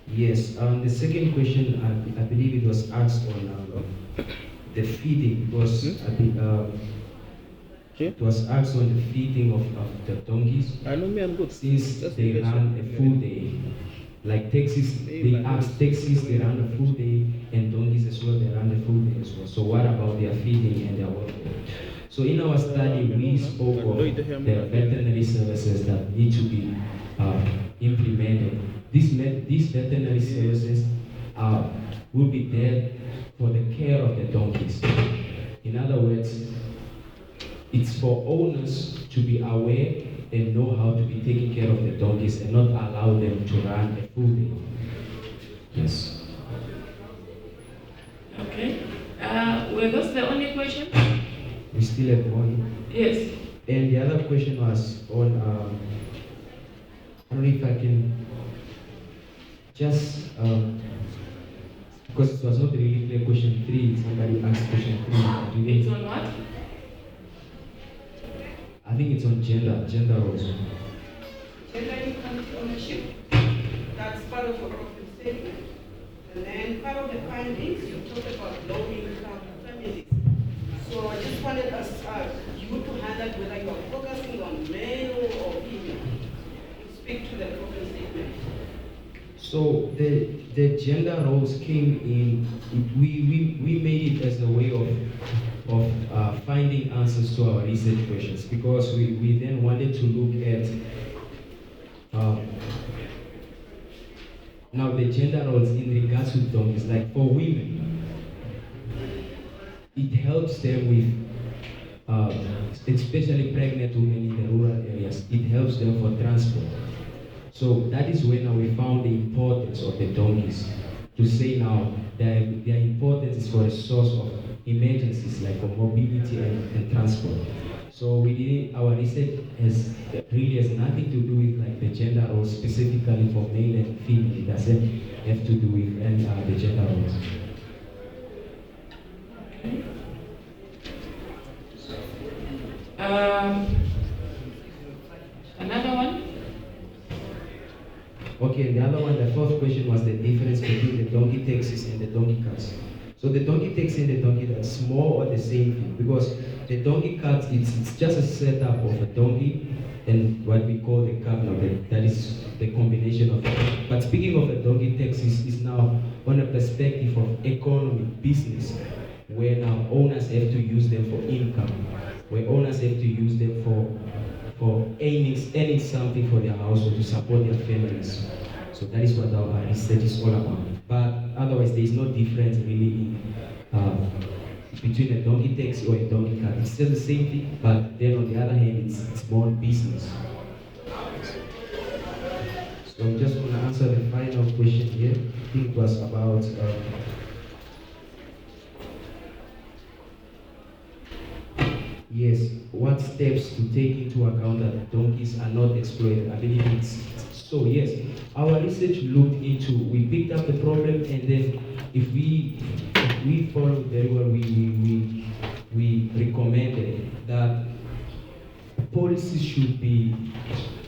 Yes, the second question, I believe it was asked on the feeding. It was asked on the feeding of the donkeys. Since they run a full day. Like taxis, they ask taxis, they run a full day, and donkeys as well, they run a full day as well. So what about their feeding and their welfare? So in our study, we spoke of the veterinary services that need to be implemented. These veterinary services will be there for the care of the donkeys. In other words, it's for owners to be aware and know how to be taking care of the donkeys and not allow them to run a full day. Yes. Okay. Were those the only question? We still have one. Yes. And the other question was on, I don't know if I can just, because it was not really clear question 3, somebody asked question 3. It's on what? I think it's on gender roles. Gender income ownership, that's part of the problem statement. And then part of the findings, you talk about low income families. So I just wanted us, you to highlight whether you are focusing on male or female to speak to the problem statement. So the gender roles came in, we made it as a way of finding answers to our research questions, because we then wanted to look at now the gender roles in regards to donkeys. Like for women, it helps them with, especially pregnant women in the rural areas, it helps them for transport. So that is when we found the importance of the donkeys. To say now their importance is for a source of emergencies, like for mobility and transport. So our research really has nothing to do with like the gender roles specifically for male and female. It doesn't have to do with the gender roles. Another one? Okay, the other one, the fourth question was the difference between the donkey taxis and the donkey carts. So the donkey taxi and the donkey carts, more or the same thing, because the donkey carts, it's just a setup of a donkey and what we call the cab. That is the combination of it. But speaking of the donkey taxis, is now on a perspective of economy, business, where now owners have to use them for income, where owners have to use them for earning something for their household to support their families. So that is what our research is all about. But otherwise, there is no difference really between a donkey taxi or a donkey cart. It's still the same thing, but then on the other hand, it's more business. So I'm just going to answer the final question here. I think it was about yes, what steps to take into account that donkeys are not exploited? I believe it's so. Yes, our research looked into, we picked up the problem, and then if we follow very well, we recommended that policies should be,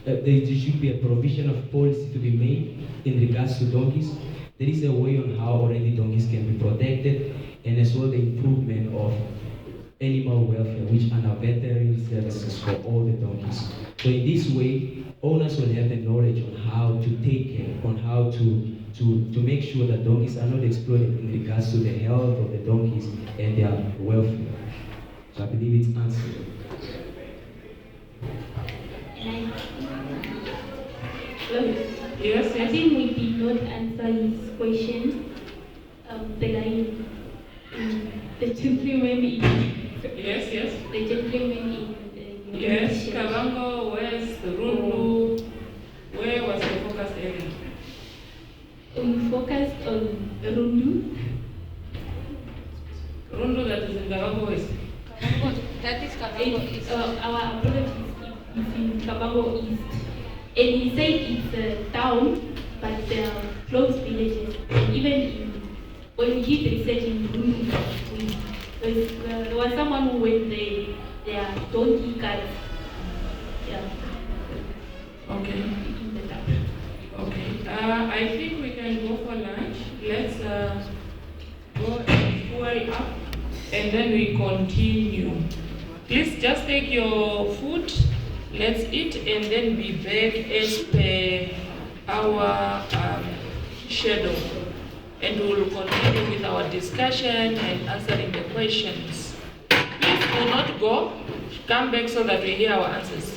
there should be a provision of policy to be made in regards to donkeys. There is a way on how already donkeys can be protected, and as well the improvement of animal welfare, which are now veterinary services for all the donkeys. So in this way, owners will have the knowledge on how to take care, on how to make sure that donkeys are not exploited in regards to the health of the donkeys and their welfare. So I believe it's answered. Yes, I think we did not answer his question. The guy, the gentleman in... Yes. The gentleman in... Yes, Kavango, West, Rundu. Where was the focus area? We focused on Rundu. Rundu, that is in Kavango West. That is Kavango East. Our approach is in Kavango East. And he said it's a town, but there are close villages. And even when we did research in Rundu, there was someone who went there are donkey carts. Yeah. Okay. Okay. I think we can go for lunch. Let's go and hurry up, and then we continue. Please just take your food. Let's eat and then be back as per our schedule. And we will continue with our discussion and answering the questions. Please do not go. Come back so that we hear our answers.